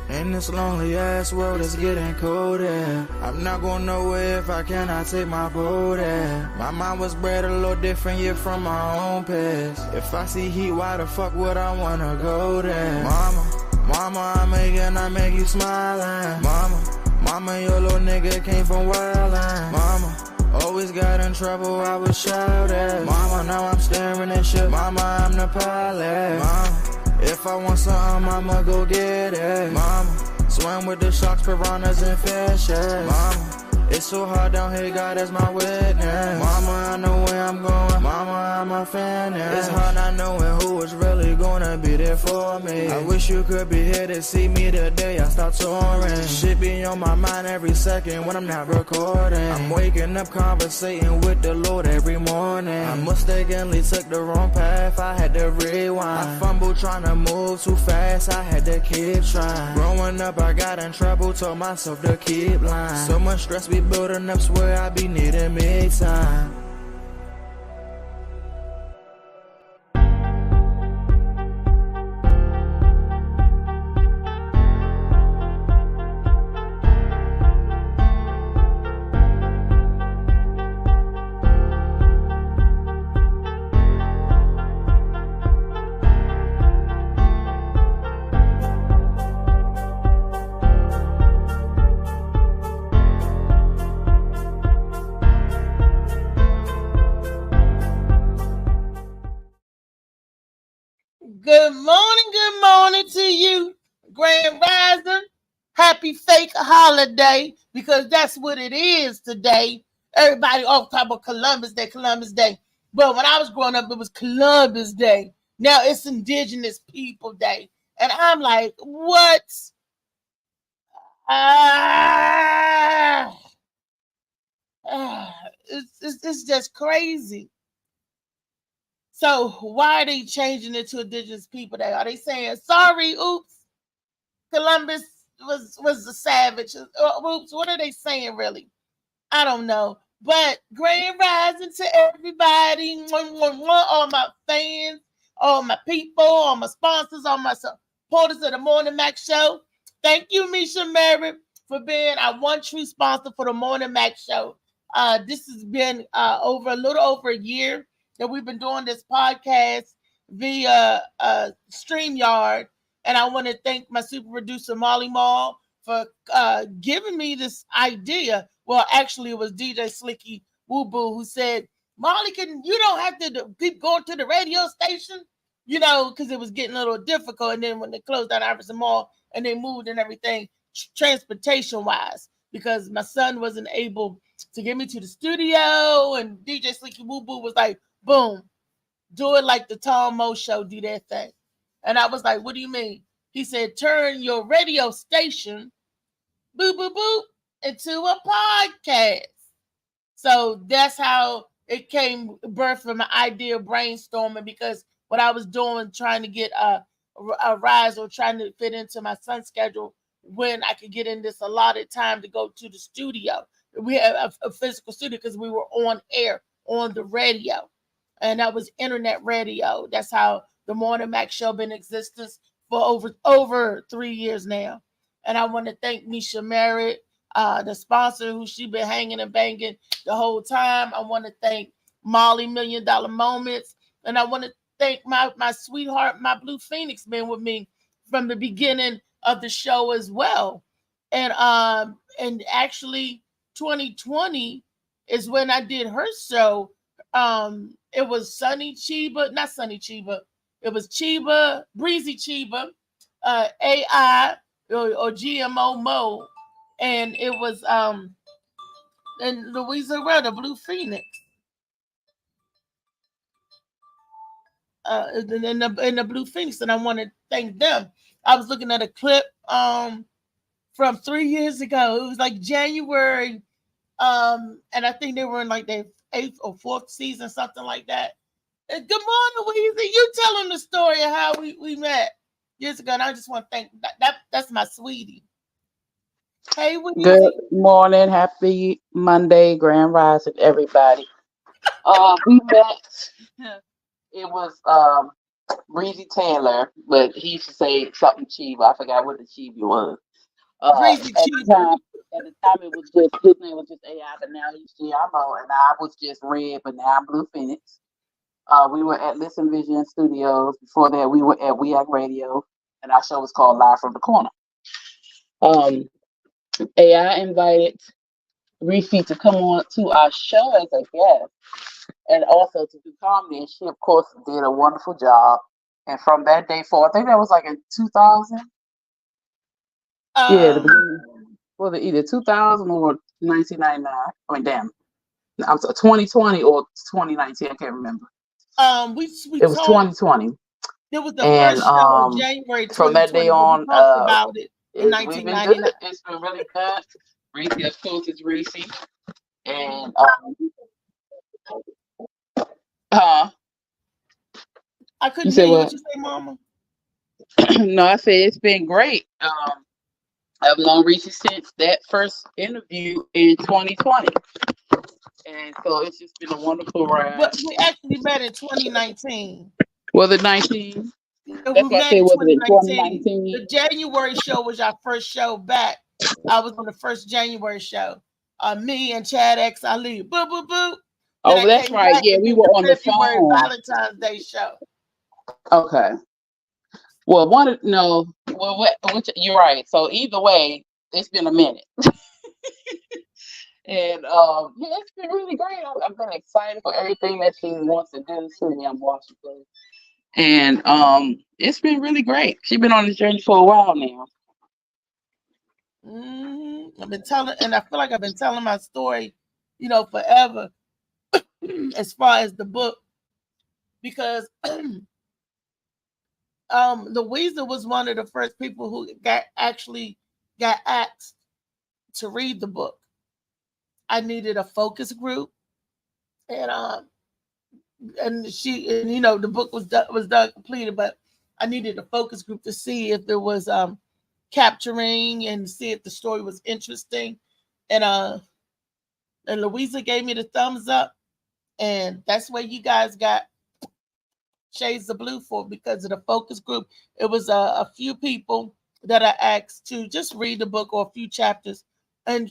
In this lonely ass world, it's getting colder. I'm not going nowhere if I cannot take my boat there. My mind was bred a little different, yeah, from my own past. If I see heat, why the fuck would I wanna go there? Mama, I make you smiling. Mama, your little nigga came from wildin'. Mama, always got in trouble, I was shouted. Mama, now I'm staring at shit. Mama, I'm the pilot. Mama, if I want something, I'ma go get it. Mama, swim with the sharks, piranhas, and fishes. Mama, it's so hard down here, God is my witness. Mama, I know where I'm going. Mama, I'm a fan. It's hard not knowing who is really gonna be there for me. I wish you could be here to see me the day I start touring. Shit be on my mind every second when I'm not recording. I'm waking up conversating with the Lord every morning. I mistakenly took the wrong path, I had to rewind. I fumbled trying to move too fast, I had to keep trying. Growing up, I got in trouble, told myself to keep lying. So much stress be building up, swear I be needing me time. Good morning to you, Grand Rising. Happy fake holiday, because that's what it is today. Everybody all talk about Columbus Day. But when I was growing up, it was Columbus Day. Now it's Indigenous People Day. And I'm like, what? It's just crazy. So why are they changing it to Indigenous People Day? Are they saying, sorry, oops, Columbus was a savage? Oops, what are they saying really? I don't know. But Grand Rising to everybody, all my fans, all my people, all my sponsors, all my supporters of the Morning Mac Show. Thank you, Misha Merritt, for being our one true sponsor for the Morning Mac Show. This has been a little over a year that we've been doing this podcast via StreamYard. And I want to thank my super producer, Molly Mall, for giving me this idea. Well, actually, it was DJ Slicky Woo Boo who said, Molly, you don't have to keep going to the radio station, because it was getting a little difficult. And then when they closed down Iverson Mall and they moved and everything, transportation-wise, because my son wasn't able to get me to the studio, and DJ Slicky Woo Boo was like, boom, do it like the Tom Mo Show, do that thing. And I was like, what do you mean? He said, turn your radio station, boo, boo, boo, into a podcast. So that's how it came birth from an idea of brainstorming, because what I was doing, trying to get a rise or trying to fit into my son's schedule when I could get in this allotted time to go to the studio. We have a physical studio because we were on air on the radio. And that was internet radio. That's how the Morning Mac Show been in existence for over 3 years now. And I want to thank Misha Merritt, the sponsor, who she been hanging and banging the whole time. I want to thank Molly $1 Million Moments. And I want to thank my sweetheart, my Blue Phoenix, been with me from the beginning of the show as well. And actually 2020 is when I did her show. It was not Sunny Chiba. It was Chiba, Breezy Chiba, AI or GMO Mo, and it was and Louisa Rudder, Blue Phoenix. In the Blue Phoenix, and I want to thank them. I was looking at a clip from 3 years ago. It was like January, and I think they were in like their 8th or 4th season, something like that. And good morning, Weezy. You tell them the story of how we met years ago, and I just want to thank that's my sweetie. Hey, Weezy. Good morning, happy Monday, Grand Rising, everybody. We met. It was Breezy Taylor, but he used to say something Chiba. I forgot what the Chiba was. Breezy At the Cheever. time it was just his name was just AI, but now he's Giamo, and I was just Red, but now I'm Blue Phoenix. We were at Listen Vision Studios. Before that, we were at We Act Radio, and our show was called Live from the Corner. AI invited Reese to come on to our show as a guest, and also to do comedy. And she, of course, did a wonderful job. And from that day forward, I think that was like in 2000. Yeah, the Um, beginning. Was it either 2000 or 1999? I mean, damn. I'm sorry, 2020 or 2019. I can't remember. we It was told 2020. it was the And first show in January from that day 2020, but we on, talked about it in we've been good. 1999. It's been really good. Reese, of course, is Reese. And I you couldn't said hear you. What what? you say, Mama? No, I said it's been great. I've known Reese since that first interview in 2020. And so it's just been a wonderful ride. But we actually met in 2019. Was it 19? Yeah, That's we what I met said. in Was it in 2019. 2019? The January show was our first show back. I was on the first January show. Me and Chad X Ali. Boo boo boo. Then Oh, I that's came right. back Yeah, and we did were the on the February phone. Valentine's Day show. Okay. Well, you're right. So either way, it's been a minute. And yeah, it's been really great. I've been excited for everything that she wants to do. Sitting on Washington. And it's been really great. She's been on this journey for a while now. I've been telling, and I feel like I've been telling my story, forever, as far as the book, because Louisa was one of the first people who got asked to read the book. I needed a focus group, and the book was done completed, but I needed a focus group to see if there was capturing and see if the story was interesting, and Louisa gave me the thumbs up, and that's where you guys got Shades of Blue for, because of the focus group. It was a few people that I asked to just read the book or a few chapters, and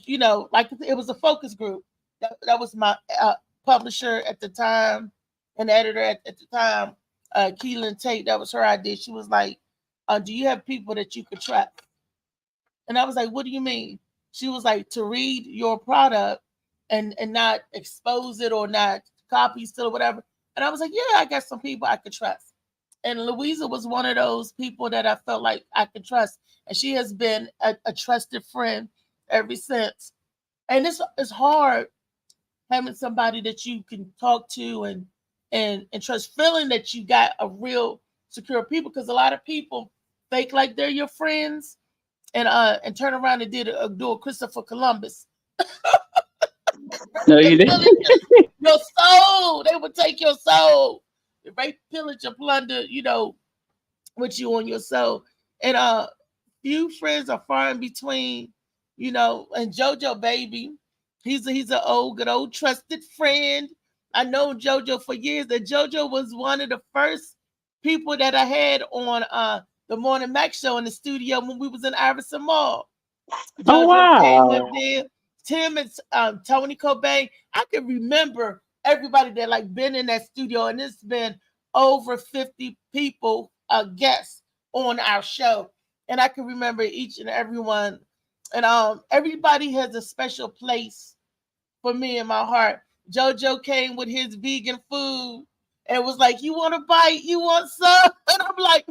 like it was a focus group. That was my publisher at the time, and editor at the time, Keelan Tate. That was her idea. She was like, "Do you have people that you could trust?" And I was like, "What do you mean?" She was like, "To read your product and not expose it or not copy still or whatever." And I was like, "Yeah, I got some people I could trust." And Louisa was one of those people that I felt like I could trust, and she has been a trusted friend ever since. And it's hard having somebody that you can talk to and trust, feeling that you got a real secure people, because a lot of people fake like they're your friends and turn around and do a Christopher Columbus. No, you didn't. Your soul. They would take your soul. Rape, pillage, or plunder, with you on your soul. And few friends are far in between, and JoJo baby. He's an good old trusted friend. I know JoJo for years, and JoJo was one of the first people that I had on the Morning Mac show in the studio when we was in Iverson Mall. JoJo came up there. Tim and Tony Cobain. I can remember everybody that like been in that studio, and it's been over 50 people, guests on our show, and I can remember each and every one. And everybody has a special place for me in my heart. JoJo came with his vegan food and was like, "You want a bite? You want some?" And I'm like,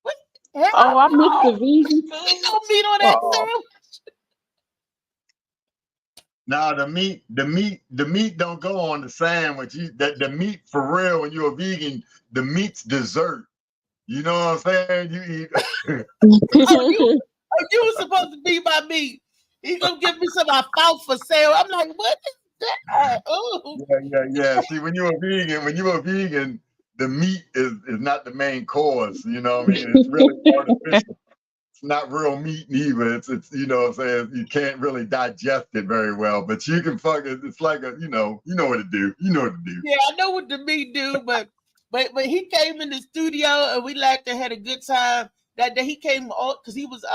"What? Oh, I missed the vegan food. No meat on that sandwich." Now the meat don't go on the sandwich. The meat for real, when you're a vegan, the meat's dessert. You know what I'm saying? You eat. You were supposed to be my meat. He's gonna give me some alfalfa sale. I'm like, what is that? Oh. Yeah. See, when you're a vegan, the meat is not the main course. You know what I mean? It's really artificial. It's not real meat either. It's you know what I'm saying? You can't really digest it very well, but you can fuck it. It's like you know what to do. You know what to do. Yeah, I know what the meat do, but But he came in the studio and we laughed and had a good time. That day he came because he was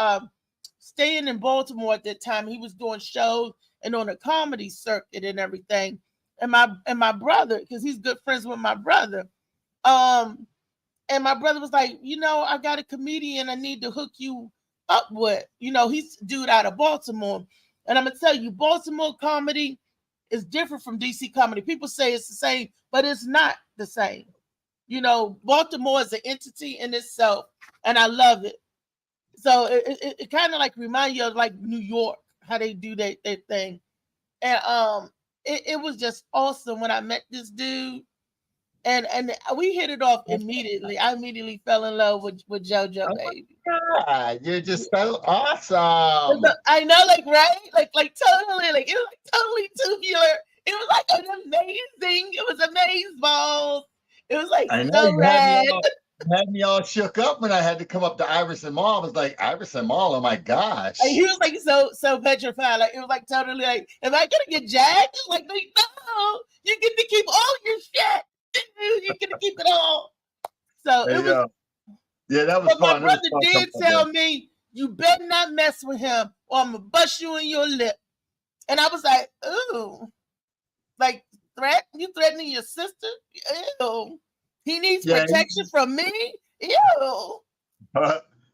staying in Baltimore at that time. He was doing shows and on a comedy circuit and everything. And my brother, because he's good friends with my brother, and my brother was like, I got a comedian I need to hook you up with. He's a dude out of Baltimore. And I'm gonna tell you, Baltimore comedy is different from DC comedy. People say it's the same, but it's not the same. Baltimore is an entity in itself, and I love it. So it kind of like reminds you of like New York, how they do their thing. And it was just awesome when I met this dude. And we hit it off immediately. I immediately fell in love with JoJo, baby. God, you're just so awesome. I know, right? Like totally, it was like totally tubular. It was like an amazing. It was amazeballs. It was like so rad. Had me all shook up when I had to come up to Iverson Mall. I was like, Iverson Mall, oh my gosh. And he was like so petrified. Like it was like totally like, am I gonna get jacked? Like no, you get to keep all your shit. You get to keep it all. So it was. Yeah, that was but fun. My brother did tell me, you better not mess with him or I'm gonna bust you in your lip. And I was like, ooh, like you threatening your sister? Ew. He needs protection from me? Ew.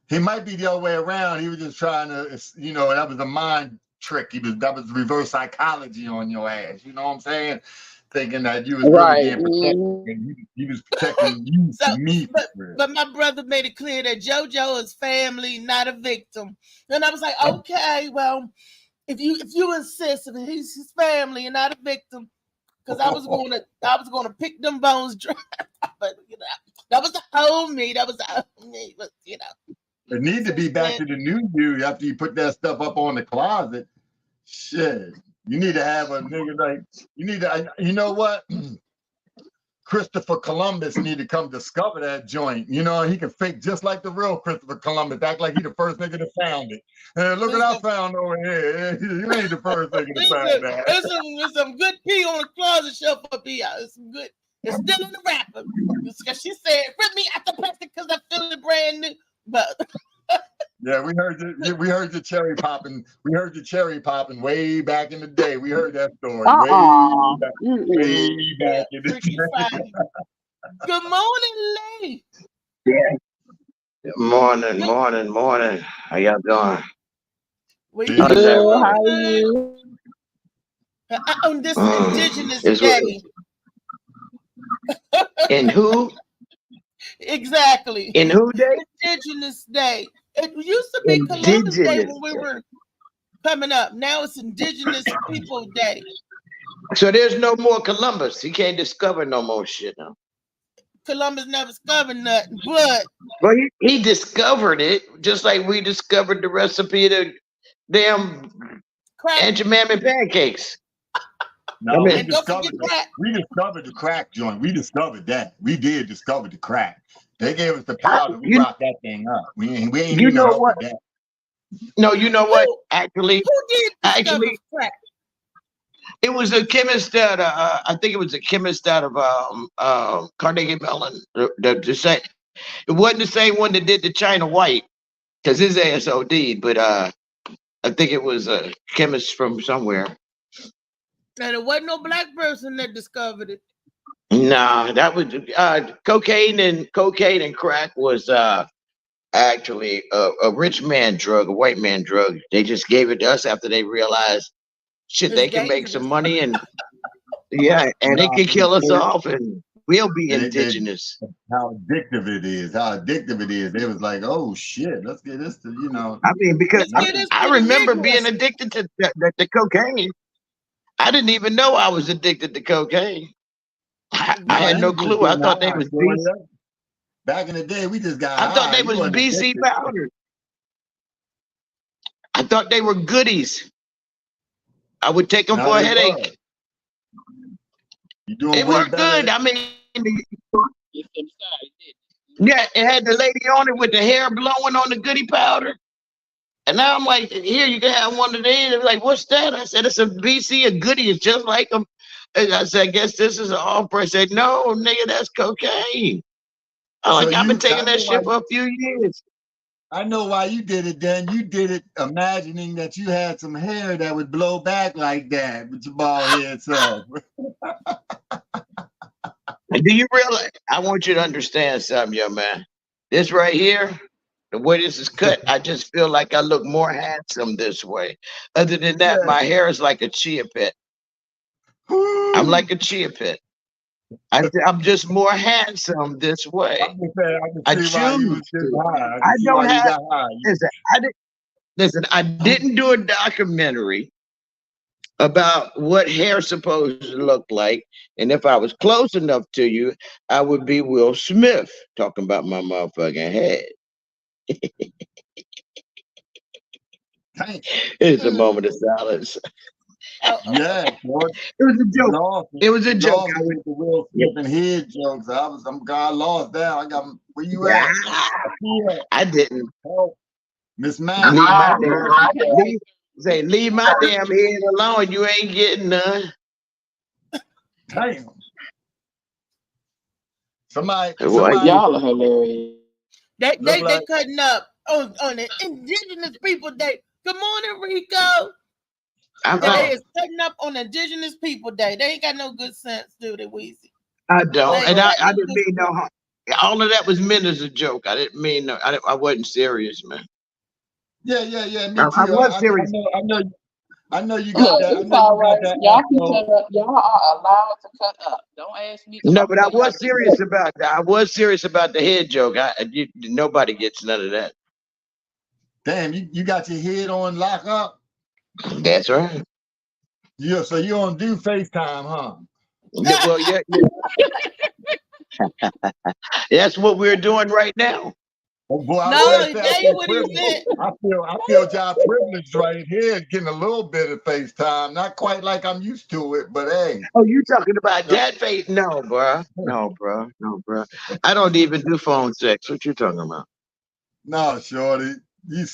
He might be the other way around. He was just trying to, that was a mind trick. That was reverse psychology on your ass. You know what I'm saying? Thinking that you was really being protected. And he was protecting you from me. But my brother made it clear that JoJo is family, not a victim. And I was like, okay, well, if you insist that he's his family and not a victim, because I was gonna pick them bones dry. But that was the whole me. But it need to be back to the new you after you put that stuff up on the closet. Shit. You need to have a nigga like, you know what? Christopher Columbus need to come discover that joint. He can fake just like the real Christopher Columbus, act like he the first nigga that found it. And look what I found over here. You ain't the first nigga that found that. There's some good pee on the closet shelf up here. It's some good. It's still in the wrapper. She said, rip me out the plastic because I feel it brand new. But yeah, we heard you cherry popping. We heard you cherry popping way back in the day. We heard that story way back in the day. Good morning, Lee. Yeah. Good morning. How y'all doing? Good. How are you? On this Indigenous Day. In who? Exactly. In who day? Indigenous Day. It used to be Columbus Day when we were coming up. Now it's Indigenous People Day. So there's no more Columbus. He can't discover no more shit now. Columbus never discovered nothing, but well, he discovered it just like we discovered the recipe to damn Aunt Jemima pancakes. No, we discovered the crack joint. We discovered that. We did discover the crack. They gave us the powder. We rocked that thing up. We ain't even know what. That. No, you know what? Actually, crack? It was a chemist that I think it was a chemist out of Carnegie Mellon. It wasn't the same one that did the China White, because his ass OD'd, but I think it was a chemist from somewhere. And it wasn't no black person that discovered it. No, that was cocaine and crack was actually a rich man drug, a white man drug. They just gave it to us after they realized they can make some money and and it can kill us off and we'll be indigenous. How addictive it is. They was like, oh shit, let's get this to, I mean, because I remember being addicted to cocaine. I didn't even know I was addicted to cocaine. I had no clue. I thought they was BC. Back in the day, we just got. I thought they was BC powder. I thought they were goodies. I would take them for a headache. It worked good. I mean, yeah, it had the lady on it with the hair blowing on the goodie powder. And now I'm like, here, you can have one of these. They're like, what's that? I said, it's a BC, a goodie. It's just like them. And I said, I guess this is an offer. I said, no, nigga, that's cocaine. I'm So like, I've been I taking that know why shit for a few years. I know why you did it, Dan. You did it imagining that you had some hair that would blow back like that with your bald head self. Do you realize? I want you to understand something, young man. This right here, the way this is cut, I just feel like I look more handsome this way. Other than that, Yeah. my hair is like a chia pet. I'm like a chia pet. I'm just more handsome this way. I can see why you was choose this to. high. I I can see why don't you have. got high. Listen, I didn't do a documentary about what hair's supposed to look like, and if I was close enough to you, I would be Will Smith talking about my motherfucking head. Dang. It's a moment of silence. Yeah, boy. It was a joke. Lost. It was a joke. Lost with the Will Smith and head jokes. I lost that. I got where you at? I didn't. Oh, Miss Leave Matt. my leave my damn head alone. You ain't getting none. Damn. Somebody Y'all are hilarious. They like- cutting up on the Indigenous People Day. Good morning, Rico. They is cutting up on Indigenous People Day. They ain't got no good sense, do they, Weezy? I don't, and I didn't mean no harm. All of that was meant as a joke. I didn't mean no. I wasn't serious, man. Yeah. Me too. I was serious. I know you got that. It's all right. Y'all can cut up. Y'all are allowed to cut up. Don't ask me. No, but I was serious about that. I was serious about the head joke. Nobody gets none of that. Damn, you got your head on lock up? That's right. Yeah, so you don't do FaceTime, huh? Well, yeah. That's what we're doing right now. Oh, boy, No, that ain't what he said. I feel y'all privileged right here, getting a little bit of FaceTime. Not quite like I'm used to it, but hey. Oh, you talking about that face? No, bro. I don't even do phone sex. What you talking about? No, shorty. You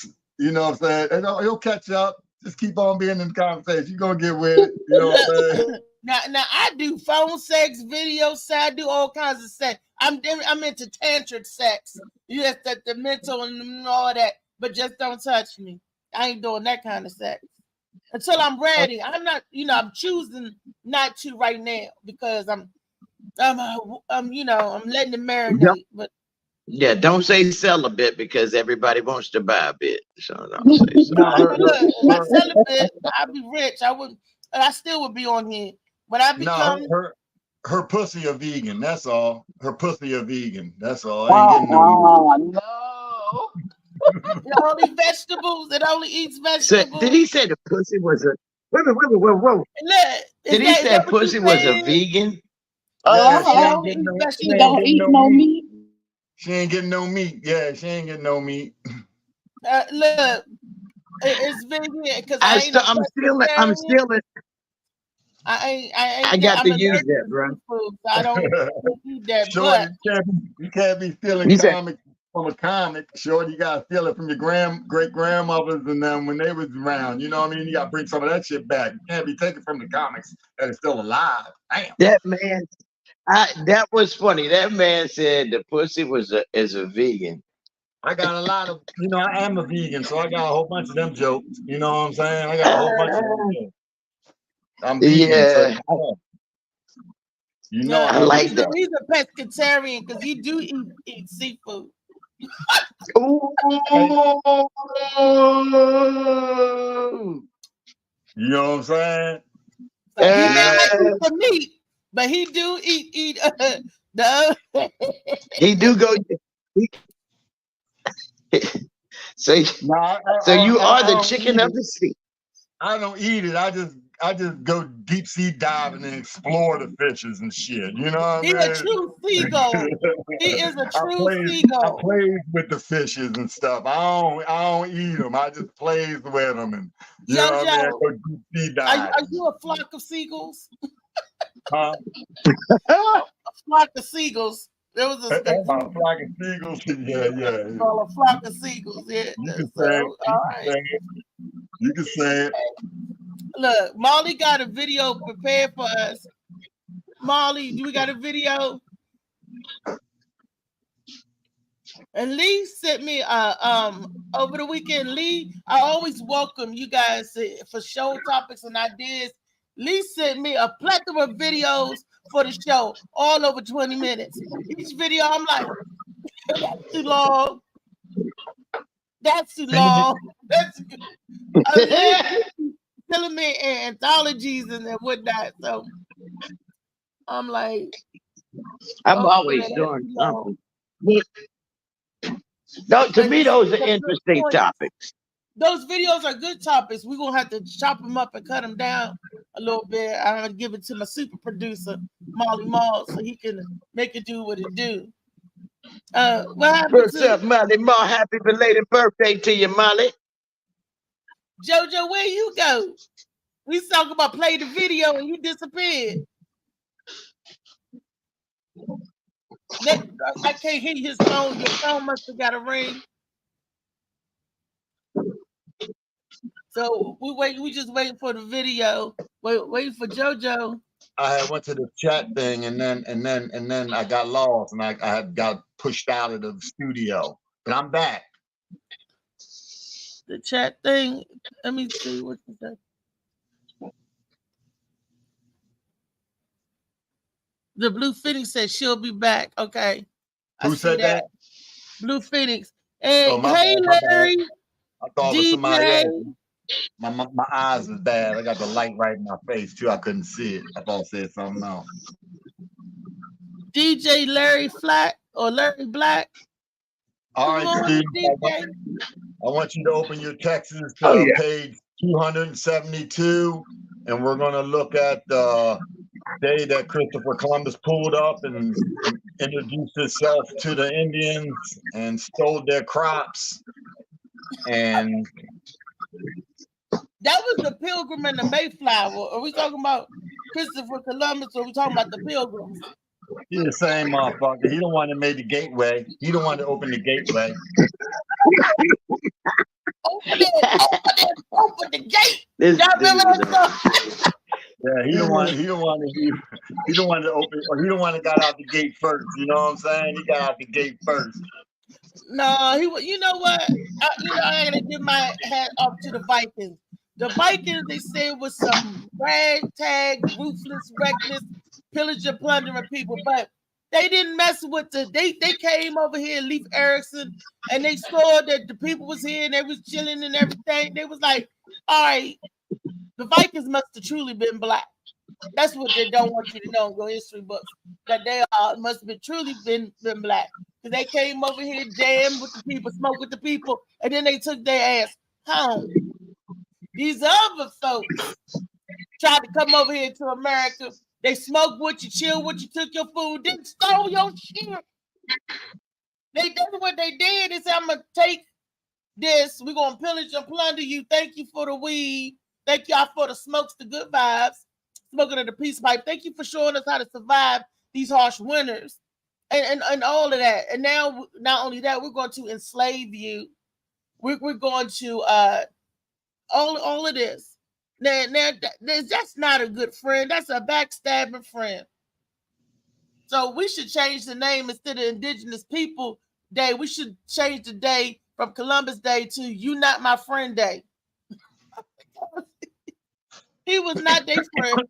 know what I'm saying? He'll catch up. Just keep on being in the conversation. You're going to get with it. You know what I'm saying? Now I do phone sex, video sex, I do all kinds of sex. I'm into tantric sex. Yes, the mental and all that, but just don't touch me. I ain't doing that kind of sex until I'm ready. I'm not, I'm choosing not to right now because I'm letting it marinate. Yep. But yeah, don't say sell a bit because everybody wants to buy a bit. So don't say so. Look, if I sell a bit, I'd be rich. I still would be on here. But I become her pussy a vegan. That's all. Her pussy a vegan. That's all. I ain't getting no meat. No. It only vegetables. It only eats vegetables. Did he say the pussy was a? Whoa! Look, Did he say pussy was a vegan? She don't eat no meat. She ain't getting no meat. Yeah, she ain't getting no meat. Look, it's vegan because I'm still. I got to use that, bro. Food, so I don't eat that. Sure, But you can't be stealing comics from a comic. Sure, you gotta steal it from your great grandmothers and them when they was around. You know what I mean? You gotta bring some of that shit back. You can't be taken from the comics that is still alive. Damn. That man, that was funny. That man said the pussy is a vegan. I got a lot of, I am a vegan, so I got a whole bunch of them jokes. You know what I'm saying? I got a whole bunch of them jokes. I'm vegan, yeah. So, I like that. He's a pescatarian because he do eat seafood. Ooh. You know what I'm saying? So he may not eat the meat, but he do eat the. He do go. So you are the chicken of the sea. I don't eat it. I just go deep sea diving and explore the fishes and shit. You know what I mean? He's a true seagull. He is a true seagull. I plays with the fishes and stuff. I don't eat them. I just plays with them and you know what I mean? I go deep sea diving. Are you a flock of seagulls? Huh? A flock of seagulls. There was a flock of seagulls. Yeah. Call a flock of seagulls. Yeah. You can say it. All right. You can say it. Look, Molly got a video prepared for us Molly, do we got a video? And Lee sent me over the weekend. Lee, I always welcome you guys for show topics and ideas. Lee sent me a plethora of videos for the show, all over 20 minutes. Each video, I'm like, that's too long. That's too long. That's telling me anthologies and whatnot. So I'm like, I'm always doing something. No, to me, those are interesting topics. Those videos are good topics. We're gonna have to chop them up and cut them down a little bit. I'm gonna give it to my super producer, Molly Mall, so he can make it do what it do. What happened What's up, Molly Mall? Happy belated birthday to you, Molly. JoJo, where you go? We talking about play the video and you disappeared. I can't hear his phone. Your phone must have got a ring. So we just waiting for the video. Waiting for JoJo. I went to the chat thing and then I got lost and I had got pushed out of the studio. But I'm back. The chat thing. Let me see what you said. The Blue Phoenix said she'll be back. Okay. Who said that? Blue Phoenix. And hey, Larry. I thought it was somebody else. My eyes is bad. I got the light right in my face too. I couldn't see it. I thought I said something else. DJ Larry Flack or Larry Black. All right, Steve. I want you to open your Texas page 272, and we're going to look at the day that Christopher Columbus pulled up and introduced himself to the Indians and stole their crops. And that was the Pilgrim and the Mayflower. Are we talking about Christopher Columbus or are we talking about the Pilgrims? He's the same motherfucker. He don't want to make the gateway. He don't want to open the gateway. Open the gate. Y'all remember that? Yeah, he don't want to open, or he don't want to got out the gate first. You know what I'm saying? He got out the gate first. No, you know what? I gotta give my hat off to the Vikings. The Vikings, they said, was some ragtag, ruthless, reckless, pillager, plundering people, but they didn't mess with they came over here, Leif Erikson, and they saw that the people was here and they was chilling and everything. They was like, all right, the Vikings must have truly been black. That's what they don't want you to know in your history books, that they must have truly been black. Because they came over here, jammed with the people, smoked with the people, and then they took their ass home. These other folks tried to come over here to America. They smoked with you, chill with you, took your food, then stole your shit. That's what they did. They said, I'm going to take this. We're going to pillage and plunder you. Thank you for the weed. Thank y'all for the smokes, the good vibes. Smoking of the peace pipe. Thank you for showing us how to survive these harsh winters and all of that. And now, not only that, we're going to enslave you. We're going to all of this. Now, that's not a good friend. That's a backstabbing friend. So we should change the name instead of Indigenous People Day. We should change the day from Columbus Day to You Not My Friend Day. He was not their friend.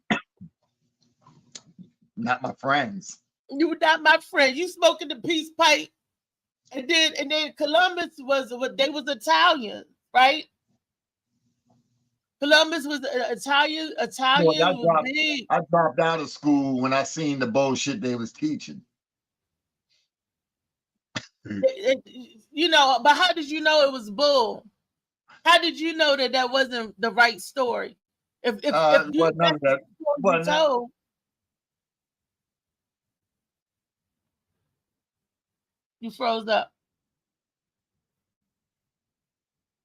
Not my friends. You were not my friend. You smoking the peace pipe, and then Columbus was Italian, right? Columbus was Italian. Well, I dropped out of school when I seen the bullshit they was teaching. But how did you know it was bull? How did you know that wasn't the right story? If you told, you froze up.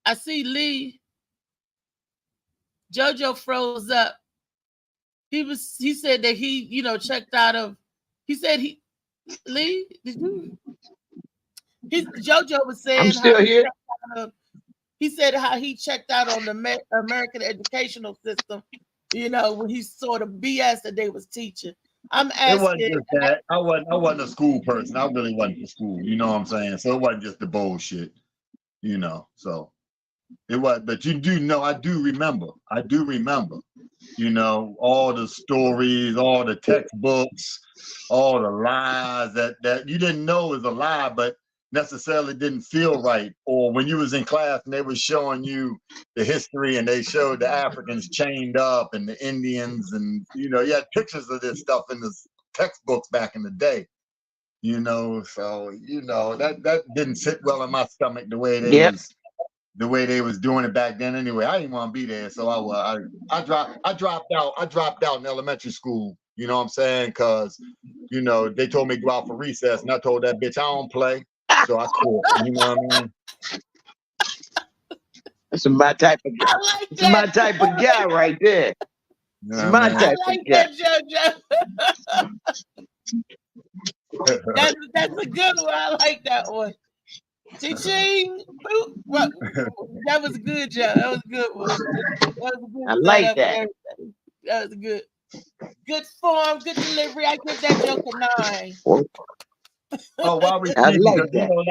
I see Lee. JoJo froze up. He said that he, checked out of. He said Lee, did you? JoJo was saying I'm still here. He said how he checked out on the American educational system, when he saw the BS that they was teaching. I'm It wasn't asking. just that. I wasn't a school person. I really wasn't for school. You know what I'm saying? So it wasn't just the bullshit. You know, so it was. But you do know, I do remember. You know, all the stories, all the textbooks, all the lies that you didn't know was a lie, but necessarily didn't feel right. Or when you was in class and they were showing you the history and they showed the Africans chained up and the Indians, and you know, you had pictures of this stuff in the textbooks back in the day. You know, so you know that didn't sit well in my stomach the way they was doing it back then. Anyway, I didn't want to be there, so I dropped out in elementary school. You know what I'm saying? Because you know they told me to go out for recess, and I told that bitch I don't play, so I quit. You know what I mean? That's my type of guy. I like It's my that. type of guy right there. You It's know my what I I type like of guy. that, JoJo. That's a good one. I like that one. Ching. What? That was good, Joe. That was a good one. That was a good I like setup that. and everything. That was good form, good delivery. I give that joke a 9. Oh, while we I speaking, like because you that. know a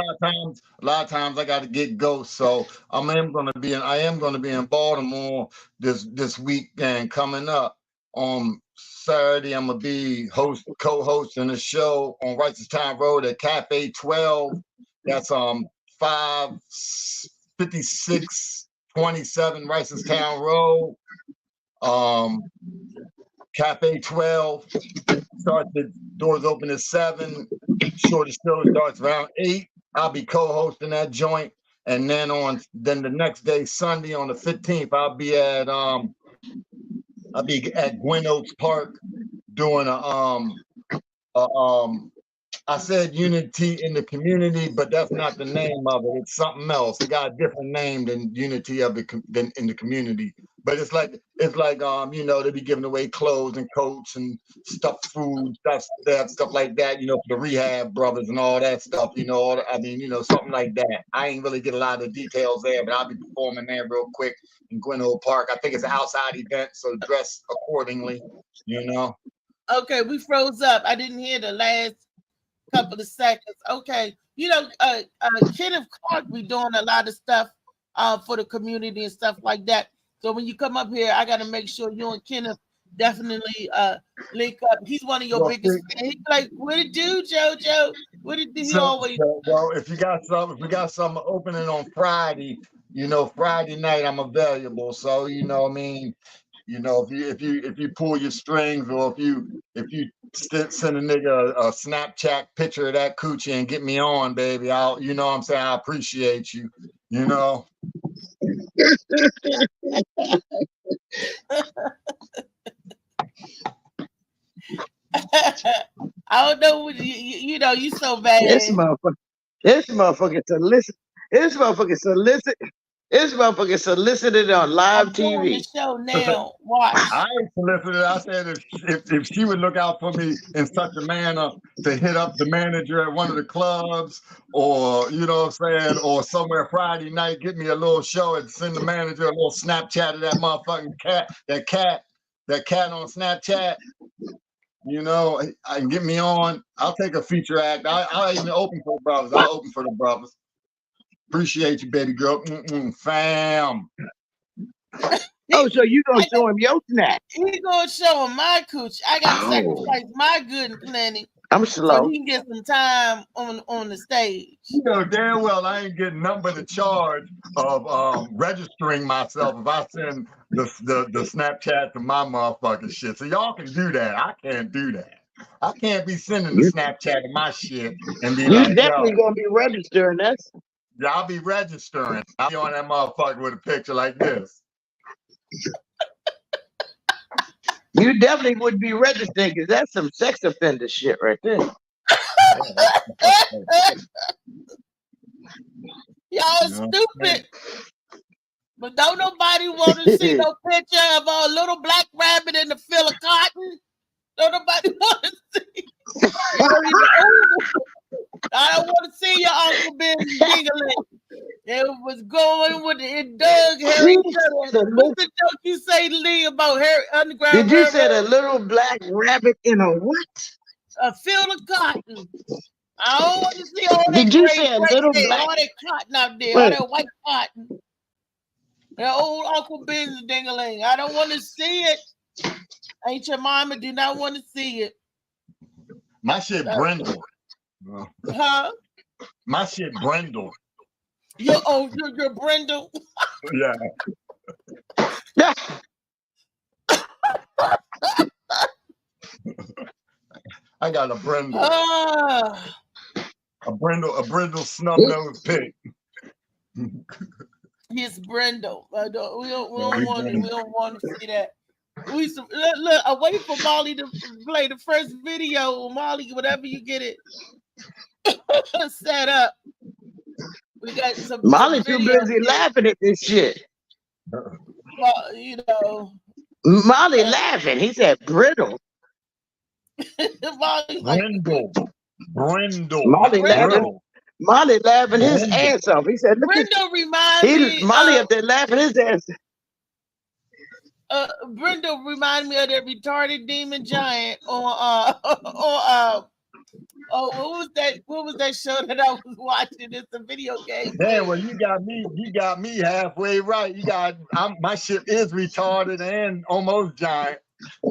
lot of times I got to get ghosts, so I am going to be in Baltimore this weekend coming up. On Saturday, I'm gonna be co-hosting a show on Wrightstown Road at Cafe 12. That's 55627 Wrightstown Road. Cafe 12 starts, the doors open at 7. Shortest show starts around 8. I'll be co-hosting that joint, and then the next day, Sunday on the 15th, I'll be at Gwynn Oaks Park doing I said Unity in the Community, but that's not the name of it. It's something else. It got a different name than Unity than in the Community. But it's like you know, they be giving away clothes and coats and food stuff like that, you know, for the rehab brothers and all that stuff, you know. I mean, you know, something like that. I ain't really get a lot of the details there, but I'll be performing there real quick in Gwynn Oaks Park. I think it's an outside event, so dress accordingly, you know. Okay, we froze up. I didn't hear the last couple of seconds. Okay, you know, Kenneth Clark be doing a lot of stuff for the community and stuff like that. So when you come up here, I got to make sure you and Kenneth definitely link up. He's one of your biggest fans. He's like, what it do, JoJo? What it do? He always. Well, if we got something opening on Friday, you know, Friday night I'm available. So you know, I mean, you know, if you pull your strings, or if you send a nigga a Snapchat picture of that coochie and get me on, baby, you know what I'm saying, I appreciate you, you know. I don't know. You know, you so bad. This motherfucker solicited on live TV. The show now. Watch. I ain't solicited. I said if she would look out for me in such a manner to hit up the manager at one of the clubs, or you know what I'm saying, or somewhere Friday night, get me a little show and send the manager a little Snapchat of that motherfucking cat, that cat on Snapchat. You know, I can get me on. I'll take a feature act. I'll even open for the brothers. I'll open for the brothers. Appreciate you, baby girl. Fam. Oh, so you gonna show him your snack? He gonna show him my cooch. I gotta sacrifice my good and plenty. I'm slow. So he can get some time on the stage. You know damn well I ain't getting nothing but the charge of registering myself if I send the Snapchat to my motherfucking shit. So y'all can do that. I can't do that. I can't be sending the Snapchat of my shit and be like, definitely gonna be registering. Yeah, I'll be registering. I'll be on that motherfucker with a picture like this. You definitely would be registering, because that's some sex offender shit right there. Y'all stupid. But don't nobody want to see no picture of a little black rabbit in the field of cotton. Don't nobody want to see. I don't want to see your Uncle Ben giggling. It was going with it. Doug Harry. What's the joke you say? say, Lee, about Underground Did you say a Railroad? little black rabbit in a what? A field of cotton. I don't want to see all that Did you gray say a little there, black? all that cotton out there, all Wait. that white cotton. That old Uncle Ben's ding-a-ling. I don't want to see it. Ain't your mama do not want to see it. My shit brindle. Huh? My shit brindle. You're Brindle. Yeah. I got a brindle. A brindle snub nose pig. He's Brindle. We don't want to see that. We look. I wait for Molly to play the first video. Molly, whatever you get it set up. We got some. Molly too busy laughing at this shit. Well, you know. Molly laughing. He said brittle. Molly's like, Brindle. Molly laughing. Molly laughing his ass off. He said, "Look Brindle reminds me." Molly up there laughing his ass. Brindle reminds me of that retarded demon giant on what was that show that I was watching? It's a video game. Yeah, well, you got me halfway right. My shit is retarded and almost giant.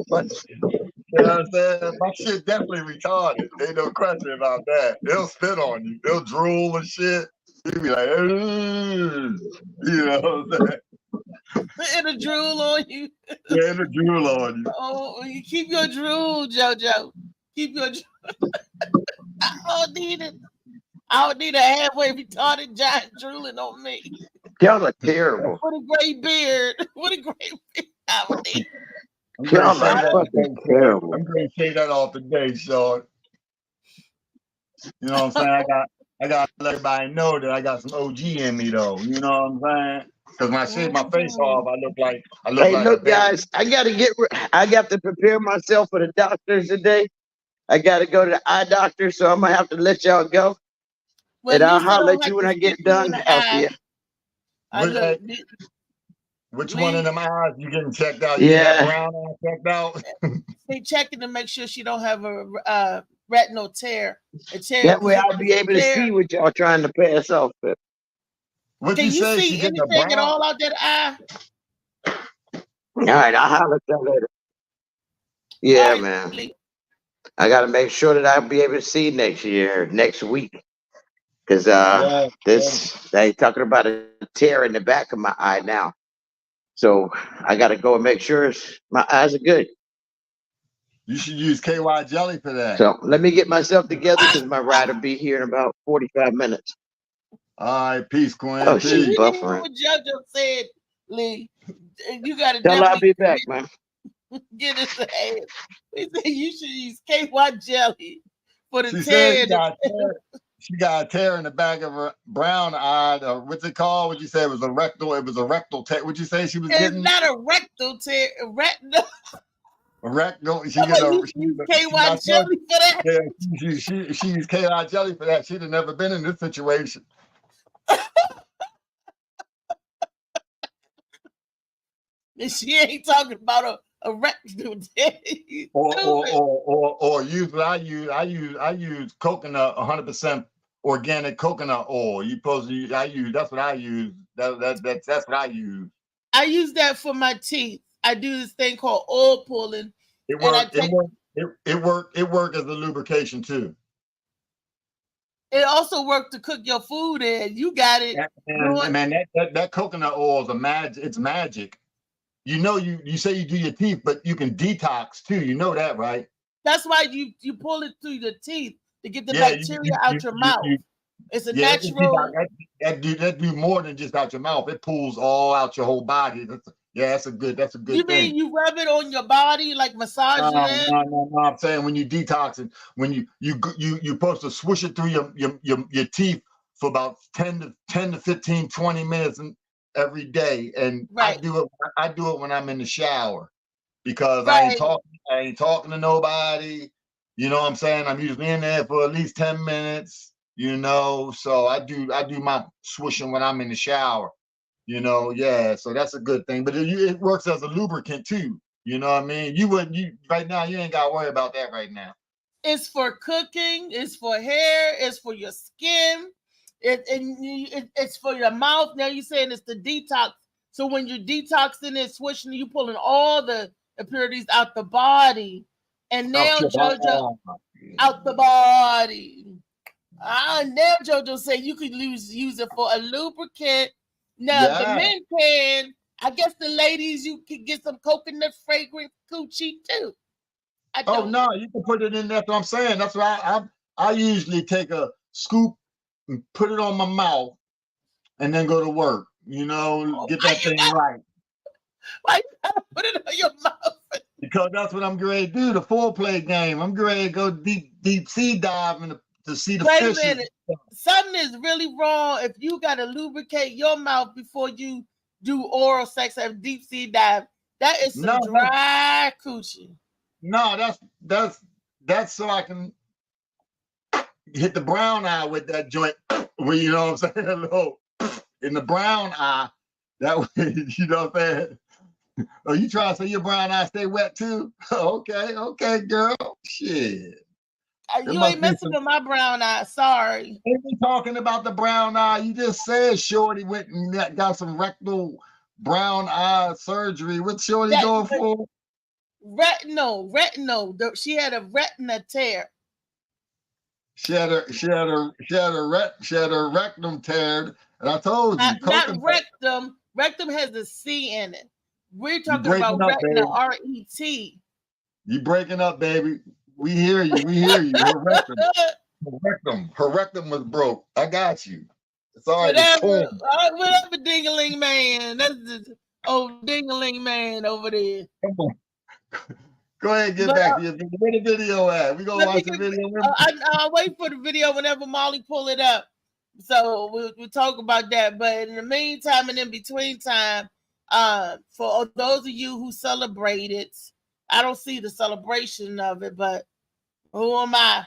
But you know what I'm saying? My shit definitely retarded. Ain't no question about that. They'll spit on you. They'll drool and shit. You be like, you know what I'm saying? It'll drool on you. Yeah, it'll drool on you. Oh, you keep your drool, JoJo. Keep your drool. I don't need it. I don't need a halfway retarded giant drooling on me. Y'all are terrible. What a great beard. What a great beard. I would need. Y'all are fucking terrible. I'm going to say that off today, Sean. You know what I'm saying? I got to let everybody know that I got some OG in me, though. You know what I'm saying? Because when I shave my face off, I look like. Look, guys, I got to prepare myself for the doctors today. I got to go to the eye doctor, so I'm gonna have to let y'all go. Well, and I'll holler at you when I get done. Which one of them eyes you getting checked out? Yeah. You got brown eye checked out? They checking to make sure she don't have a retinal tear. That way I'll be able to see what y'all trying to pass off. What Can you say? see anything at all out that eye? All right, I'll holler at y'all later. Yeah, right, man. Please. I got to make sure that I'll be able to see next week. Because they talking about a tear in the back of my eye now. So I got to go and make sure my eyes are good. You should use KY jelly for that. So let me get myself together because my ride will be here in about 45 minutes. All right, peace, Quinn. Oh, she's buffering. What JoJo said, Lee. You got to tell her I'll be back, man. Get his ass. He said you should use KY jelly for the tear. She got a tear in the back of her brown eye. What's it called? What'd you say? It was a rectal tear. What'd you say she was getting? It's not a rectal tear. A rectal. A rectal. She gets KY jelly for that. Yeah, she used KY jelly for that. She'd have never been in this situation. She ain't talking about a rectal tear. Or use what I use. I use coconut 100%. Organic coconut oil. You supposed to use. That's what I use. That's what I use. I use that for my teeth. I do this thing called oil pulling. It worked as a lubrication too. It also worked to cook your food in. You got it. Man, that coconut oil is it's magic. You know, you say you do your teeth, but you can detox too. You know that, right? That's why you pull it through your teeth to get the bacteria out your mouth. It's a natural. That do more than just out your mouth. It pulls all out your whole body. That's a good You thing. mean you rub it on your body like massaging it? No. I'm saying when you detox it, when you're supposed to swish it through your teeth for about 10 to 15, 20 minutes every day. And right. I do it when I'm in the shower because right. I ain't talking to nobody. You know what I'm saying? I'm usually in there for at least 10 minutes, you know. So I do my swishing when I'm in the shower. You know, yeah. So that's a good thing. But it works as a lubricant too. You know what I mean? You right now you ain't got to worry about that right now. It's for cooking. It's for hair. It's for your skin. It's for your mouth. Now you're saying it's the detox. So when you're detoxing and switching, you pulling all the impurities out the body. And now JoJo out the body. Now JoJo say you could use it for a lubricant. Now the men can. I guess the ladies, you can get some coconut fragrant coochie too. Oh no, you can put it in there. That's what I'm saying. That's why I usually take a scoop and put it on my mouth and then go to work. You know, get that thing right. Why you gotta put it on your mouth? Because that's what I'm ready to do. The foreplay game. I'm ready to go deep sea diving to see the fish. Wait a minute. Something is really wrong if you gotta lubricate your mouth before you do oral sex and deep sea dive. That is some dry coochie. No, that's so I can hit the brown eye with that joint. Where you know what I'm saying? A little in the brown eye. That way, you know what I'm saying? Oh, you trying to say your brown eye stay wet too? Okay, girl. Shit. You ain't messing with my brown eye. Sorry. Ain't we talking about the brown eye? You just said Shorty went and got some rectal brown eye surgery. What's Shorty going for? Retinal. She had a retina tear. She had her rectum teared, and I told you. Not rectum. Rectum has a C in it. We're talking about retina, R-E-T. You breaking up, baby. We hear you. Her rectum was broke. I got you. It's all right. Whatever, ding-a-ling man. That's the old ding-a-ling man over there. Come on. Go ahead and get back to your video. Where the video at? We gonna watch the video. I'll wait for the video whenever Molly pull it up. So we'll talk about that. But in the meantime and in between time, for those of you who celebrate it, I don't see the celebration of it, but who am I?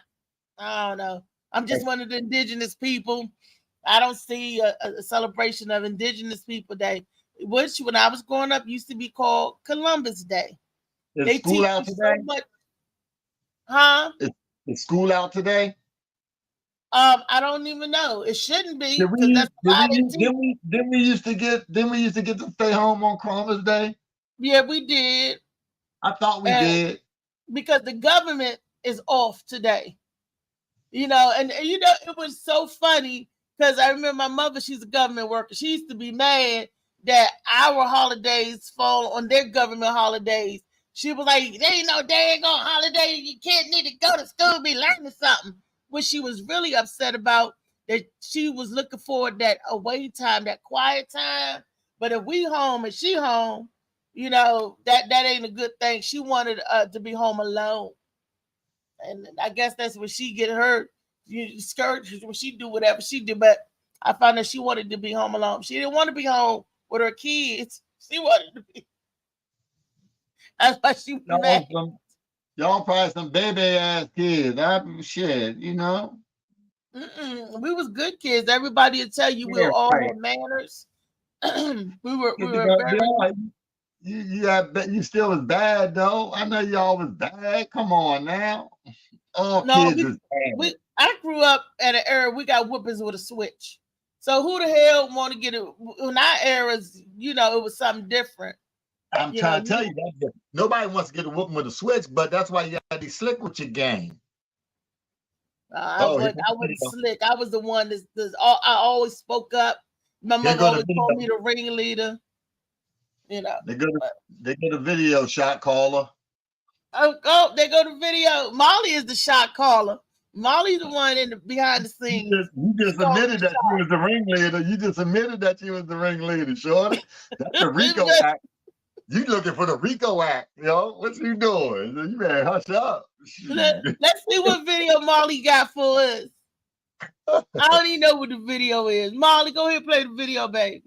I don't know. I'm just one of the indigenous people. I don't see a celebration of Indigenous People Day, which when I was growing up used to be called Columbus Day. Is school out today? So much, huh? Is school out today? I don't even know. It shouldn't be. Didn't we used to get to stay home on Columbus Day? Yeah, we did. I thought we did. Because the government is off today. You know, and you know, it was so funny because I remember my mother, she's a government worker. She used to be mad that our holidays fall on their government holidays. She was like, there ain't no daggone holiday. Your kids need to go to school, be learning something. What she was really upset about, that she was looking forward that away time, that quiet time. But if we home and she home, you know, that ain't a good thing. She wanted to be home alone. And I guess that's when she get hurt. You skirt when she do whatever she do. But I found that she wanted to be home alone. She didn't want to be home with her kids. She wanted to be. That's why she was mad. Y'all probably some baby ass kids. Shit, you know. We was good kids. Everybody will tell you we were all had manners. we were very. You still was bad though. I know y'all was bad. Come on now. All kids is bad. I grew up at an era we got whoopings with a switch. So who the hell want to get it? In our eras, you know, it was something different. I'm trying to tell you that nobody wants to get a whooping with a switch, but that's why you got to be slick with your game. I wasn't slick. I was the one I always spoke up. My mother always called me the ringleader. You know, they go to video shot caller. Oh, they go to video. Molly is the shot caller. Molly's the one behind the scenes. You just admitted that you was the ringleader. You just admitted that you was the ringleader, Shorty. That's the Rico act. You looking for the Rico act, yo? What you doing? You better hush up. Let's see what video Molly got for us. I don't even know what the video is. Molly, go ahead and play the video, baby.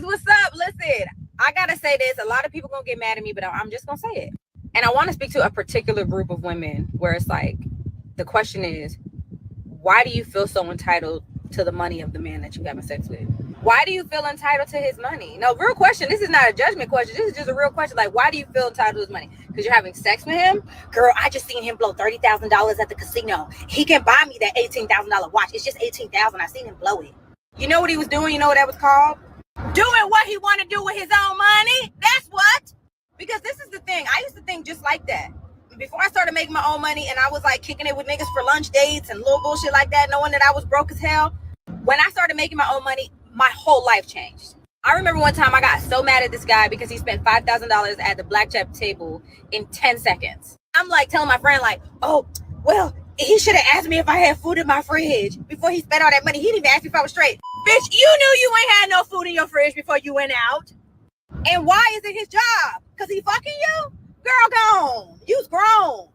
What's up? Listen, I gotta say this. A lot of people gonna get mad at me, but I'm just gonna say it. And I want to speak to a particular group of women where it's like, the question is, why do you feel so entitled to the money of the man that you're having sex with? Why do you feel entitled to his money? No, real question. This is not a judgment question. This is just a real question. Like, why do you feel entitled to his money? Because you're having sex with him? Girl, I just seen him blow $30,000 at the casino. He can buy me that $18,000 watch. It's just $18,000. I seen him blow it. You know what he was doing? You know what that was called? Doing what he want to do with his own money. That's what. Because this is the thing. I used to think just like that. Before I started making my own money and I was like kicking it with niggas for lunch dates and little bullshit like that, knowing that I was broke as hell. When I started making my own money, my whole life changed. I remember one time I got so mad at this guy because he spent $5,000 at the blackjack table in 10 seconds. I'm like telling my friend like, oh, well, he should have asked me if I had food in my fridge before he spent all that money. He didn't even ask me if I was straight. Bitch, you knew you ain't had no food in your fridge before you went out. And why is it his job? Because he fucking you? Girl, gone. You's grown.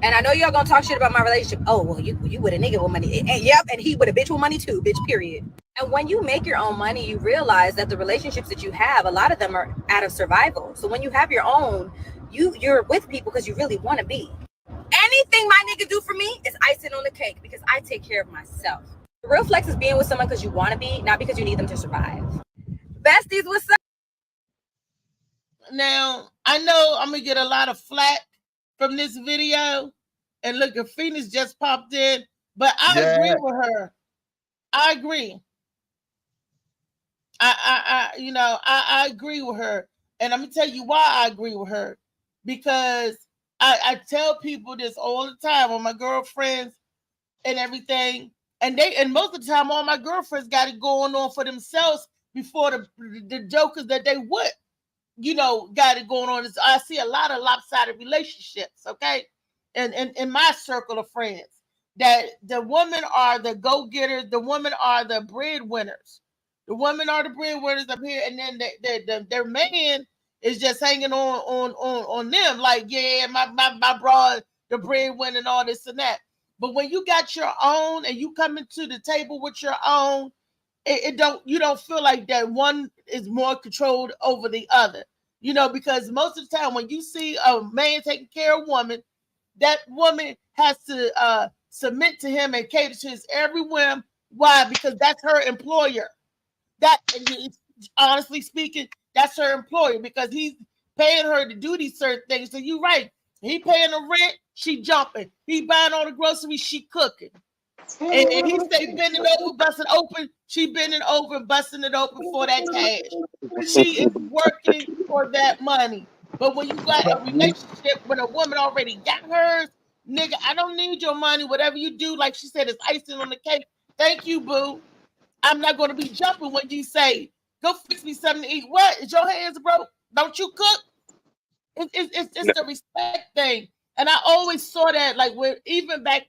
And I know y'all gonna talk shit about my relationship. Oh, well, you with a nigga with money. And yep, and he with a bitch with money too, bitch, period. And when you make your own money, you realize that the relationships that you have, a lot of them are out of survival. So when you have your own, you're with people because you really want to be. Anything my nigga do for me is icing on the cake because I take care of myself. The real flex is being with someone because you want to be, not because you need them to survive. Besties, what's up? Now, I know I'm going to get a lot of flack from this video. And look, if Phoenix just popped in, but I agree with her. I agree. I agree with her. And I'm going to tell you why I agree with her. Because I tell people this all the time on my girlfriends and everything. And most of the time, all my girlfriends got it going on for themselves before the jokers that they with, got it going on. I see a lot of lopsided relationships, okay? And in my circle of friends, that the women are the go-getters, the women are the breadwinners. The women are the breadwinners up here, and then their man is just hanging on them, like, yeah, my bra, the breadwinner and all this and that. But when you got your own and you come into the table with your own, you don't feel like that one is more controlled over the other. Because most of the time when you see a man taking care of a woman, that woman has to submit to him and cater to his every whim. Why? Because that's her employer. Honestly speaking, that's her employer because he's paying her to do these certain things. So you're right. He paying the rent, she jumping. He buying all the groceries, she cooking. And he stay bending over, busting open. She bending over, busting it open for that cash. She is working for that money. But when you got a relationship with a woman already got hers, nigga, I don't need your money. Whatever you do, like she said, it's icing on the cake. Thank you, boo. I'm not going to be jumping when you say, go fix me something to eat. What? Is your hands broke? Don't you cook? It's the respect thing. And I always saw that, like, even back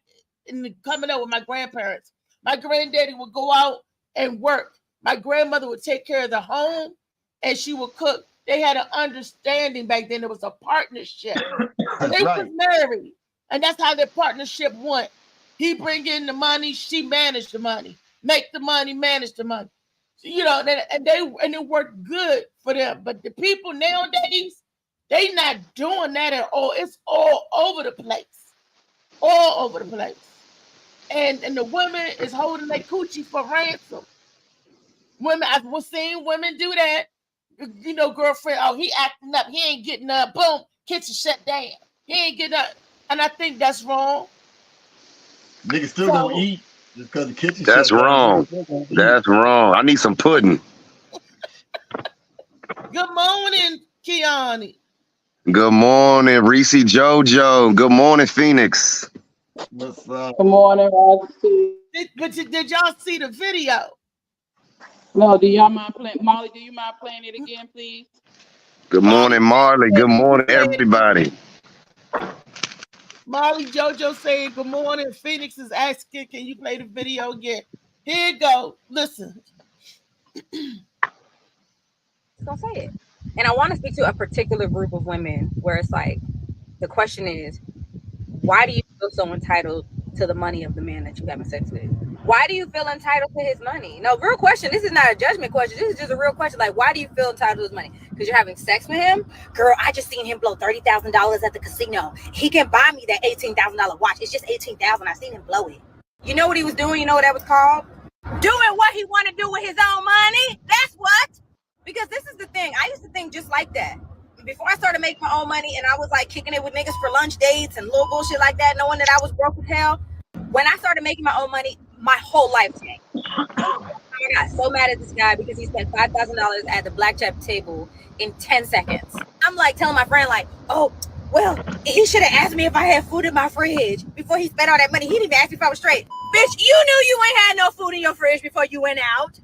coming up with my grandparents, my granddaddy would go out and work. My grandmother would take care of the home and she would cook. They had an understanding back then. It was a partnership. They was married. And that's how their partnership went. He bring in the money, she managed the money. Make the money, manage the money. And it worked good for them. But the people nowadays, they not doing that at all. It's all over the place. All over the place. And the women is holding their coochie for ransom. Women, I was seeing women do that. Girlfriend, oh, he acting up. He ain't getting up. Boom, kitchen shut down. He ain't getting up. And I think that's wrong. Niggas still don't eat just because the kitchen That's shut wrong. down. That's wrong. I need some pudding. Good morning, Kiani. Good morning, Reese JoJo. Good morning, Phoenix. What's up? Good morning, Roxy. Did y'all see the video? No, do y'all mind playing? Molly, do you mind playing it again, please? Good morning, Marley. Good morning, everybody. Molly JoJo saying good morning. Phoenix is asking, can you play the video again? Here you go. Listen. Don't say it. And I want to speak to a particular group of women where it's like, the question is, why do you feel so entitled to the money of the man that you're having sex with? Why do you feel entitled to his money? No, real question. This is not a judgment question. This is just a real question. Like, why do you feel entitled to his money? Because you're having sex with him? Girl, I just seen him blow $30,000 at the casino. He can buy me that $18,000 watch. It's just $18,000. I seen him blow it. You know what he was doing? You know what that was called? Doing what he want to do with his own money. That's what. Because this is the thing. I used to think just like that. Before I started making my own money and I was like kicking it with niggas for lunch dates and little bullshit like that, knowing that I was broke as hell. When I started making my own money, my whole life changed. I got so mad at this guy because he spent $5,000 at the blackjack table in 10 seconds. I'm like telling my friend like, oh, well, he should have asked me if I had food in my fridge before he spent all that money. He didn't even ask me if I was straight. Bitch, you knew you ain't had no food in your fridge before you went out.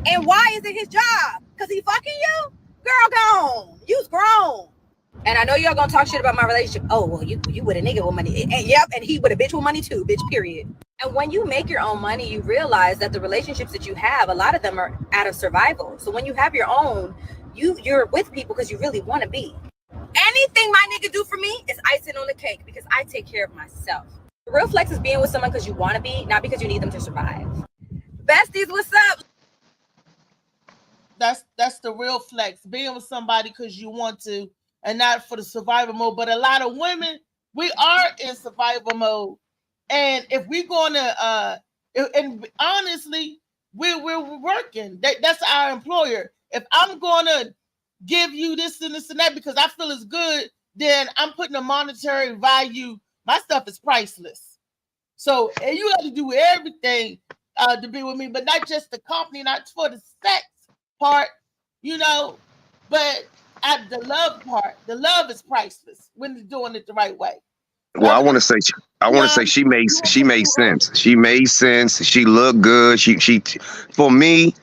And why is it his job? Because he fucking you? Girl, gone. You's grown. And I know y'all gonna talk shit about my relationship. Oh, well, you with a nigga with money. And yep, and he with a bitch with money too, bitch, period. And when you make your own money, you realize that the relationships that you have, a lot of them are out of survival. So when you have your own, you're with people because you really want to be. Anything my nigga do for me is icing on the cake because I take care of myself. The real flex is being with someone because you want to be, not because you need them to survive. Besties, what's up? That's the real flex. Being with somebody because you want to, and not for the survival mode. But a lot of women, we are in survival mode, and if we're gonna, and honestly, we're working. That's our employer. If I'm gonna give you this and this and that because I feel it's good, then I'm putting a monetary value. My stuff is priceless. So and you have to do everything to be with me, but not just the company, not for the sex part, you know, but at the love part, the love is priceless when you're doing it the right way. Well, I want to say she made sense. She made sense. She looked good. She for me,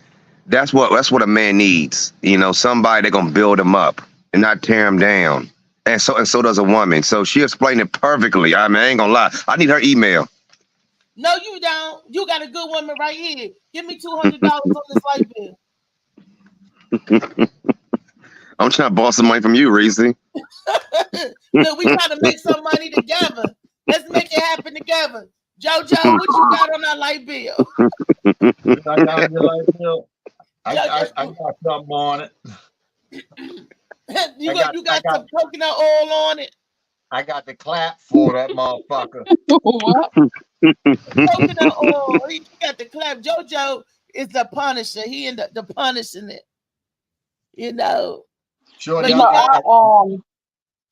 that's what a man needs. You know, somebody that gonna build him up and not tear him down. And so does a woman. So she explained it perfectly. I mean, I ain't gonna lie. I need her email. No, you don't. You got a good woman right here. Give me $200 on this light bill. I'm trying to borrow some money from you, Reese. Look, we trying to make some money together. Let's make it happen together. JoJo, what you got on that light bill? I got your light bill. I got something on it. You got some coconut oil on it. I got the clap for that motherfucker. Coconut oil. He got the clap. JoJo is the punisher. He ended up punishing it. You know. Sure.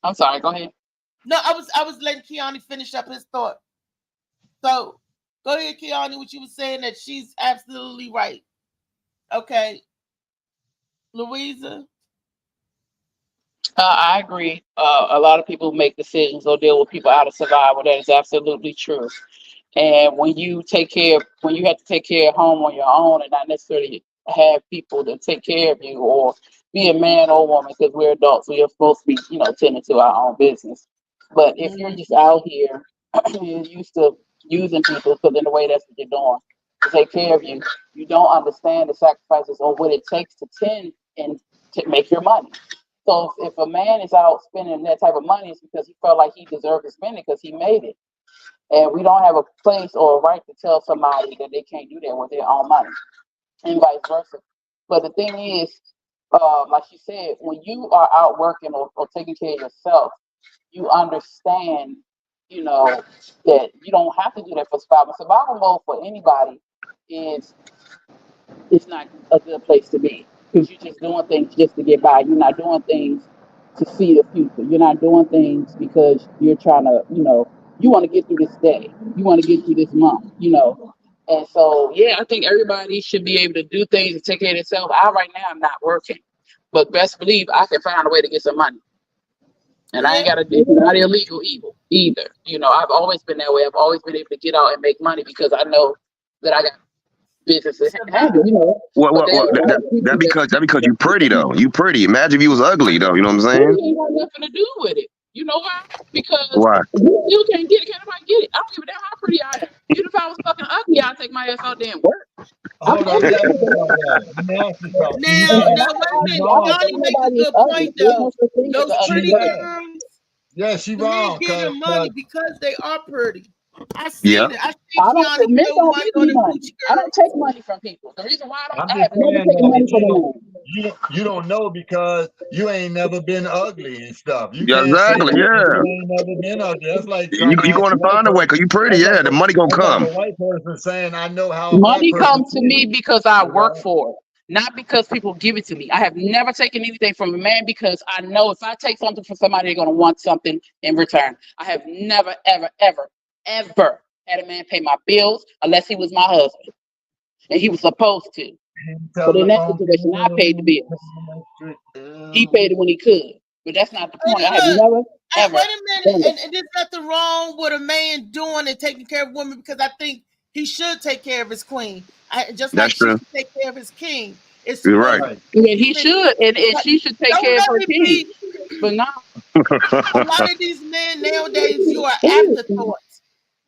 I'm sorry. Go ahead. No, I was letting Kiani finish up his thought. So go ahead, Kiani. What you were saying that she's absolutely right. Okay, Louisa. I agree. A lot of people make decisions or deal with people out of survival. That is absolutely true. And when you have to take care of home on your own and not necessarily have people that take care of you or be a man or woman, because we're adults, we are supposed to be, tending to our own business. But if you're just out here, you're used to using people because in a way that's what you're doing to take care of you. You don't understand the sacrifices or what it takes to tend and to make your money. So if a man is out spending that type of money, it's because he felt like he deserved to spend it because he made it. And we don't have a place or a right to tell somebody that they can't do that with their own money and vice versa. But the thing is, like you said, when you are out working or taking care of yourself, you understand, that you don't have to do that for survival. Survival mode for anybody it's not a good place to be because you're just doing things just to get by. You're not doing things to see the future. You're not doing things because you're trying to, you want to get through this day. You want to get through this month, And so, yeah, I think everybody should be able to do things and take care of themselves. Right now, I'm not working, but best believe I can find a way to get some money. And I ain't got to do not illegal evil either. I've always been that way. I've always been able to get out and make money because I know that I got businesses. Well, that because you're pretty though. You pretty. Imagine if you was ugly though. You know what I'm saying? It ain't got nothing to do with it. You know why? Because why? You can't get it. Can't nobody get it. I don't give a damn how pretty I am. Even if I was fucking ugly, I'd take my ass out there and work. Hold on. Now, Johnny makes a good point though. Those pretty girls. Yeah, she wrong. Getting money because they are pretty. I see it. I don't take money from people. The reason why I haven't never taken money from them. you don't know because you ain't never been ugly and stuff. You Yeah, can't say exactly. that Yeah. you ain't never been ugly. That's like You trying to you ask going a to white find a way person. because you pretty. That's like Yeah, the money gonna that's like come. a white person saying, "I know how a black Money person comes to me feels." because I You work know? for it, not because people give it to me. I have never taken anything from a man because I know if I take something from somebody, they're going to want something in return. I have never, ever, ever, ever had a man pay my bills unless he was my husband, and he was supposed to. But in that situation, I paid the bills. He paid it when he could, but that's not the point. I have look, never, ever wait a minute, done it. and there's nothing wrong with a man doing and taking care of women because I think he should take care of his queen. Just like That's she true. should take care of his king. It's You're split. right. Yeah, he should, and But she should take don't care of her let me kids. be. But not. A lot of these men nowadays, you are afterthoughts.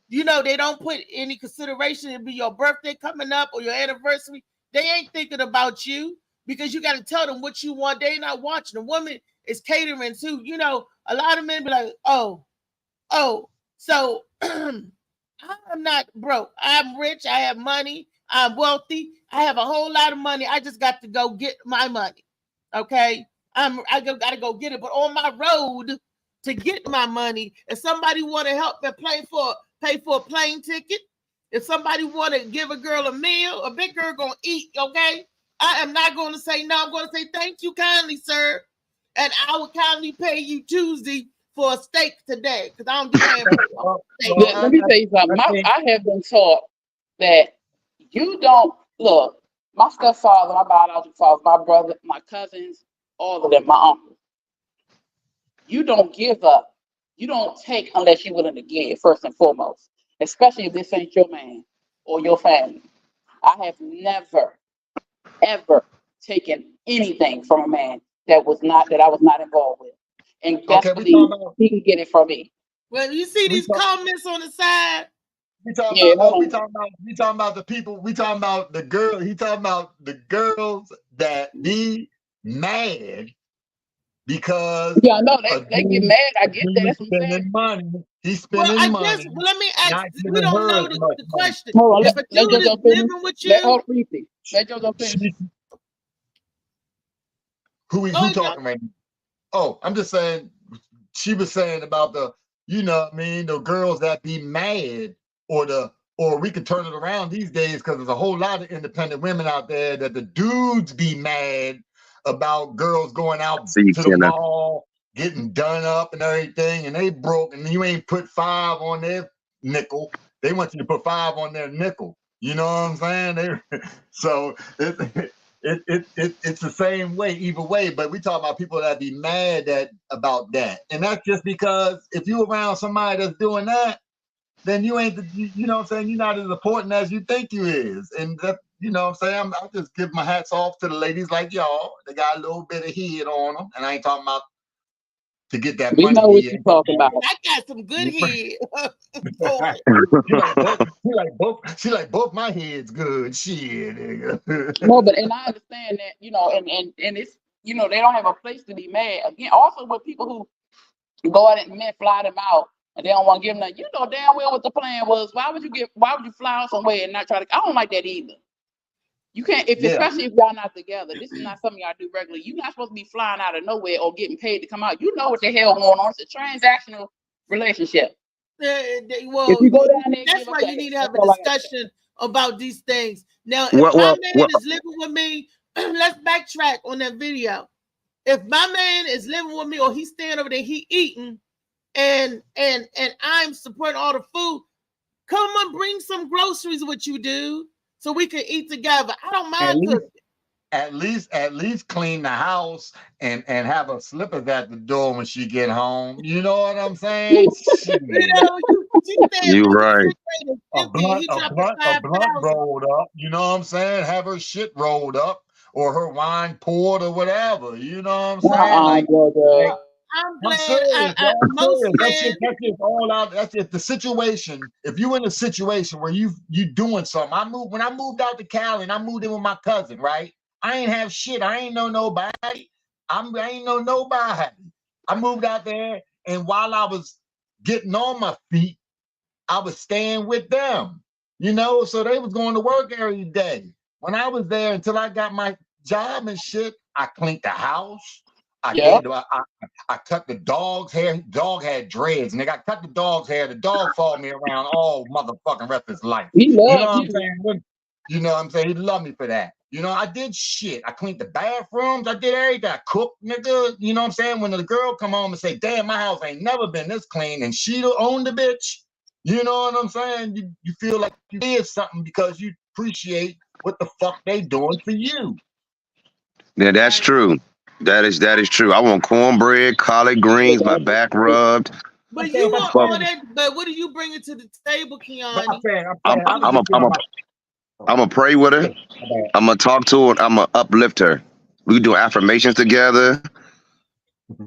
You know, they don't put any consideration. It'll be your birthday coming up or your anniversary. They ain't thinking about you because you got to tell them what you want. They not watching. The woman is catering to. You know, a lot of men be like, oh, so I'm not broke. I'm rich. I have money. I'm wealthy. I have a whole lot of money. I just got to go get my money. Okay. I gotta go get it. But on my road to get my money, if somebody want to help me pay for a plane ticket, if somebody want to give a girl a meal, a big girl gonna eat. Okay. I am not going to say no. I'm going to say thank you kindly, sir, and I will kindly pay you Tuesday for a steak today because I don't be paying for steak. Let me tell you something. I have been taught that you don't look. My stepfather, my biological father, my brother, my cousins, all of them, my uncles. You don't give up. You don't take unless you're willing to give, first and foremost, especially if this ain't your man or your family. I have never, ever taken anything from a man that I was not involved with. And best Okay, we believe talking about he can get it from me. Well, you see we these talk, comments on the side. we talking Yeah, about hold on. we talking about the people. We talking about the girl. He talking about the girls that be mad because Yeah, I know a they get dude, mad. I a get that. dude That's what I'm saying. spending money. He's Well, spending I guess. money, Well, let me ask. not We giving don't her know as much the money. question. Hold on, If a let dude is JoJo finish. living with Let you, her finish. Let JoJo finish. Who go ahead, talking right now? Oh, I'm just saying. She was saying about the, you know what I mean, the girls that be mad, or we could turn it around these days because there's a whole lot of independent women out there that the dudes be mad about girls going out See you, to the Kenna. mall, getting done up and everything, and they broke, and you ain't put 5 on their nickel. They want you to put 5 on their nickel. You know what I'm saying? So it's the same way either way, but we talk about people that be mad about that, and that's just because if you around somebody that's doing that, then you ain't you know what I'm saying, you're not as important as you think you is, and that, you know what I'm saying, I'll just give my hats off to the ladies like y'all. They got a little bit of head on them, and I ain't talking about to get that We money know what head. you're talking about. I got some good head. Boy. She like both my heads good. Shit, nigga. No, but and I understand that, and it's they don't have a place to be mad. Again, also with people who go out and men fly them out and they don't want to give them that. You know damn well what the plan was. Why would you fly out somewhere and not try to? I don't like that either. You can't, especially if y'all not together. This is not something y'all do regularly. You're not supposed to be flying out of nowhere or getting paid to come out. You know what the hell going on. It's a transactional relationship. Well, If you go down there, that's why you need to have a discussion about these things. Now, if my man is living with me, let's backtrack on that video. If my man is living with me or he's staying over there, he eating, and I'm supporting all the food, come on, bring some groceries with you, dude, so we can eat together. I don't mind cooking. At least clean the house and have her slippers at the door when she get home. You know what I'm saying? You right. A blunt rolled up. You know what I'm saying? Have her shit rolled up or her wine poured or whatever. You know what I'm saying? I'm glad. serious. That's just all out. That's just the situation. If you in a situation where you doing something, when I moved out to Cali and I moved in with my cousin, right? I ain't have shit. I ain't know nobody. I ain't know nobody. I moved out there, and while I was getting on my feet, I was staying with them. So they was going to work every day. When I was there until I got my job and shit, I cleaned the house. Yeah. I cut the dog's hair. Dog had dreads, and I cut the dog's hair. The dog followed me around all motherfucking rest of his life. He You know what loves I'm you. saying? You know what I'm saying? He loved me for that. You know, I did shit. I cleaned the bathrooms. I did everything. I cooked, nigga. You know what I'm saying? When the girl come home and say, damn, my house ain't never been this clean, and she owned the bitch. You know what I'm saying? You feel like you did something because you appreciate what the fuck they doing for you. Yeah, that's true. That is true. I want cornbread, collard greens, my back rubbed. But you want all that. But what do you bring it to the table, Kiani? I'm gonna pray with her. I'm gonna talk to her. I'm gonna uplift her. We do affirmations together.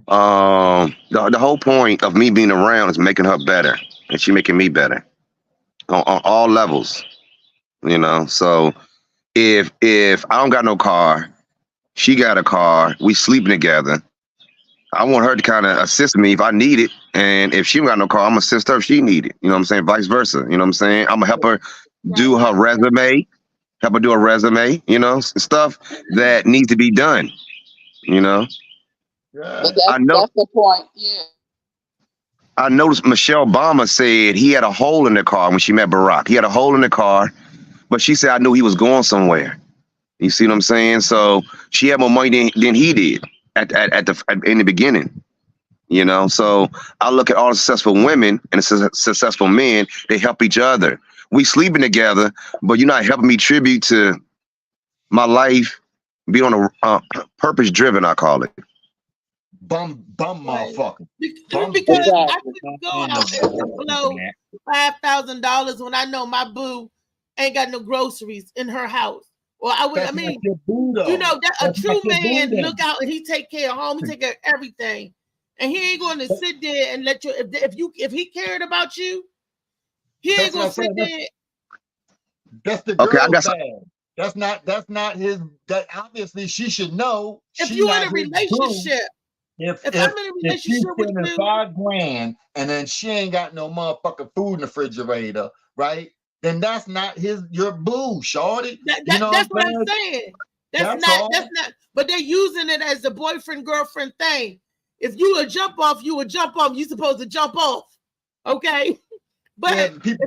The whole point of me being around is making her better, and she making me better on all levels. You know, so if I don't got no car, she got a car, we sleeping together. I want her to kind of assist me if I need it, and if she don't got no car, I'm gonna assist her if she need it. You know what I'm saying? Vice versa. You know what I'm saying? I'm gonna help her do her resume, help her do a resume. You know, stuff that needs to be done. You know. But that's the point. Yeah. I noticed Michelle Obama said he had a hole in the car when she met Barack. He had a hole in the car, but she said I knew he was going somewhere. You see what I'm saying? So she had more money than he did in the beginning. You know, so I look at all the successful women and the successful men. They help each other. We sleeping together, but you're not helping me tribute to my life. Be on a purpose driven, I call it. Bum motherfucker. Because I couldn't go out and blow $5,000 when I know my boo ain't got no groceries in her house. Well, you know, that a true man look out and he take care of home, he take care of everything, and he ain't going to sit there and let you. If he cared about you, he ain't going to sit there. That's the girl's bad. That's not his. That obviously she should know. If you in a relationship. If I'm in a relationship with you, $5,000 and then she ain't got no motherfucking food in the refrigerator, right? Then that's not your boo, shorty. That's what I'm saying. That's not. But they're using it as a boyfriend girlfriend thing. If you would jump off, you would jump off. You're supposed to jump off, okay? But if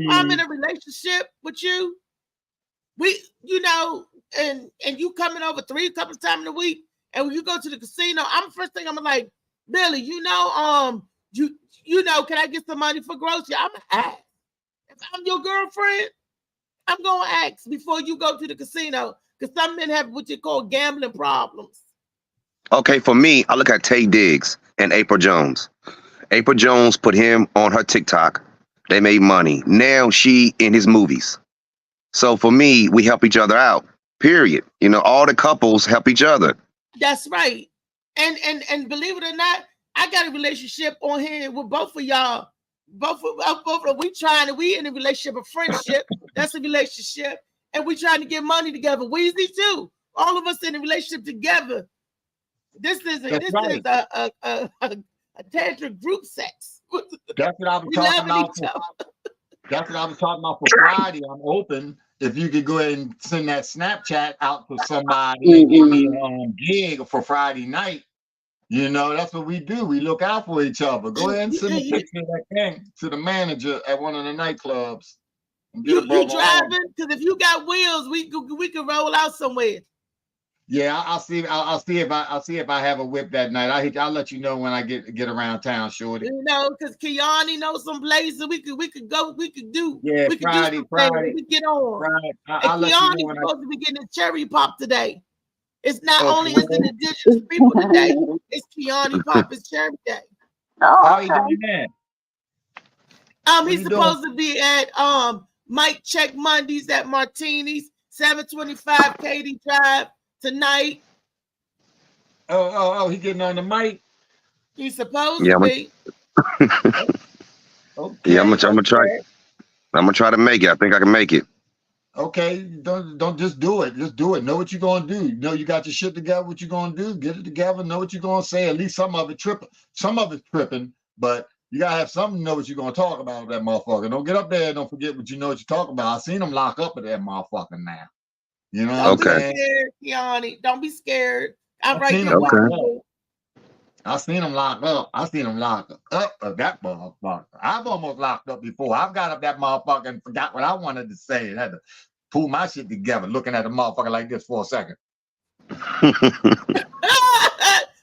I'm in a relationship with you, and you coming over a couple of times in a week. And when you go to the casino, first thing I'm like, Billy, you know, can I get some money for groceries? I'm gonna ask. If I'm your girlfriend, I'm gonna ask before you go to the casino, because some men have what you call gambling problems. Okay, for me, I look at Tay Diggs and April Jones. April Jones put him on her TikTok. They made money. Now she in his movies. So for me, we help each other out. Period. You know, all the couples help each other. That's right. And believe it or not, I got a relationship on here with both of y'all. Both of we in a relationship of friendship. That's a relationship. And we trying to get money together. Weezy too. All of us in a relationship together. This is a tantric group sex. That's what I was talking about. That's what I was talking about for Friday. I'm open. If you could go ahead and send that Snapchat out to somebody and give me a gig for Friday night, you know, that's what we do. We look out for each other. Go ahead and send a picture of that thing to the manager at one of the nightclubs. You driving? Because if you got wheels, we could roll out somewhere. Yeah, I'll see if I have a whip that night. I'll let you know when I get around town, shorty. You know, because Kiani knows some places we could go. We could do. Yeah, we could Friday. We get on. Friday. And Kiani's supposed to be getting a cherry pop today. It's not only is it indigenous people today. It's Kiani Pop's cherry day. How are you doing that? He's supposed to be at Mike Check Mondays at Martini's, 725 Katy Drive tonight. Oh, he getting on the mic. He's supposed to be. Okay, yeah, I'm gonna try. I'm gonna try to make it. I think I can make it. Okay, don't just do it. Just do it. Know what you're gonna do. You know you got your shit together. What you're gonna do? Get it together. Know what you're gonna say. At least some of it tripping. Some of it's tripping, but you gotta have something to know what you're gonna talk about with that motherfucker. Don't get up there and don't forget what you know what you're talking about. I seen him lock up at that motherfucker now. You know Don't what I'm be saying? scared, Kiani. Don't be scared. I'm I right seen there him with locked Okay. you. up. I seen him locked up. I seen him locked up of that motherfucker. I've almost locked up before. I've got up that motherfucker and forgot what I wanted to say and had to pull my shit together, looking at the motherfucker like this for a second.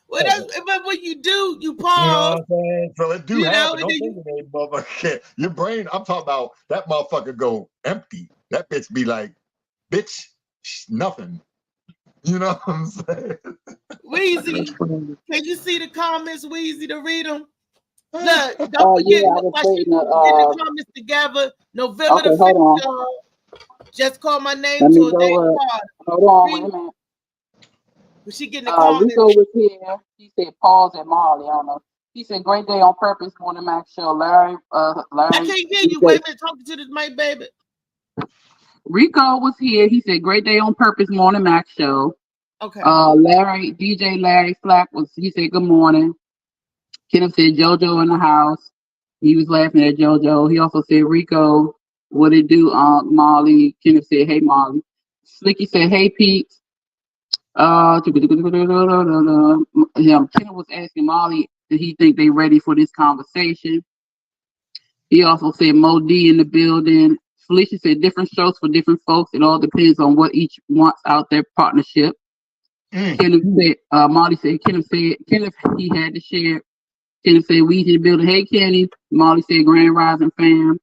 Well, but when you do, you You know pause. what I'm saying? So it do You know, happen. and Don't then think that motherfucker. Your brain, I'm talking about that motherfucker go empty. That bitch be like, bitch, nothing. You know what I'm saying? Weezy, can you see the comments, Weezy, to read them? Look, don't Oh forget, yeah, I was while waiting. she getting the comments together, November Okay, the hold 5th, on. just call my name Let to me a day go up. party. Hold on, wait a minute. When she getting the comments. Rico was here. He said, pause at Molly. I don't know. He said, great day on purpose, Morning Max show. Larry, I can't hear you. Wait a minute, talking to this mic, baby. Rico was here. He said, great day on purpose, Morning Max show. Okay. DJ Larry Flack he said, good morning. Kenneth said, JoJo in the house. He was laughing at JoJo. He also said, Rico, what it do, Molly? Kenneth said, hey, Molly. Slicky said, hey, Pete. Kenneth was asking Molly, did he think they ready for this conversation? He also said Mo D in the building. Felicia said different strokes for different folks. It all depends on what each wants out their partnership. Kenneth said, Molly said, Kenneth, he had to share. Kenneth said, we in the building. Hey, Kenny. Molly said, Grand Rising fam.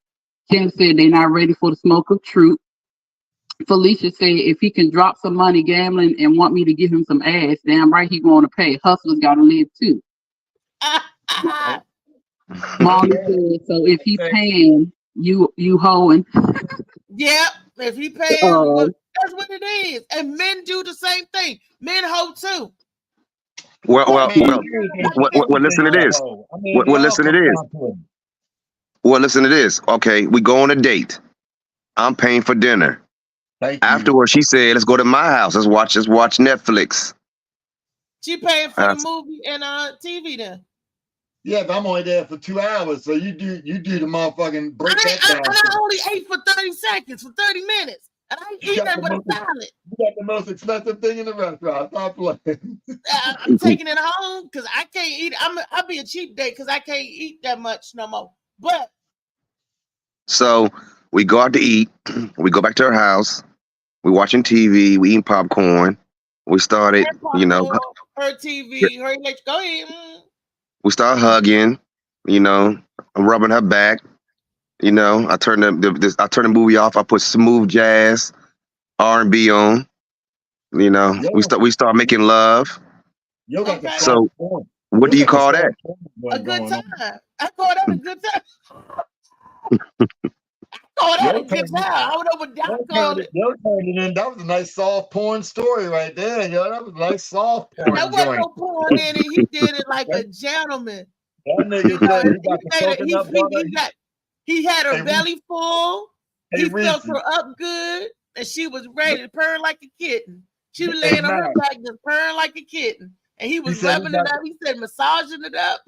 Kenneth said, they're not ready for the smoke of truth. Felicia said, if he can drop some money gambling and want me to give him some ass, damn right he going to pay. Hustlers got to live too. Molly said, so if he paying, you hoeing. Yep, if he paying, that's what it is. And men do the same thing. Men hoe too. Well, listen to this. Well, listen to this. Well, listen to this. Okay, we go on a date. I'm paying for dinner. Afterwards, she said, let's go to my house. Let's watch Netflix. She paying for the movie and TV then. Yeah, but I'm only there for 2 hours, so you do the motherfucking break that down. I only ate for 30 seconds, for 30 minutes. And I ain't eating that but a salad. You got the most expensive thing in the restaurant. Stop playing. I'm taking it home because I can't eat. I'll be a cheap date because I can't eat that much no more. But so we go out to eat. We go back to her house. We watching TV. We eating popcorn. We started, her TV, her go ahead. We start hugging. I'm rubbing her back. I turn the movie off. I put smooth jazz, R&B on. We start making love. So, what do you call that? A good time. I call that a good time. Oh, that was a good time. I don't know what Doc called it. That was a nice soft porn story right there, yo. That was a nice soft porn. That wasn't no porn in it. He did it like a gentleman. That nigga said he had her belly full. He felt her up good, and she was ready to purr like a kitten. She was laying on her back, just purring like a kitten, and he was rubbing it up. He said massaging it up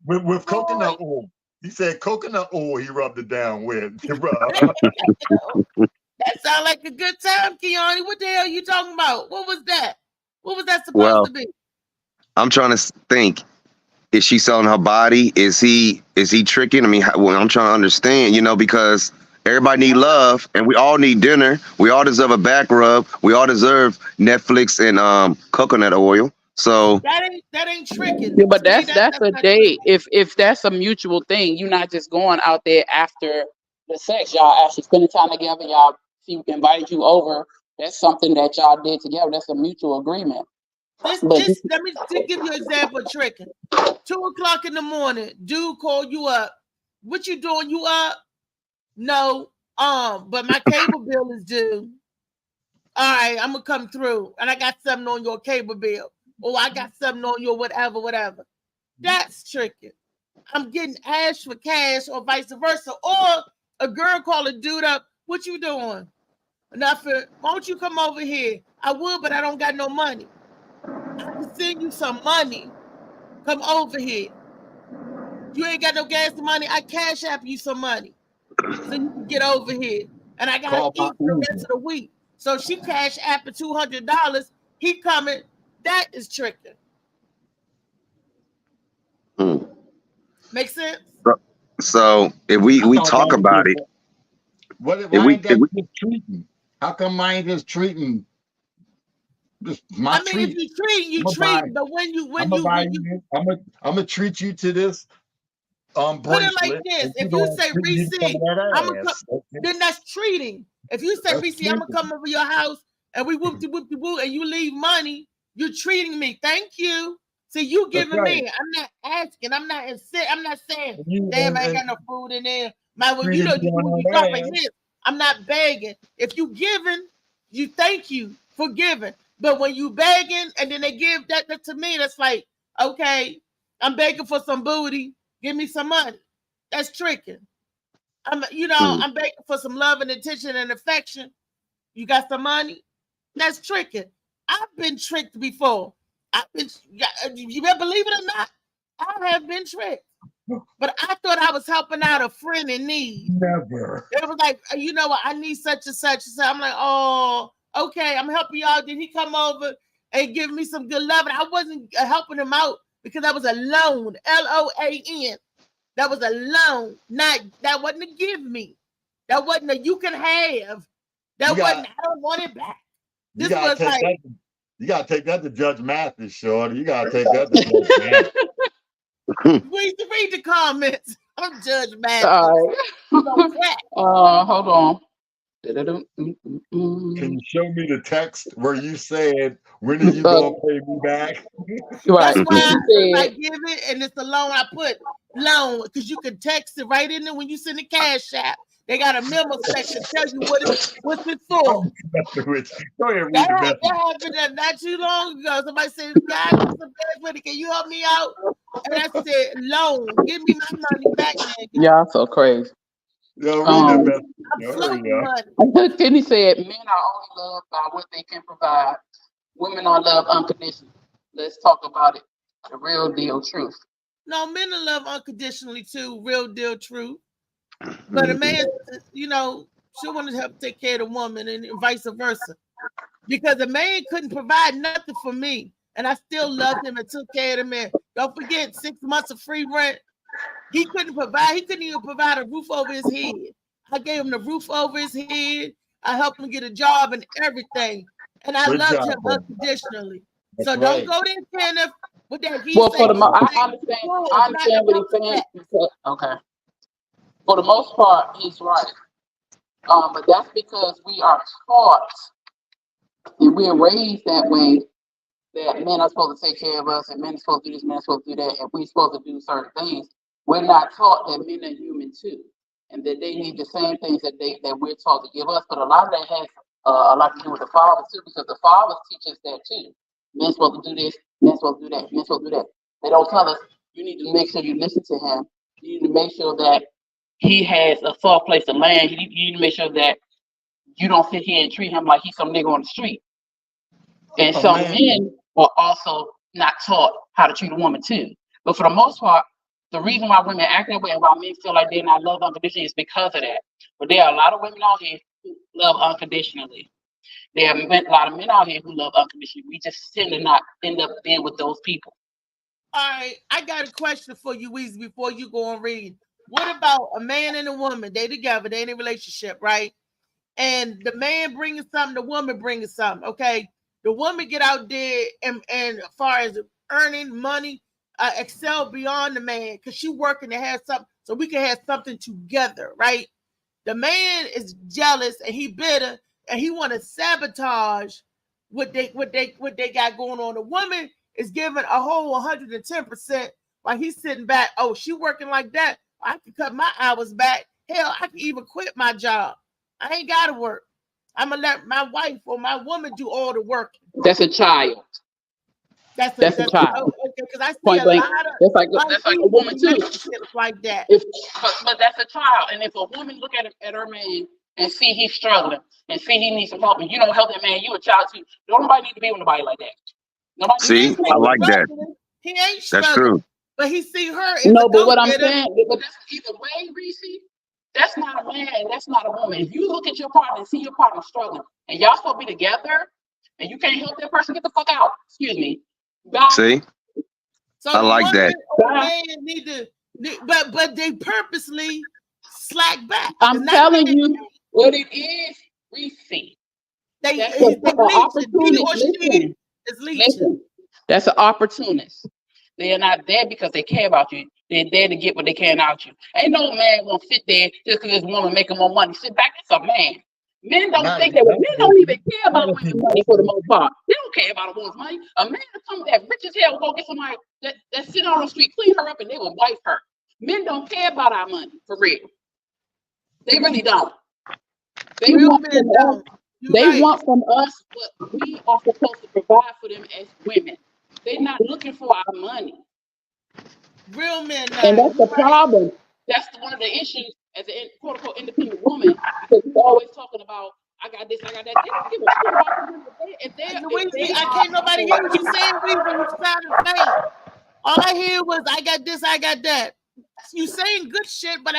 with coconut oil. He said coconut oil. He rubbed it down with. That sounds like a good time, Kiani. What the hell are you talking about? What was that? What was that supposed to be? I'm trying to think. Is she selling her body? Is he tricking? I mean, I'm trying to understand, because everybody need love and we all need dinner. We all deserve a back rub. We all deserve Netflix and coconut oil. So that ain't tricking. Yeah, but that's a date. If that's a mutual thing, you're not just going out there after the sex. Y'all actually spending time together. She invited you over. That's something that y'all did together. That's a mutual agreement. Let me give you an example of tricking. 2:00 in the morning, dude call you up. What you doing? You up? No. But my cable bill is due. All right, I'm gonna come through, and I got something on your cable bill. Oh, I got something on your whatever. That's tricking. I'm getting ash for cash, or vice versa. Or a girl call a dude up. What you doing? Nothing. Why don't you come over here? I would, but I don't got no money. I can send you some money. Come over here. You ain't got no gas money. I cash app you some money so you can get over here. And I gotta eat for the rest of the week. So she cash after $200. He coming. That is tricking. Make sense? So if we talk about it, why ain't that just treating? How come I ain't just treating? Just my treat. If you treat, you treat. But when you I'm gonna treat you to this. Put it like this: if you say Reese, then that's treating. If you say Reese, I'm gonna come over your house and we whoop de whoop de whoop, and you leave money, you're treating me. Thank you. So you giving me. I'm not asking. I'm not saying, damn, I ain't got no food in there. You dropping hits. I'm not begging. If you giving, you thank you for giving. But when you begging and then they give that to me, that's like, okay, I'm begging for some booty. Give me some money. That's tricking. I'm begging for some love and attention and affection. You got some money? That's tricking. I've been tricked before. You better believe it or not, I have been tricked. But I thought I was helping out a friend in need. Never. It was like, you know what? I need such and such. So I'm like, oh, okay, I'm helping you out. Then he come over and give me some good love. And I wasn't helping him out because that was a loan, LOAN. That was a loan. That wasn't a give me. That wasn't a you can have. That wasn't, I don't want it back. This was like, you gotta take that to Judge Mathis, shorty. You gotta take that to Judge Mathis. Read the comments. I'm Judge Mathis. Sorry. Hold on. Can you show me the text where you said, when are you gonna pay me back? Right. That's why I give it, and it's the loan. I put loan because you can text it right in there when you send the cash app. They got a memo section tell you what's it for. Go ahead, read the message. That happened not too long ago. Somebody said, "God, some bad money. Can you help me out?" And I said, "Loan. Give me my money back, man." Y'all so crazy. Yo, read the message. Kenny said, "Men are only loved by what they can provide. Women are loved unconditionally. Let's talk about it. The real deal truth." No, men are loved unconditionally too. Real deal truth. But a man, she wanted to help take care of the woman and vice versa. Because a man couldn't provide nothing for me. And I still loved him and took care of the man. Don't forget 6 months of free rent. He couldn't even provide a roof over his head. I gave him the roof over his head. I helped him get a job and everything. And I loved him unconditionally. That's so don't go there, Kenneth, with that. I understand what he's saying. Okay. For the most part, he's right. But that's because we are taught and we're raised that way, that men are supposed to take care of us and men are supposed to do this, men are supposed to do that, and we're supposed to do certain things. We're not taught that men are human too, and that they need the same things that we're taught to give us. But a lot of that has a lot to do with the fathers too, because the fathers teach us that too. Men supposed to do this, men supposed to do that, men supposed to do that. They don't tell us, you need to make sure you listen to him. You need to make sure that he has a soft place to land. You need to make sure that you don't sit here and treat him like he's some nigga on the street. And some men are also not taught how to treat a woman too. But for the most part, the reason why women act that way and why men feel like they're not loved unconditionally is because of that. But there are a lot of women out here who love unconditionally. There are a lot of men out here who love unconditionally. We just tend to not end up being with those people. All right, I got a question for you, Weezy, before you go and read. What about a man and a woman? They together, they in a relationship, right? And the man bringing something, the woman bringing something, okay? The woman get out there and as far as earning money, excel beyond the man because she working to have something so we can have something together, right? The man is jealous and he bitter and he want to sabotage what they got going on. The woman is giving a whole 110% while he's sitting back. Oh, she working like that. I can cut my hours back. Hell, I can even quit my job. I ain't got to work. I'm going to let my wife or my woman do all the work. That's a child. That's a child. Because I see point a blank, lot of that's like a woman too. Like that. But that's a child. And if a woman look at her man and see he's struggling and see he needs some help and you don't help that man, you a child too. Don't nobody need to be with nobody like that. Nobody. See, I like that. He ain't struggling. That's true. But he see her. No, but what I'm saying, but that's either way, Reese. That's not a man and that's not a woman. If you look at your partner and see your partner struggling and y'all supposed to be together and you can't help that person, get the fuck out. Excuse me. Bye. See? So I like that. Man need to, but they purposely slack back. I'm telling you what it is. Reese. That's an opportunist. Listen, that's an opportunist. They are not there because they care about you. They're there to get what they can out of you. Ain't no man gonna sit there just because this woman making more money. Sit back, that's a man. Men don't think that. Men don't even care about women's money for the most part. They don't care about a woman's money. A man that comes that rich as hell will go get somebody that sit on the street, clean her up, and they will wife her. Men don't care about our money for real. They really don't. They want from us. They want from us what we are supposed to provide for them as women. They're not looking for our money. Real men. And that's the problem. That's one of the issues as a quote unquote independent woman, because we're always talking about I got this, I got that. They don't give a shit about them. I can't nobody hear what you saying when you sound insane. All I hear was I got this, I got that. You saying good shit, but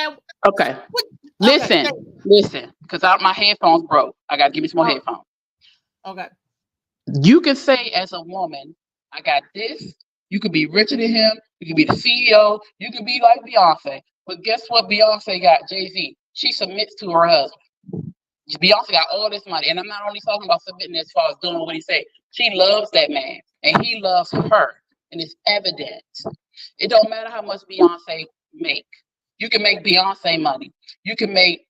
listen, because my headphones broke. I gotta give me some more headphones. Okay. You can say as a woman, I got this. You could be richer than him. You could be the CEO. You could be like Beyonce. But guess what Beyonce got? Jay-Z. She submits to her husband. Beyonce got all this money. And I'm not only talking about submitting as far as doing what he said. She loves that man. And he loves her. And it's evident. It don't matter how much Beyonce make. You can make Beyonce money. You can make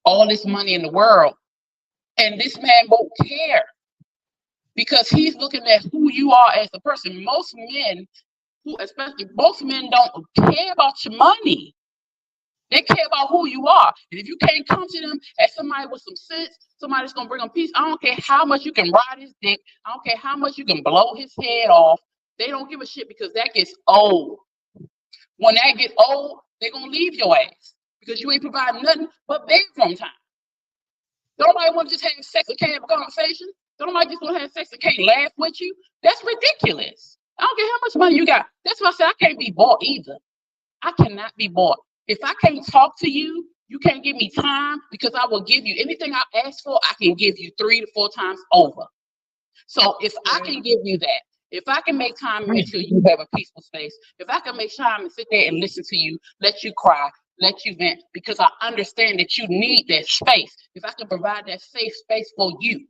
all this money in the world. And this man won't care. Because he's looking at who you are as a person. Most men don't care about your money. They care about who you are. And if you can't come to them as somebody with some sense, somebody that's gonna bring them peace, I don't care how much you can ride his dick. I don't care how much you can blow his head off. They don't give a shit because that gets old. When that gets old, they're gonna leave your ass because you ain't providing nothing but bedroom time. Don't nobody want to just have sex and can't have a conversation? Don't nobody just want to have sex and can't laugh with you? That's ridiculous. I don't care how much money you got. That's why I said I can't be bought either. I cannot be bought. If I can't talk to you, you can't give me time because I will give you anything I ask for. I can give you 3 to 4 times over. So if I can give you that, if I can make time and make sure you have a peaceful space, if I can make time and sit there and listen to you, let you cry, let you vent, because I understand that you need that space. If I can provide that safe space for you,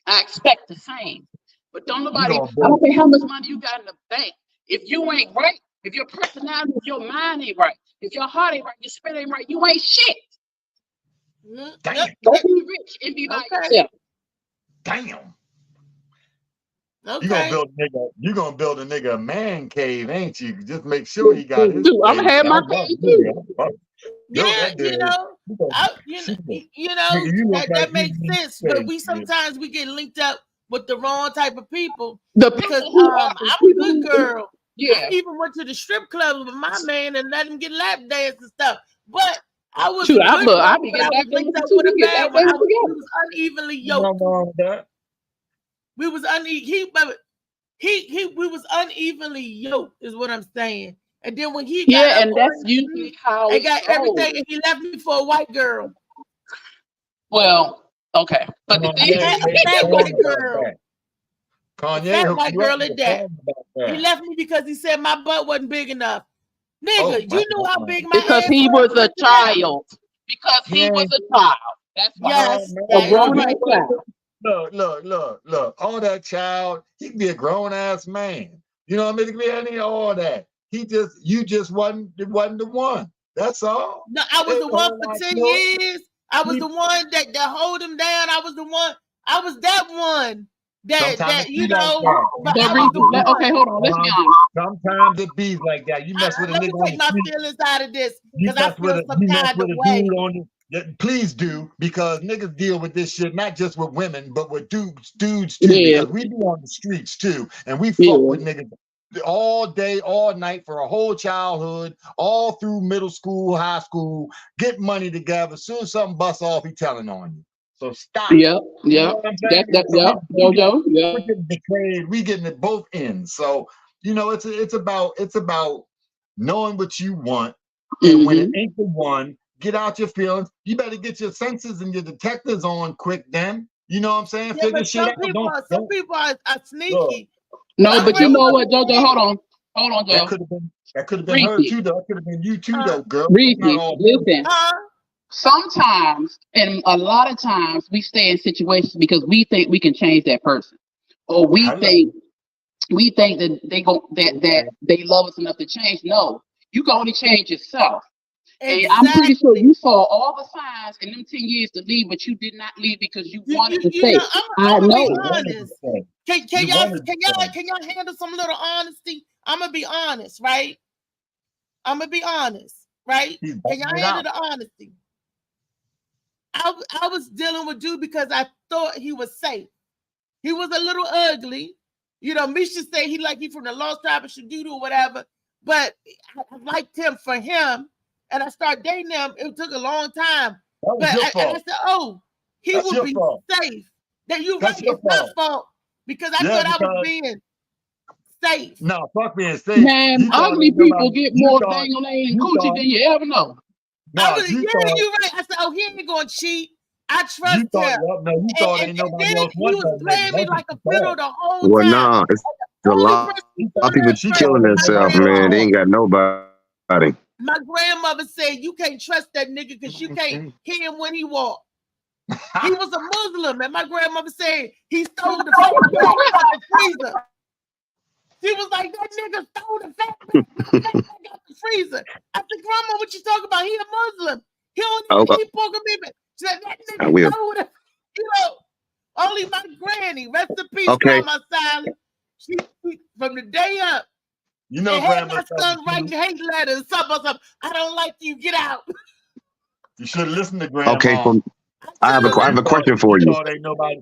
I expect the same. But don't nobody, I don't care how much money you got in the bank. If you ain't right, if your personality, if your mind ain't right, if your heart ain't right, your spirit ain't right, you ain't shit. Damn. Don't be rich and be by yourself. Damn. Okay. You gonna build a nigga a man cave, ain't you? Just make sure he got his. I'm gonna have my cave too. Yeah, that makes sense. But sometimes we get linked up with the wrong type of people. Because I'm a good girl. Yeah. I even went to the strip club with my man and let him get lap dance and stuff. But I was linked up with a man when we was unevenly yoked. We was we was unevenly yoked, is what I'm saying. And then when he got and that's usually how I got everything, and he left me for a white girl. Well, okay, but the thing is, that white girl, Kanye, that white girl at that. He left me because he said my butt wasn't big enough. Nigga, you knew how big my because he was a child. Because he was a child. That's why. Yes, a grown-ass child. Look. All that child, he can be a grown-ass man. You know what I mean? He can be any all that. You just wasn't the one. That's all. No, I was the one for 10 years. I was the one that hold him down. I was that one that you know. Okay, hold on. Let's be honest. Sometimes it be like that. You mess with a nigga. Let me take my feelings out of this because I feel some kind of way. Please do, because niggas deal with this shit not just with women, but with dudes too. Yeah. Because we be on the streets too, and we fuck with niggas all day, all night for a whole childhood, all through middle school, high school, get money together. As soon as something busts off, he telling on you. So stop. Yep. Jojo. We're getting betrayed. We getting at both ends. So it's about knowing what you want, and when it ain't the one, get out your feelings. You better get your senses and your detectives on quick then. You know what I'm saying? Yeah, Figure but shit out. some people are Look, sneaky. No, but you Like, know what, JoJo? Hold on, that Joe. could have been her Reese, too, though. That could have been you too, though, girl. Reese, It's not all listen. huh? Sometimes, and a lot of times, we stay in situations because we think we can change that person, or we Hello. think that they love us enough to change. No, you can only change yourself. And I'm pretty sure Exactly. you saw all the signs in them 10 years to leave, but you did not leave because you wanted to You stay. know, I I'm gonna be know. honest. Can y'all handle some little honesty? I'm gonna be honest, right? I'm gonna be honest, right? He's Can backing y'all it handle out. the honesty? I was dealing with dude because I thought he was safe. He was a little ugly. You know, Misha said he from the Lost Tribe of Shadudu or whatever, but I liked him for him, and I started dating him. It took a long time. That was But your and fault. I said, oh, he That's will your be fault. safe. That you That's right, your it's my fault. fault because I Yeah, thought I was because being safe. no, fuck being safe. Man, You thought ugly ain't people nobody. get You more thought. dangling You coochie thought. than you ever know. No, you thought. You're right. I said, oh, he ain't gonna cheat. I trust You thought. him. No, you thought And ain't nobody then else he want was that nigga. playing me That's like what a you fiddle thought. the whole Well, time. nah, it's The a only lot person You I thought of people couldn't she trust killing thought was ain't my themselves, nobody else man. They grandmother. ain't got nobody. My grandmother said you can't trust that nigga because you can't hear him when he walk. He was a Muslim, and my grandmother said he stole the fat back out the freezer. She was like, that nigga stole the fat back out the freezer. I said, Grandma, what you talking about? He a Muslim. He don't Oh, even eat pork and beef. She said, that I nigga will. stole the, you know, only my granny, rest in peace, Okay. Grandma Sally. She from the day up, You know, and had grandma my son writing hate letters, something. I don't like you, get out. You should listen to grandma. Okay. I have Tell a her, question for You you. thought ain't nobody.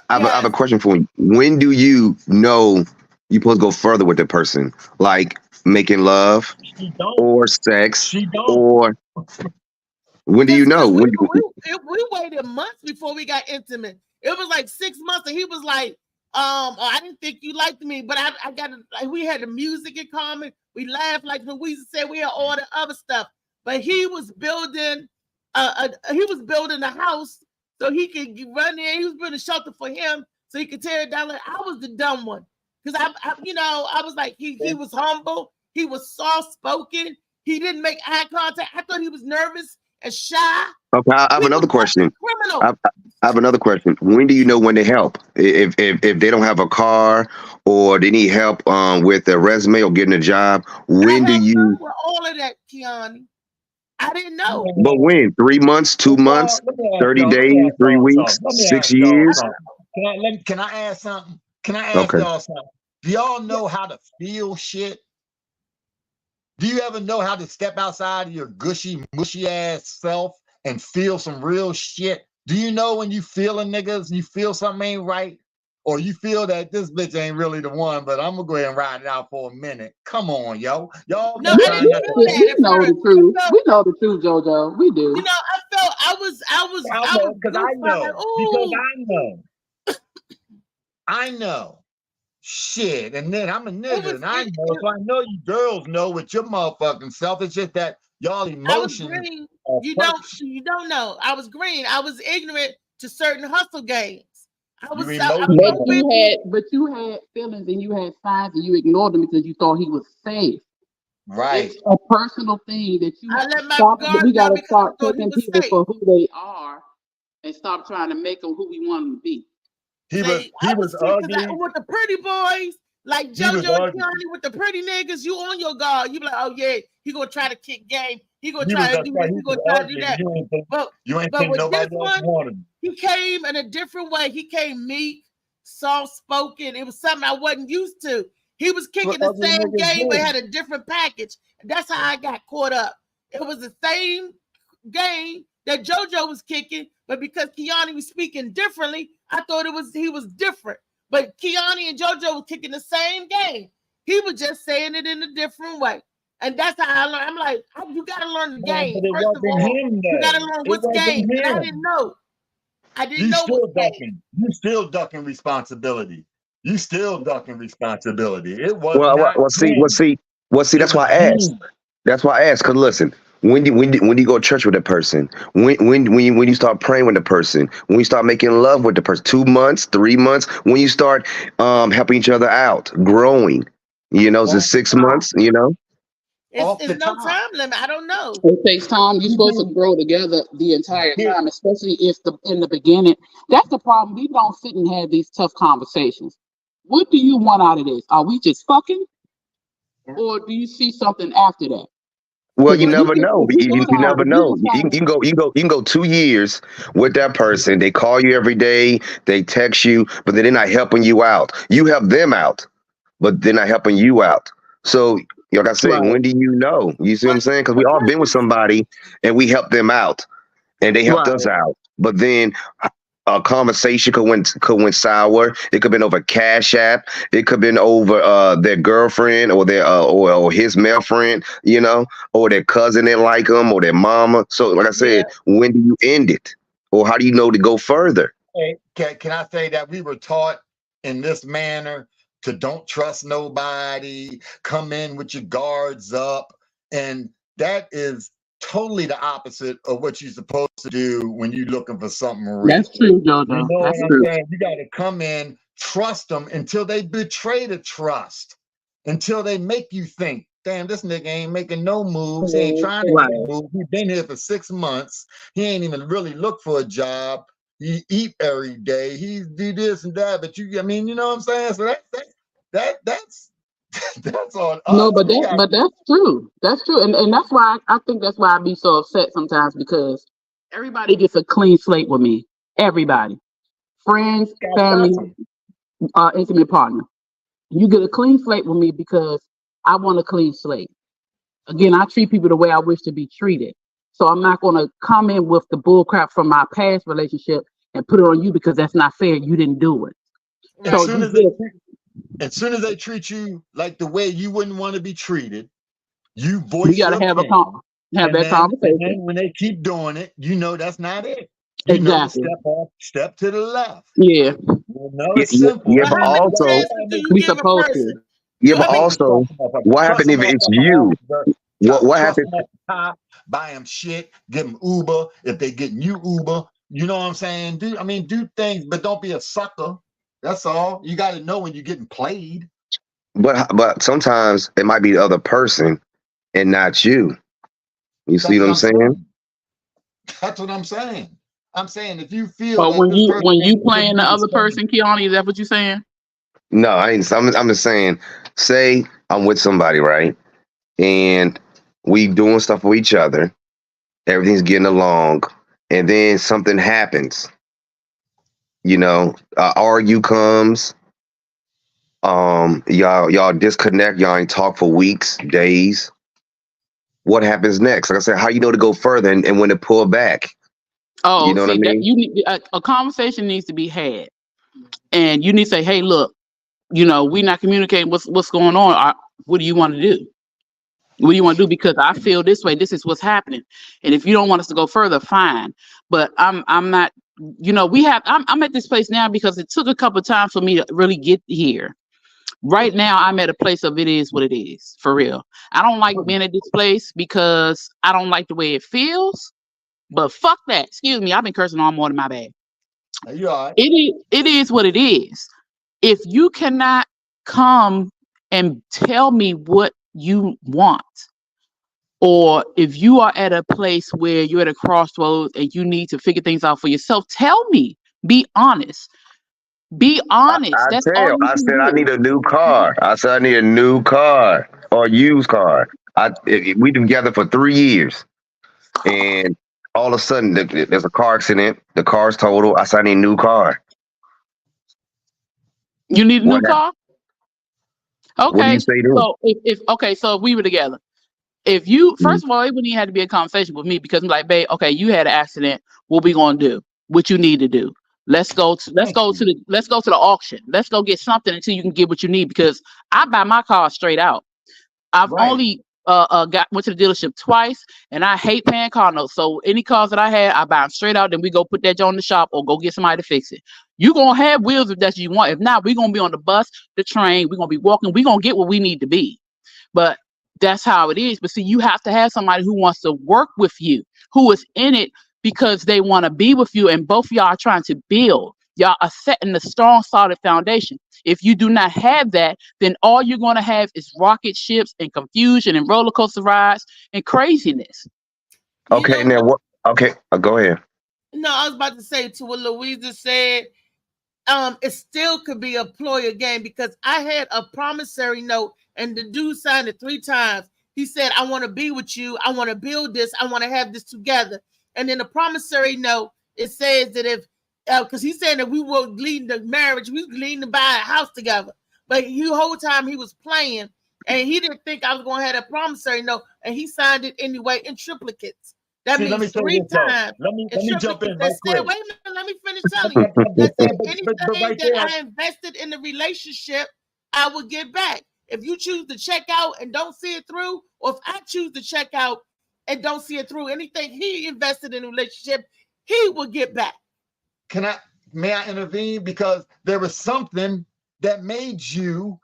I have a yes. question for you. When do you know you supposed to go further with the person, like making love She don't. or sex, She don't. or when do you know? Because When we waited months before we got intimate. It was like 6 months, and he was like, I didn't think you liked me, but I got like we had the music in common. We laughed like Louisa said. We had all the other stuff, but he was building a house so he could run there. He was building a shelter for him so he could tear it down. Like I was the dumb one because I was like he was humble. He was soft spoken. He didn't make eye contact. I thought he was nervous and shy. Okay, I have He another was question. criminal. I have another question. When do you know when to help? If they don't have a car or they need help with their resume or getting a job, when I do had you? fun with all of that, Kiani. I didn't know. But when? 3 months, 2 months, 30 days, 3 weeks, 6 years? Can I ask something? Can I ask Okay. y'all something? Do y'all know how to feel shit? Do you ever know how to step outside of your gushy, mushy ass self and feel some real shit? Do you know when you feeling niggas, you feel something ain't right? Or you feel that this bitch ain't really the one, but I'm gonna go ahead and ride it out for a minute. Come on, yo. Y'all No, been I trying didn't not feel to that We at know the first. truth. We know the truth, JoJo. We do. You know, I was I know, because I goofed. know. Like, Because ooh. I know. Shit. And then I'm a nigga was- and I it- know. So I know you girls know with your motherfucking self. It's just that y'all I was emotions green. are You first. don't know. I was green. I was ignorant to certain hustle games. I was You so emotional. But you had feelings and you had signs and you ignored them because you thought he was safe. Right. It's a personal thing that you I have to let my stop. guard We down got to because I start thought he taking was people safe. for who they are and stop trying to make them who we want them to be. He I was scared because ugly. with the pretty boys, like He was JoJo and ugly. Keanu, with the pretty niggas, you on your guard. You be like, oh yeah, he gonna try to kick game. He gonna He try was to do this. He gonna try to do that. You ain't But think with this nobody else one, wanted him. he came in a different way. He came meek, soft spoken. It was something I wasn't used to. He was kicking the ugly same niggas game, but do. had a different package. That's how I got caught up. It was the same game that JoJo was kicking, but because Keanu was speaking differently, I thought he was different. But Keanu and JoJo were kicking the same game. He was just saying it in a different way. And that's how I learned. I'm like, you got to learn the game. But it First of wasn't all, him, you got to though. learn It what's wasn't game. And I him. didn't know. I didn't You know still what's game. ducking. You still ducking responsibility. You still ducking responsibility. It was not Well, see, him. that's why I asked. That's why I asked. Cause listen, When do you go to church with that person? When you start praying with the person? When you start making love with the person? 2 months, 3 months? When you start helping each other out, growing? You know, is it 6 months? You know, It's no time limit. I don't know. It takes time. You're supposed to grow together the entire time, especially if in the beginning. That's the problem. We don't sit and have these tough conversations. What do you want out of this? Are we just fucking, or do you see something after that? well, you never know. You never know. You can go 2 years with that person. They call you every day. They text you, but they're not helping you out. You help them out, but they're not helping you out. So, like I say, when do you know? You see what I'm saying? Because we all been with somebody and we helped them out, and they helped us out. But then a conversation could went sour. It could have been over Cash App. It could have been over their girlfriend or their or his male friend, you know, or their cousin didn't like him or their mama. So, like I said, when do you end it, or how do you know to go further? Can I say that we were taught in this manner to don't trust nobody, come in with your guards up, and that is totally the opposite of what you're supposed to do when you're looking for something real. That's true, Jojo. You know That's what true. I'm saying? You got to come in, trust them until they betray the trust, until they make you think, damn, this nigga ain't making no moves. He ain't trying to make a move. He's been here for 6 months. He ain't even really look for a job. He eat every day. He do this and that. But you know what I'm saying? So that's on us. No, but that's true. That's true, and that's why I think that's why I be so upset sometimes, because everybody gets a clean slate with me. Everybody, friends, family, intimate partner. You get a clean slate with me because I want a clean slate. Again, I treat people the way I wish to be treated. So I'm not going to come in with the bull crap from my past relationship and put it on you because that's not fair. You didn't do it. As soon as they treat you like the way you wouldn't want to be treated, you voice. You got to have that conversation. And when they keep doing it, you know that's not it. You know to step off, step to the left. Yeah. It's simple. Yeah, but also we supposed to. Yeah, but also, what happened if it's you? What happened? Buy them shit, give them Uber if they getting you Uber. You know what I'm saying? Do things, but don't be a sucker. That's all. You got to know when you're getting played. But sometimes it might be the other person and not you. You see what I'm saying? That's what I'm saying. I'm saying if you feel. But when you playing the other person, Kiani, is that what you're saying? No, I ain't. I'm just saying. Say I'm with somebody, right, and we doing stuff for each other. Everything's getting along, and then something happens. You know, argue comes. Y'all disconnect. Y'all ain't talk for weeks, days. What happens next? Like I said, how you know to go further and when to pull back? Oh, you know what I mean? You need a conversation needs to be had, and you need to say, "Hey, look, we're not communicating. What's going on? What do you want to do? What do you want to do? Because I feel this way. This is what's happening. And if you don't want us to go further, fine. But I'm not. I'm at this place now because it took a couple of times for me to really get here. Right now, I'm at a place of it is what it is, for real. I don't like being at this place because I don't like the way it feels. But fuck that. Excuse me. I've been cursing all morning. My bad. You all right? It is what it is. If you cannot come and tell me what you want, or if you are at a place where you're at a crossroads and you need to figure things out for yourself, tell me. Be honest. Be honest. I said I need a new car. I said I need a new car or a used car. We together for 3 years, and all of a sudden there's a car accident. The car's total. I said I need a new car. You need a new car? Okay. What do you say to So if we were together, if you first of all, it wouldn't even have to be a conversation with me because I'm like, babe, okay, you had an accident. What we gonna do? What you need to do? Let's go to the auction. Let's go get something until you can get what you need, because I buy my car straight out. I've only went to the dealership twice, and I hate paying car notes. So any cars that I had, I buy them straight out. Then we go put that joint in the shop or go get somebody to fix it. You gonna have wheels if that's what you want. If not, we're gonna be on the bus, the train. We're gonna be walking. We're gonna get where we need to be. But that's how it is. But see, you have to have somebody who wants to work with you, who is in it because they want to be with you, and both of y'all are trying to build. Y'all are setting a strong, solid foundation. If you do not have that, then all you're going to have is rocket ships and confusion and roller coaster rides and craziness. Okay, now what? Okay, go ahead. No, I was about to say to what Louisa said. It still could be a ploy again, because I had a promissory note and the dude signed it 3 times. He said, I want to be with you. I want to build this. I want to have this together. And in the promissory note, it says that if, because he's saying that we were leading the marriage, we were leading to buy a house together. But the whole time he was playing, and he didn't think I was going to have a promissory note, and he signed it anyway in triplicates. That means 3 times. Let me jump in right quick. Wait a minute, let me finish telling you. That said, anything that I invested in the relationship, I will get back. If you choose to check out and don't see it through, or if I choose to check out and don't see it through, anything he invested in a relationship, he will get back. May I intervene? Because there was something that made you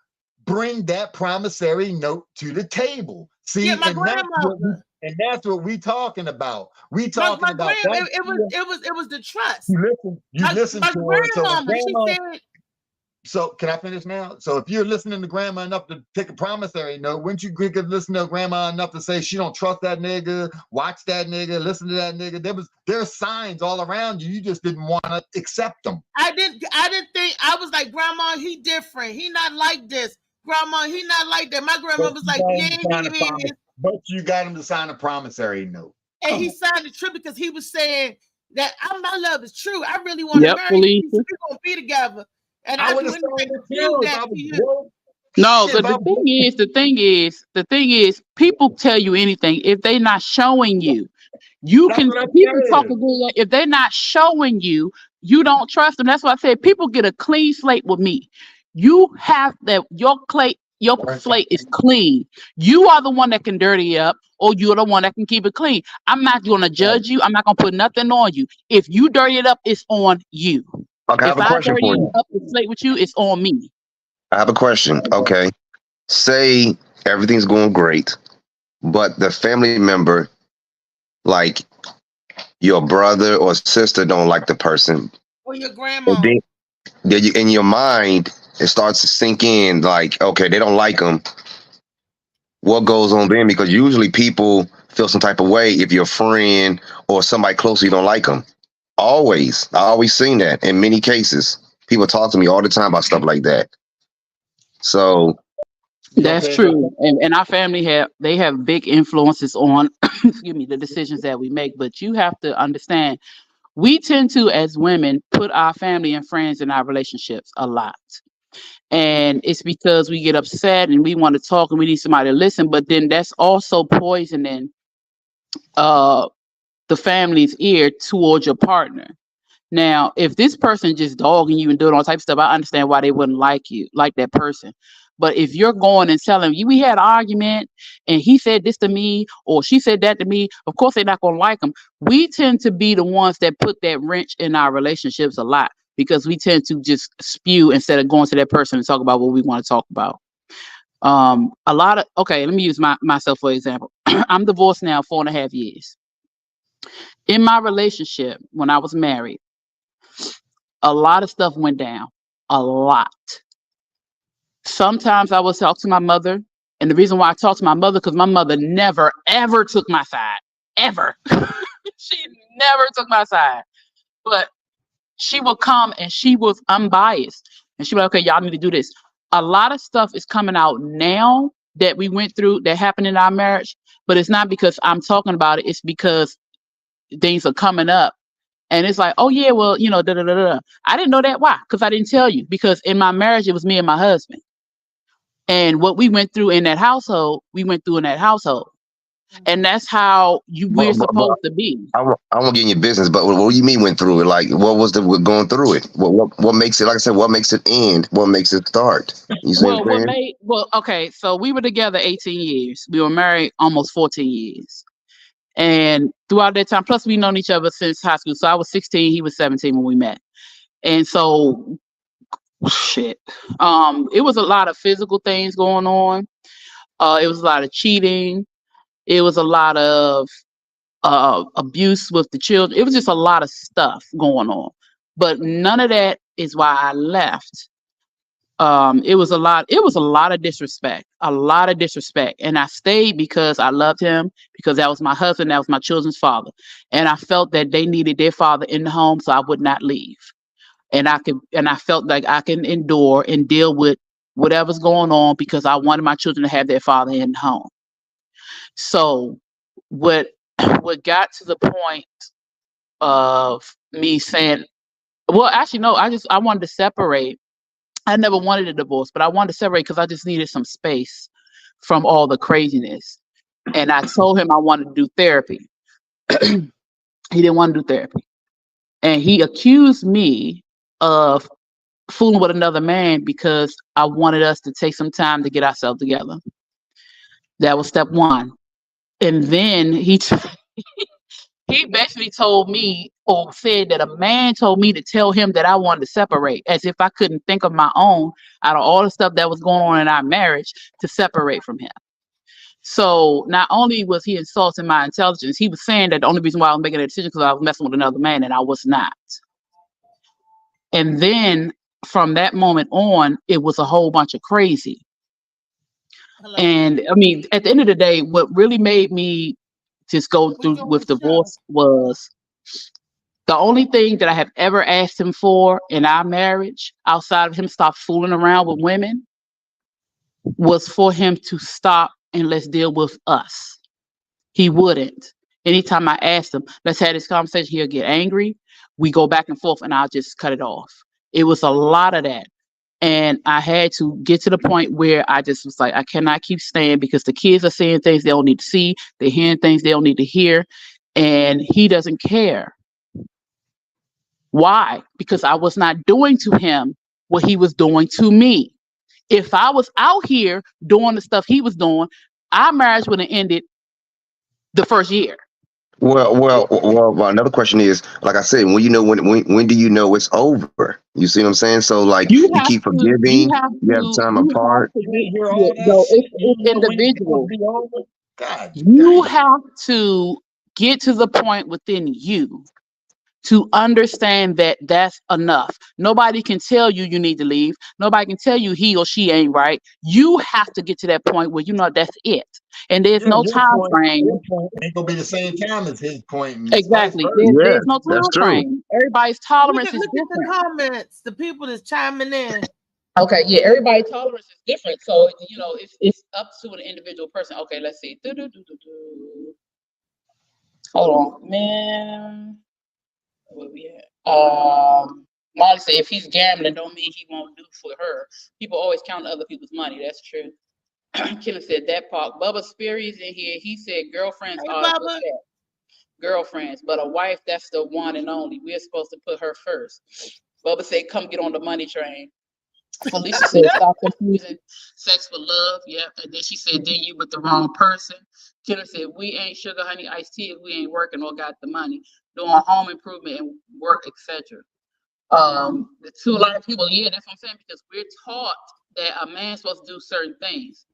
bring that promissory note to the table. See, yeah, my grandmother. And that's what we talking about. We talking about that. It was the trust. You listen to her. Grandma, so can I finish now? So if you're listening to grandma enough to take a promissory note, wouldn't you listen to grandma enough to say she don't trust that nigga, watch that nigga, listen to that nigga? There's signs all around you. You just didn't want to accept them. I didn't think. I was like, grandma, he different. He not like this. Grandma, he not like that. My grandma was like, yeah, he is. But you got him to sign a promissory note. And he signed the trip because he was saying that my love is true. I really want to marry you. We're going to be together. And I do anything to prove that to you. No, but the thing is, people tell you anything if they're not showing you. You can people talk good. If they're not showing you, you don't trust them. That's why I said people get a clean slate with me. You have that your slate is clean. You are the one that can dirty up, or you're the one that can keep it clean. I'm not going to judge you. I'm not going to put nothing on you. If you dirty it up, it's on you. Okay, I have a question for you. Up the slate with you, it's on me. I have a question. Okay, say everything's going great, but the family member, like your brother or sister, don't like the person, or your grandma. In your mind, it starts to sink in, like, okay, they don't like them. What goes on then? Because usually people feel some type of way if your friend or somebody close to you don't like them. I always seen that in many cases. People talk to me all the time about stuff like that. So that's true. And our family have big influences on the decisions that we make. But you have to understand, we tend to, as women, put our family and friends in our relationships a lot. And it's because we get upset and we want to talk and we need somebody to listen. But then that's also poisoning the family's ear towards your partner. Now, if this person just dogging you and doing all types of stuff, I understand why they wouldn't like that person. But if you're going and telling you, we had an argument and he said this to me or she said that to me, of course they're not going to like them. We tend to be the ones that put that wrench in our relationships a lot because we tend to just spew instead of going to that person and talk about what we want to talk about. Let me use myself for example. I'm divorced now 4.5 years. In my relationship, when I was married, a lot of stuff went down. A lot. Sometimes I would talk to my mother. And the reason why I talk to my mother, because my mother never, ever took my side. Ever. She never took my side. But she would come and she was unbiased. And she was like, okay, y'all need to do this. A lot of stuff is coming out now that we went through, that happened in our marriage. But it's not because I'm talking about it. It's because things are coming up. And it's like, oh, yeah, well, da, da, da, da. I didn't know that. Why? Because I didn't tell you. Because in my marriage, it was me and my husband. And what we went through in that household, we went through in that household. And that's how we're supposed to be. I won't get in your business, but what do you mean went through it? Like, what was going through it? What makes it, like I said, what makes it end? What makes it start? You see what I'm saying? Okay, so we were together 18 years. We were married almost 14 years. And throughout that time, plus we've known each other since high school. So I was 16, he was 17 when we met. And so, it was a lot of physical things going on. It was a lot of cheating. It was a lot of abuse with the children. It was just a lot of stuff going on. But none of that is why I left. It was a lot of disrespect, and I stayed because I loved him, because that was my husband, that was my children's father, and I felt that they needed their father in the home, so I would not leave. And I felt like I can endure and deal with whatever's going on because I wanted my children to have their father in the home. So what got to the point of me saying, well, actually no, I wanted to separate. I never wanted a divorce, but I wanted to separate because I just needed some space from all the craziness. And I told him I wanted to do therapy. He didn't want to do therapy. And he accused me of fooling with another man because I wanted us to take some time to get ourselves together. That was step one. And then he basically told me, or said that a man told me to tell him that I wanted to separate, as if I couldn't think of my own, out of all the stuff that was going on in our marriage, to separate from him. So not only was he insulting my intelligence, he was saying that the only reason why I was making a decision because I was messing with another man, and I was not. And then from that moment on, it was a whole bunch of crazy. And I mean, at the end of the day, what really made me just go through with divorce was the only thing that I have ever asked him for in our marriage, outside of him stop fooling around with women, was for him to stop and let's deal with us. He wouldn't. Anytime I asked him, let's have this conversation, he'll get angry. We go back and forth and I'll just cut it off. It was a lot of that. And I had to get to the point where I just was like, I cannot keep staying because the kids are seeing things they don't need to see. They're hearing things they don't need to hear. And he doesn't care. Why? Because I was not doing to him what he was doing to me. If I was out here doing the stuff he was doing, our marriage would have ended the first year. Well, another question is, like I said, when do you know it's over? You see what I'm saying? So like you keep forgiving, you have time apart. It's individual. You have to get to the point within you to understand that that's enough. Nobody can tell you you need to leave. Nobody can tell you he or she ain't right. You have to get to that point where you know that's it. And there's no time frame. Ain't gonna be the same time as his point. Exactly. There's no time frame. Everybody's tolerance is different. Look at the comments. The people that's chiming in. Okay, yeah, everybody's tolerance is different. So it's up to an individual person. Okay, let's see. Hold on, man. Where we at? Molly said if he's gambling, don't mean he won't do for her. People always count other people's money. That's true. Kenneth said that part. Bubba Sperry's in here. He said girlfriends are girlfriends, but a wife, that's the one and only. We're supposed to put her first. Bubba said, come get on the money train. Felicia said, stop confusing sex with love. Yep. And then she said, then you with the wrong person. Kenneth said, we ain't sugar honey iced tea if we ain't working or got the money, doing home improvement and work, etc. To a lot of people, yeah, that's what I'm saying, because we're taught that a man's supposed to do certain things.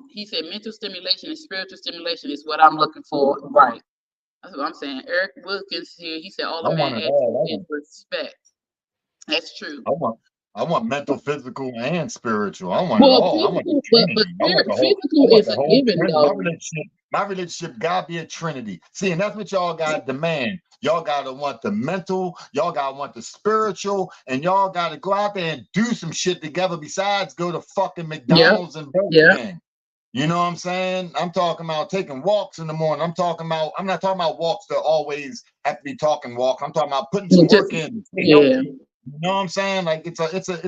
He said mental stimulation and spiritual stimulation is what I'm looking for. Right. That's what I'm saying. Eric Wilkins here, he said all the man asks is respect. That's true. I want mental, physical, and spiritual. I want it all. I want the Trinity. Physical is a given, though. My relationship gotta be a Trinity. See, and that's what y'all gotta demand. Y'all gotta want the mental, y'all gotta want the spiritual, and y'all gotta go out there and do some shit together besides go to fucking McDonald's and Burger King. You know what I'm saying? I'm talking about taking walks in the morning. I'm not talking about walks that always have to be talking walk. I'm talking about putting some work in. You know what I'm saying? Like it's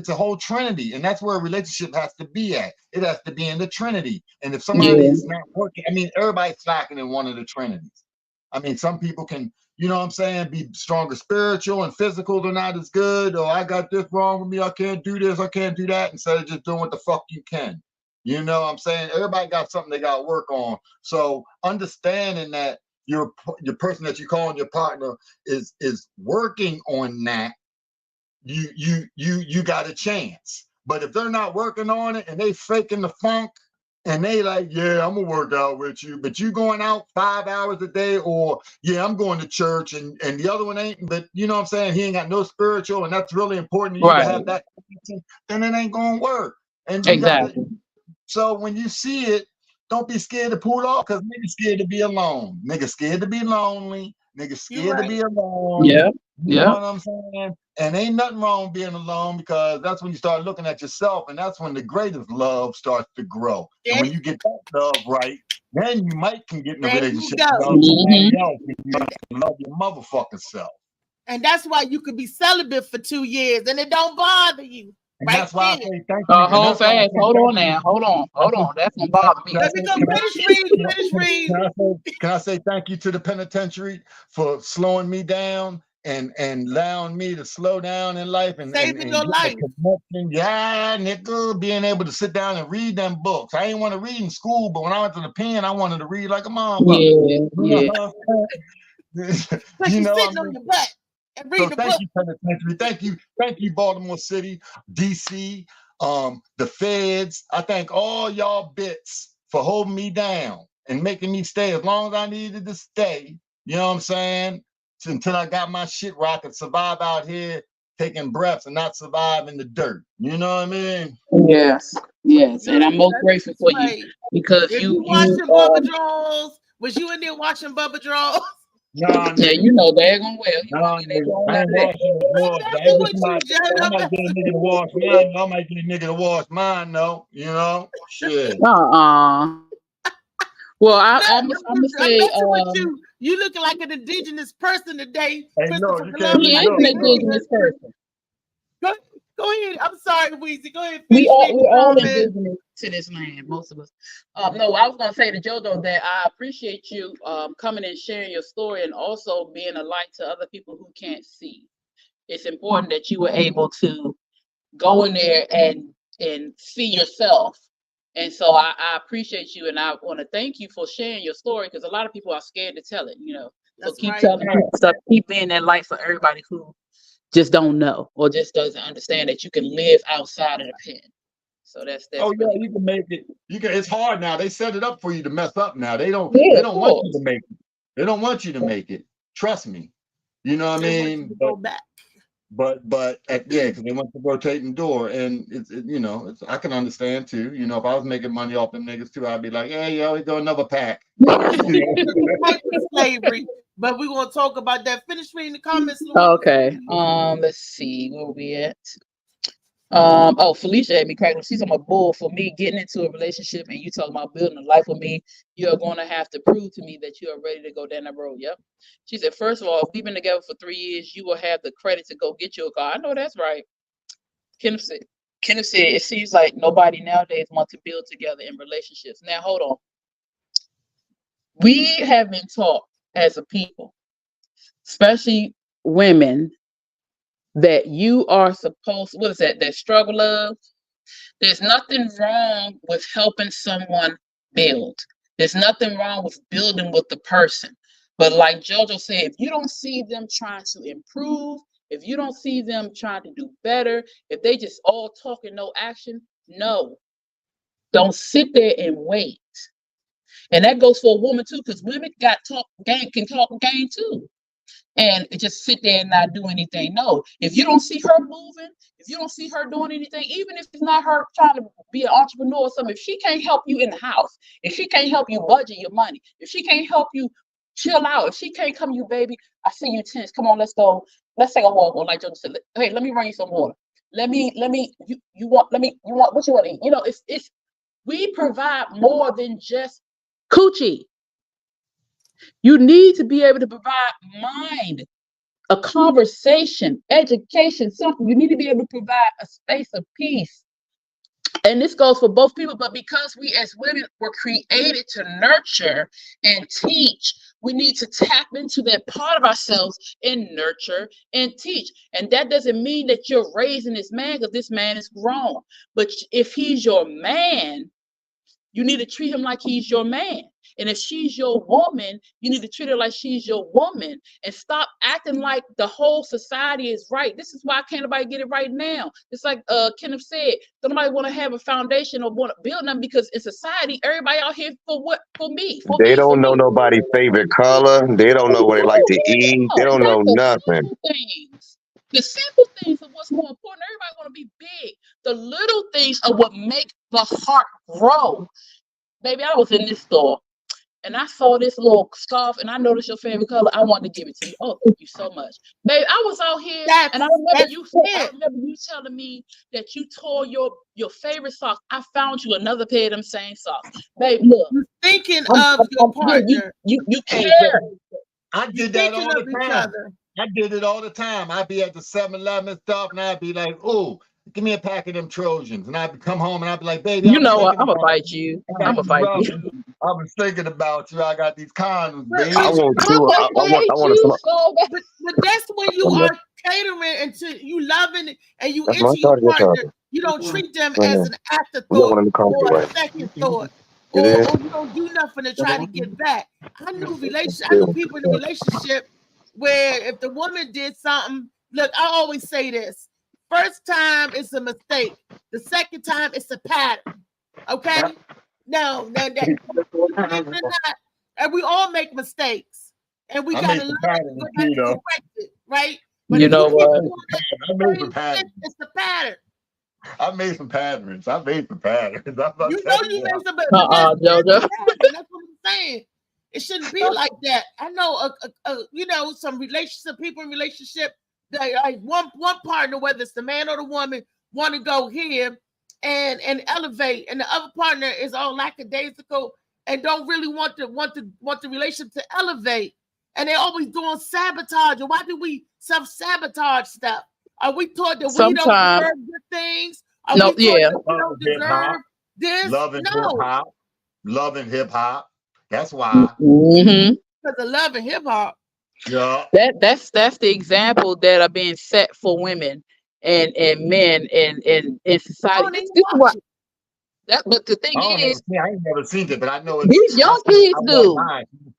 a whole Trinity, and that's where a relationship has to be at. It has to be in the Trinity. And if somebody is not working, I mean, everybody's slacking in one of the Trinities. I mean, some people can, you know what I'm saying, be stronger spiritual and physical. They're not as good. Oh, I got this wrong with me. I can't do this. I can't do that. Instead of just doing what the fuck you can. You know what I'm saying? Everybody got something they got to work on. So understanding that your person that you calling your partner is working on that. You got a chance. But if they're not working on it and they faking the funk, and they like, yeah, I'm gonna work out with you, but you going out 5 hours a day, or yeah, I'm going to church, and the other one ain't, but you know what I'm saying, he ain't got no spiritual, and that's really important to you to have that, then it ain't gonna work. And you gotta, so when you see it, don't be scared to pull off, because niggas scared to be alone. Niggas scared to be lonely. Niggas scared to be alone. Yeah. You know what I'm saying? And ain't nothing wrong being alone, because that's when you start looking at yourself, and that's when the greatest love starts to grow. And when you get that love right, then you might can get in a relationship with somebody else, and you can love your motherfucking self. And that's why you could be celibate for 2 years and it don't bother you. And that's why I say thank you. Hold fast. Hold on now. Hold on. That's gonna bother me. Let me go finish read. Can I say thank you to the penitentiary for slowing me down and allowing me to slow down in life and saving your life. Yeah, nigga, being able to sit down and read them books. I didn't want to read in school, but when I went to the pen, I wanted to read like a motherfucker. You know, sitting on your butt. And read the thank you, penitentiary. Thank you, Baltimore City, DC, the feds. I thank all y'all bits for holding me down and making me stay as long as I needed to stay. You know what I'm saying? Until I got my shit where I could survive out here taking breaths and not survive in the dirt. You know what I mean? Yes. And I'm most grateful for you, because you watching Bubba Draws. Was you in there watching Bubba Draws? Nah, yeah, you know daggone well. I ain't watching I might get a nigga to wash mine. I might get a nigga to wash mine, though. You know, shit. Well, I'm gonna say, you looking like an indigenous person today. Hey, no, you can't. He ain't an indigenous person. Go ahead. I'm sorry, Weezy. Go ahead. We're all indigenous to this land, most of us. No, I was gonna say to JoJo that I appreciate you coming and sharing your story, and also being a light to other people who can't see. It's important that you were able to go in there and see yourself. And so I appreciate you, and I want to thank you for sharing your story, because a lot of people are scared to tell it, you know. So keep telling people stuff, keep being that light for everybody who just don't know or just doesn't understand that you can live outside of the pen. So that's really you can make it. You can. It's hard now. They set it up for you to mess up now. They don't want you to make it. They don't want you to make it. Trust me. You know what I mean? Go back. But because they want the rotating door, and it's I can understand too. You know, if I was making money off them niggas too, I'd be like, hey, yo, we go another pack. Slavery. But we want to talk about that. Finish reading the comments, Louis. Okay. Let's see where we at. Felicia had me cracking. She's on my bull for me getting into a relationship, and you talking about building a life with me. You're going to have to prove to me that you are ready to go down that road. Yep. She said, first of all, if we've been together for 3 years, you will have the credit to go get you a car. I know that's right. Kenneth said, it seems like nobody nowadays wants to build together in relationships. Now, hold on. We have been taught as a people, especially women, that you are supposed, that struggle of, there's nothing wrong with helping someone build. There's nothing wrong with building with the person. But like JoJo said, if you don't see them trying to improve, if you don't see them trying to do better, if they just all talk and no action, no. Don't sit there and wait. And that goes for a woman too, because women can talk game too. And just sit there and not do anything. No, if you don't see her moving, if you don't see her doing anything, even if it's not her trying to be an entrepreneur or something, if she can't help you in the house, if she can't help you budget your money, if she can't help you chill out, if she can't come to you, baby, I see you tense. Come on, let's go. Let's take a walk. Or like JoJo said, hey, let me run you some water. You want what you want to eat? You know, it's we provide more than just coochie. You need to be able to provide mind, a conversation, education, something. You need to be able to provide a space of peace. And this goes for both people, but because we as women were created to nurture and teach, we need to tap into that part of ourselves and nurture and teach. And that doesn't mean that you're raising this man, because this man is grown. But if he's your man, you need to treat him like he's your man. And if she's your woman, you need to treat her like she's your woman and stop acting like the whole society is right. This is why can't nobody get it right now. It's like Kenneth said, don't nobody want to have a foundation or want to build them, because in society, everybody out here for what? For me. They don't know nobody's favorite color. They don't know what they like to eat. They don't know nothing. The simple things are what's more important. Everybody want to be big. The little things are what make the heart grow. Baby, I was in this store and I saw this little scarf and I noticed your favorite color. I wanted to give it to you. Oh, thank you so much. Baby, I was out here and I remember you telling me that you tore your favorite socks. I found you another pair of them same socks. Babe, look. You're thinking of your partner. You care. I did that all the time. I did it all the time. I'd be at the 7-Eleven and stuff, and I'd be like, "Oh, give me a pack of them Trojans." And I'd come home and I'd be like, "Baby, you know what? I'm gonna fight you. I'm gonna fight you. I was thinking about you. I got these condoms, baby. I want to. But that's when you are catering into you loving it and you into your partner. You don't treat them as an afterthought or a second thought. Or you don't do nothing to try to get back. I knew people in a relationship where if the woman did something, look, I always say this. First time it's a mistake. The second time it's a pattern. Okay? No, and we all make mistakes. And we gotta learn to correct it, right? But you know what? It's a pattern. I made some patterns. You made some, but JoJo. That's what I'm saying. It shouldn't be like that. I know, some people in relationship, they like one partner, whether it's the man or the woman, want to go here and elevate, and the other partner is all lackadaisical and don't really want the relationship to elevate, and they're always doing sabotage. And why do we self-sabotage stuff? Are we taught that we don't deserve good things? We don't deserve this? Loving hip hop. That's why. Mm-hmm. Because of love and hip hop. Yeah. That's the example that are being set for women and men and society. But the thing is, I ain't never seen it, but I know these young kids do.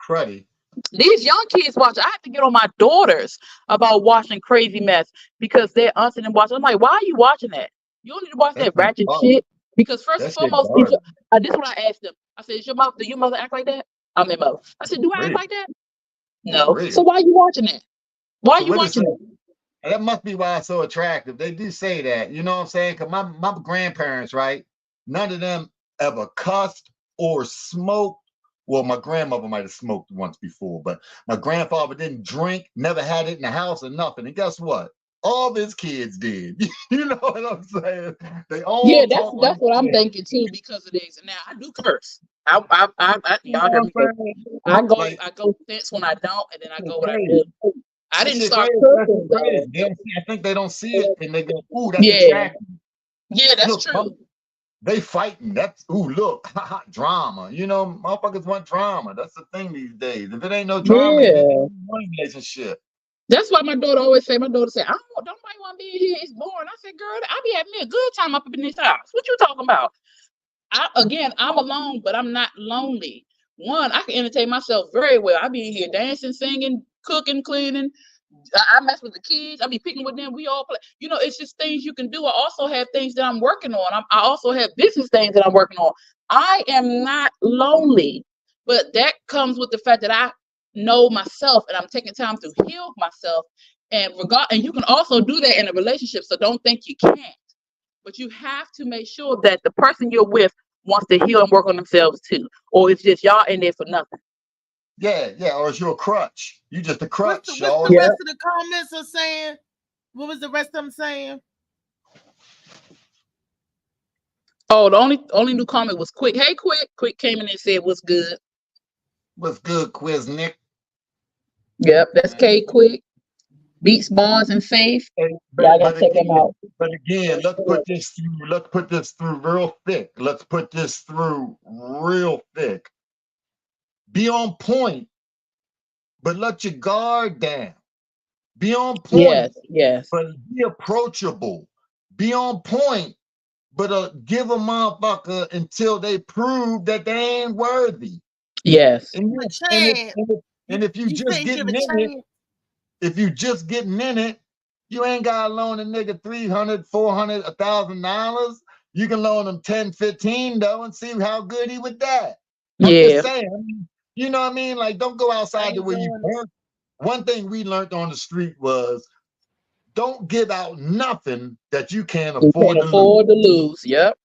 Cruddy. These young kids watch. I have to get on my daughters about watching Crazy Mess because their aunts and them watch. I'm like, why are you watching that? You don't need to watch that ratchet shit. Because first and foremost, this is what I asked them. I said, do your mother act like that? I'm their mother. I said, do I act like that? No. So why are you watching that? Why are you watching it? That must be why it's so attractive. They do say that. You know what I'm saying? Because my grandparents, right? None of them ever cussed or smoked. Well, my grandmother might have smoked once before, but my grandfather didn't drink, never had it in the house or nothing. And guess what? All of his kids did. You know what I'm saying? They all that's what I'm thinking too because of this. Now I do curse. Y'all heard me. I go sense when I don't, and then I go when I do. I didn't start cursing. I think they don't see it, and they go, "Ooh, that's attractive." Yeah, that's true. They fighting. That's look, drama. You know, motherfuckers want drama. That's the thing these days. If it ain't no drama, it ain't no relationship. That's why my daughter always say, don't nobody want to be here. It's boring. I said, girl, I be having me a good time up in this house. What you talking about? I'm alone, but I'm not lonely. One, I can entertain myself very well. I be here dancing, singing, cooking, cleaning. I mess with the kids. I be picking with them. We all play. You know, it's just things you can do. I also have things that I'm working on. I also have business things that I'm working on. I am not lonely, but that comes with the fact that I know myself and I'm taking time to heal myself. And you can also do that in a relationship. So don't think you can't. But you have to make sure that the person you're with wants to heal and work on themselves too, or it's just y'all in there for nothing. Yeah, or it's your crutch. You just a crutch. What's the rest of the comments are saying? What was the rest of them saying? Oh, the only new comment was Quick. Hey, Quick. Quick came in and said, "What's good?" What's good, Quiznik? Yep, that's K Quick. Beats, Bars, and Faith. Y'all gotta check them out. But again, let's put this through real thick. Be on point, but let your guard down. Be on point. Yes. But be approachable. Be on point, but give a motherfucker until they prove that they ain't worthy. Yes. A chance. And if you just saying give getting a in it, chance. if you just getting in it, you ain't got to loan a nigga $300, $400, $1,000. You can loan him 10, 15 though, and see how good he with that. I'm just saying, I mean, you know what I mean? Like, don't go outside the way you work. One thing we learned on the street was don't give out nothing that you can't afford to lose. Yep.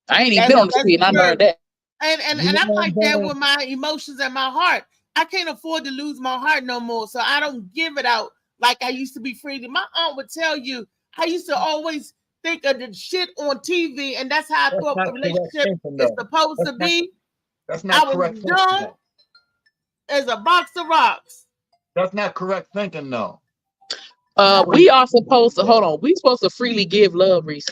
I ain't even been on the street and I learned that. And I'm like that with my emotions and my heart. I can't afford to lose my heart no more. So I don't give it out like I used to be free. My aunt would tell you, I used to always think of the shit on TV, and that's how I thought the relationship is supposed to be. That's not correct. I was dumb as a box of rocks. That's not correct thinking, though. We are supposed to hold on. We supposed to freely give love, Reese.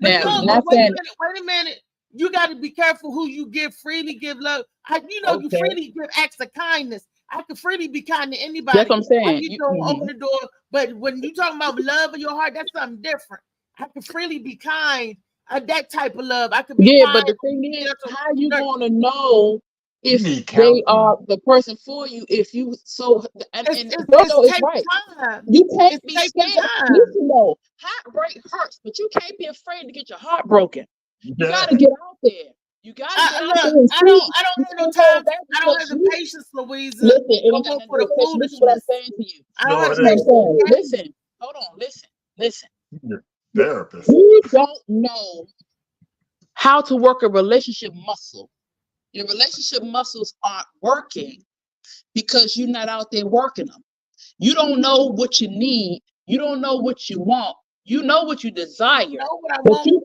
Now, wait a minute. You got to be careful who you give freely. Give love. You freely give acts of kindness. I can freely be kind to anybody. That's what I'm saying. You don't open the door, but when you talking about love in your heart, that's something different. I can freely be kind. That type of love. I could be kind. But the thing is, how you going to know if they are the person for you? If you it's right. Time. You can't be scared. Listen, though, heartbreak hurts, but you can't be afraid to get your heart broken. You gotta get out there. You gotta get out there. I don't have no time. I don't have the patience, Louisa. Listen, listen what I'm saying to you. I don't understand. Listen, hold on, listen. Therapist. You don't know how to work a relationship muscle. Your relationship muscles aren't working because you're not out there working them. You don't know what you need. You don't know what you want. You know what you desire, but you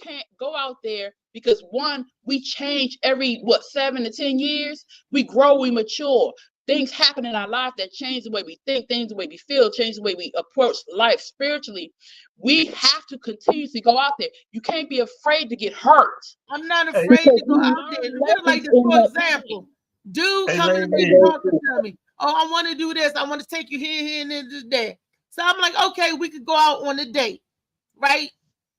can't go out there because one, we change every 7 to 10 years. We grow, we mature. Things happen in our life that change the way we think, things the way we feel, change the way we approach life spiritually. We have to continuously go out there. You can't be afraid to get hurt. I'm not afraid to go out there. Like this, for example, dude coming to me talking to me. Oh, I want to do this. I want to take you here, and there. So I'm like, okay, we could go out on a date, right?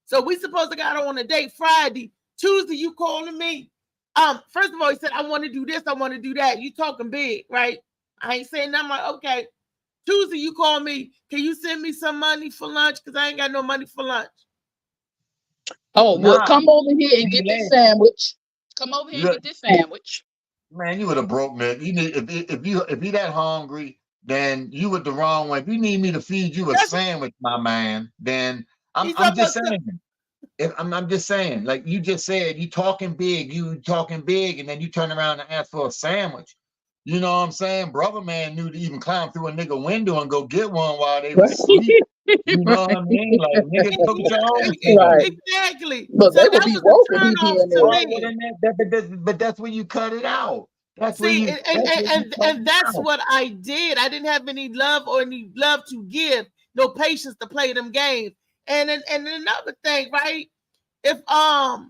So we supposed to go out on a date Friday. Tuesday, you calling me. First of all, he said, I want to do this, I want to do that. You talking big, right? I ain't saying nothing. I'm like, okay. Tuesday, you call me. Can you send me some money for lunch? Because I ain't got no money for lunch. Oh, well, come over here and get this sandwich. Come over here and get this sandwich. Man, you would have broke me. You need if you that hungry, then you were the wrong way. If you need me to feed you a sandwich, my man, then I'm just saying. I'm just saying, like you just said, you talking big, and then you turn around and ask for a sandwich. You know what I'm saying? Brother man knew to even climb through a nigga window and go get one while they were asleep. You know what I mean? Like niggas took your own. Exactly. But they would be woke. But that's when you cut it out. That's and that's what I did. I didn't have any love or any love to give, no patience to play them games. And another thing, right? If I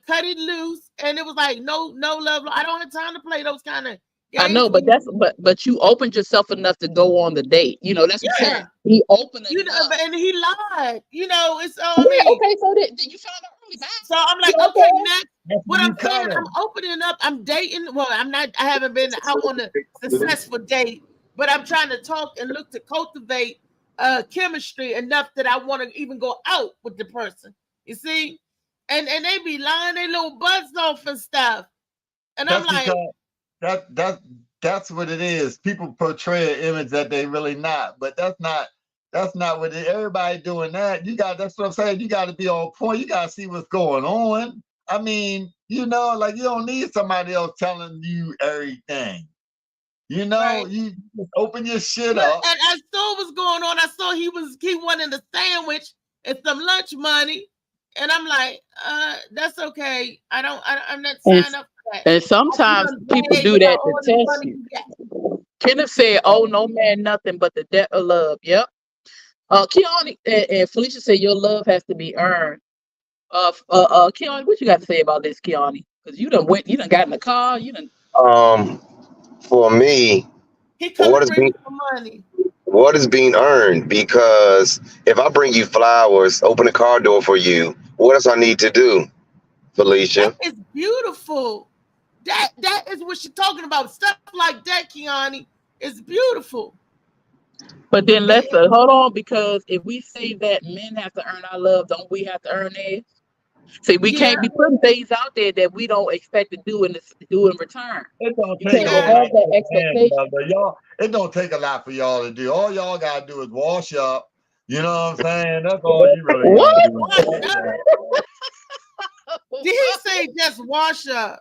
cut it loose, and it was like no love. I don't have time to play those kind of games. I know, but you opened yourself enough to go on the date. You know, that's what I'm saying. He opened it up. And he lied. You know, it's okay. So you found out early back. So I'm like, okay, next. What I'm saying, I'm opening up. I'm dating. Well, I'm not. I haven't been out on a successful date. But I'm trying to talk and look to cultivate chemistry enough that I want to even go out with the person. You see? And they be lying their little butts off and stuff. And I'm like, that's what it is. People portray an image that they really not, but that's not what it is. Everybody doing that. That's what I'm saying. You got to be on point. You got to see what's going on. I mean, you know, you don't need somebody else telling you everything. You know, you just open your shit up. And I saw what's going on. I saw he wanted a sandwich and some lunch money. And I'm like, that's okay. I'm not signed up for that. And sometimes people do that to test you. Kenneth said, oh, no man, nothing but the debt of love. Yep. Keone and Felicia said your love has to be earned. Keone, what you got to say about this, Keone? Because you done got in the car, For me, what is being earned? Because if I bring you flowers, open the car door for you, what else I need to do? Felicia. That is beautiful. That is what you're talking about. Stuff like that, Kiani, is beautiful. But then let's hold on, because if we say that men have to earn our love, don't we have to earn theirs? See, we can't be putting things out there that we don't expect to do in return. It don't You take can't a have lot, that expectation. brother. Y'all, it don't take a lot for y'all to do. All y'all gotta do is wash up. You know what I'm saying? That's all you really gotta do. Did he say just wash up?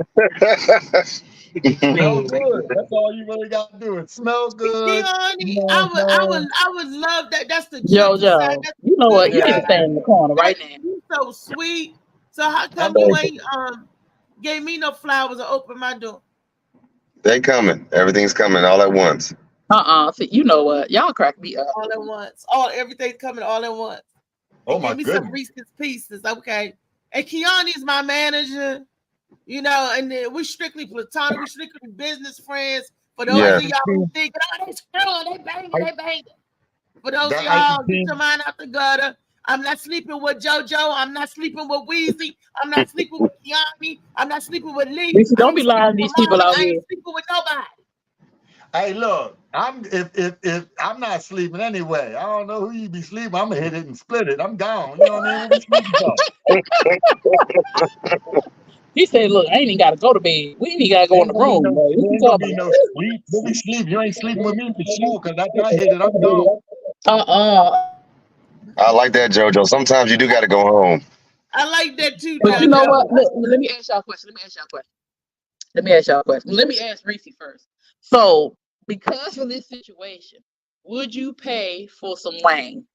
Smell good. That's all you really gotta do. It smells good. Kiani, I would love that. That's the Jojo, you know what? You need to stand in the corner right now. You so sweet. So how come you ain't gave me no flowers or open my door? They coming. Everything's coming all at once. See, you know what? Y'all crack me up. All at once. Everything's coming all at once. Oh my goodness. Give me some Reese's Pieces, okay? And Kiani's my manager, you know, and we strictly platonic, we strictly business friends. For those of y'all who think, oh, they screwing, they banging. For those of y'all, get your mind out the gutter. I'm not sleeping with JoJo. I'm not sleeping with Weezy. I'm not sleeping with Kiani. I'm not sleeping with Lee. Don't be lying to these people out here. I ain't sleeping with nobody. Hey, look, if I'm not sleeping anyway, I don't know who you be sleeping. I'm gonna hit it and split it. I'm gone. You know what I mean? He said, "Look, I ain't even gotta go to bed. We ain't even gotta go in the room. There ain't gonna be no sleep. When we sleep, you ain't sleeping with me for sure. Cause after I hit it, I'm gone. I like that, JoJo. Sometimes you do got to go home. I like that too. But you know what? Let me ask y'all a question. Let me ask Reese first. So, because of this situation, would you pay for some wang?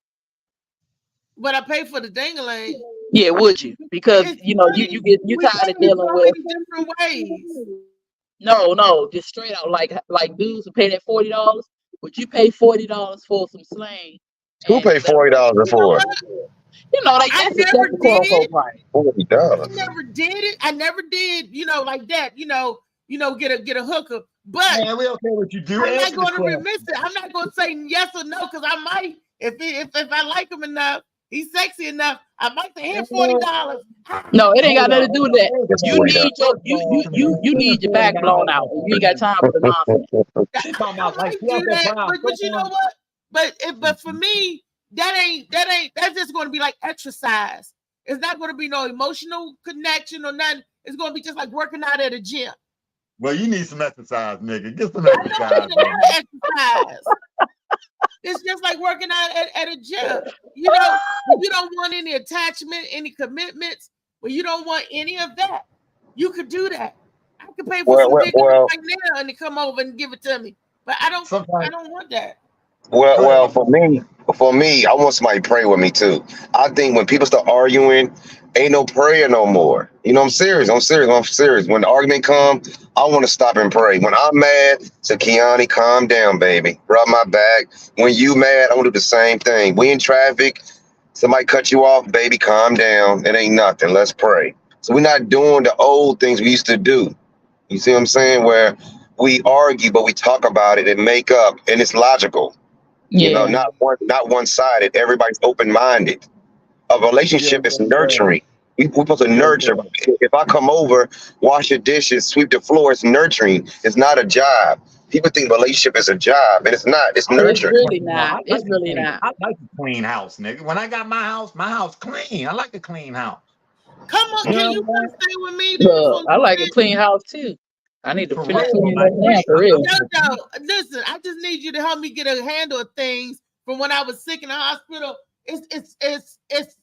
Would I pay for the ding-a-ling? Yeah, would you? Because you know you tired of dealing with different ways. No, just straight out like dudes who pay that $40. Would you pay $40 for some slang? Who paid $40 for it? You know, like that's I never did. $40. I never did it. I never did. You know, like that. You know, get a hooker. But man, we okay with you do. I'm not going to remiss it. I'm not going to say yes or no because I might, if I like him enough, he's sexy enough, I might say here $40. No, it ain't got nothing to do with that. You need your back blown out. You ain't got time for the nonsense. But you know what? But for me, that's just going to be like exercise. It's not going to be no emotional connection or nothing. It's going to be just like working out at a gym. Well, you need some exercise, nigga. Get some exercise. It's just like working out at a gym. You know, you don't want any attachment, any commitments. Well, you don't want any of that. You could do that. I could pay for some things right now and to come over and give it to me. But I don't want that. Well, for me, I want somebody to pray with me too. I think when people start arguing, ain't no prayer no more. You know, I'm serious. When the argument comes, I want to stop and pray. When I'm mad, say, Kiani, calm down, baby. Rub my back. When you mad, I want to do the same thing. We in traffic, somebody cut you off, baby, calm down. It ain't nothing. Let's pray. So we're not doing the old things we used to do. You see what I'm saying? Where we argue, but we talk about it and make up, and it's logical. Yeah. You know, not one-sided. Everybody's open-minded. A relationship is nurturing. We're supposed to nurture. If I come over, wash your dishes, sweep the floor, it's nurturing. It's not a job. People think relationship is a job, and it's not. It's nurturing. It's really not. It's really not. I like a clean house, nigga. When I got my house clean. I like a clean house. Come on, can you come stay with me? Look, I like a clean house too. I need to finish cleaning right now for real. No, listen, I just need you to help me get a handle of things from when I was sick in the hospital. It's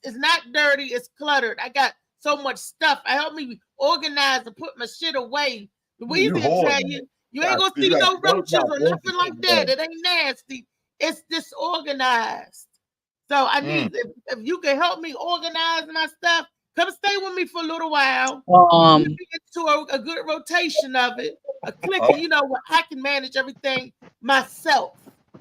not dirty, it's cluttered. I got so much stuff. Help me organize and put my shit away. The Weezy tell you ain't gonna see no roaches or nothing like that. It ain't nasty. It's disorganized. So I need if you can help me organize my stuff. Come stay with me for a little while. Get to a good rotation of it. A click, you know, where I can manage everything myself.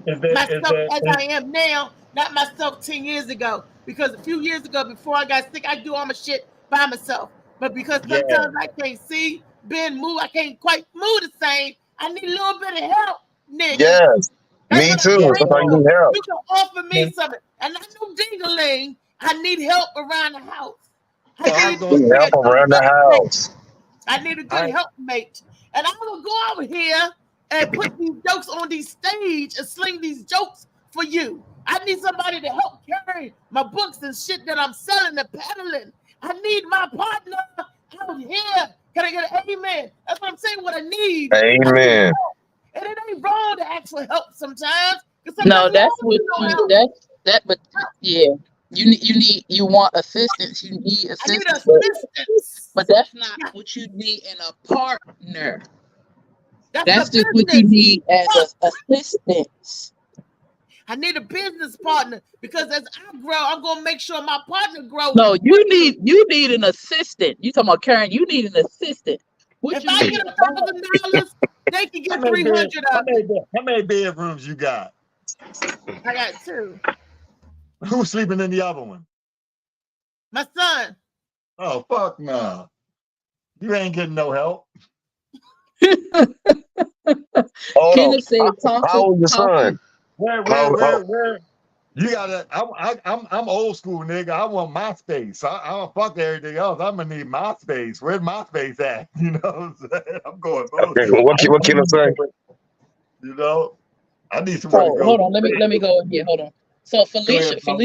As I am now, not myself 10 years ago. Because a few years ago, before I got sick, I do all my shit by myself. But because sometimes I can't see, bend, move, I can't quite move the same. I need a little bit of help, nigga. Yes, me too. Sometimes you need help. You can offer me something. And I know ding-a-ling, I need help around the house. So I was I gonna need say, Help a good around the helpmate. house. I need a I good helpmate. And I will go out here and put these jokes on these stage and sling these jokes for you. I need somebody to help carry my books and shit that I'm selling and peddling. I need my partner out here. Can I get an amen? That's what I'm saying. What I need. I need Amen. help. And it ain't wrong to ask for help sometimes. Because No, sometimes we that's all what need no you help. but yeah. You want assistance. You need I need assistance, assistance. but that's not Yeah, what you need in a partner. that's That's the just what you business. need as a assistance. I need a business partner because as I grow, I'm gonna make sure my partner grows. No, you need an assistant. You talking about Karen? You need an assistant. What If you I need? get $1,000, they can how get many 300 of it. how many bedrooms you got? I got 2. Who's sleeping in the other one? My son. Oh fuck no. You ain't getting no help. Hold on. Kenneth said How old your son? Where? You gotta. I'm old school, nigga. I want my space. I don't fuck everything else. I'm gonna need my space. Where's my space at? You know what I'm saying? I'm going Okay, bullshit. what can I say? You know, I need So somewhere to go. hold on, let me go here. Hold on. So Go ahead, bro.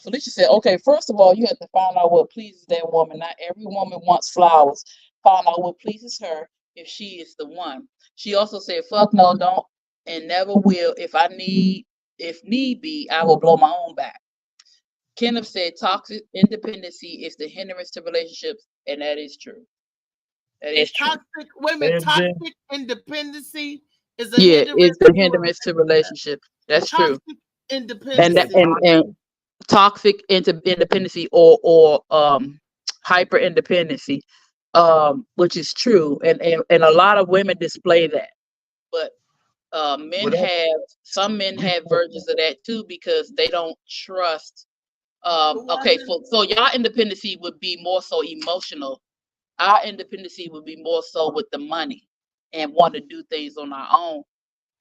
Felicia said, okay, first of all, you have to find out what pleases that woman. Not every woman wants flowers. Find out what pleases her if she is the one. She also said, fuck no, don't and never will. If need be, I will blow my own back. Kenneth said toxic independency is the hindrance to relationships, and that is true. That is true. Toxic independency is a Yeah, hindrance. it's the hindrance to relationships. That's true. Toxic independency. And toxic independency or hyper independency, which is true, and a lot of women display that, but some men have versions of that too because they don't trust. Okay, so y'all independency would be more so emotional. Our independency would be more so with the money and want to do things on our own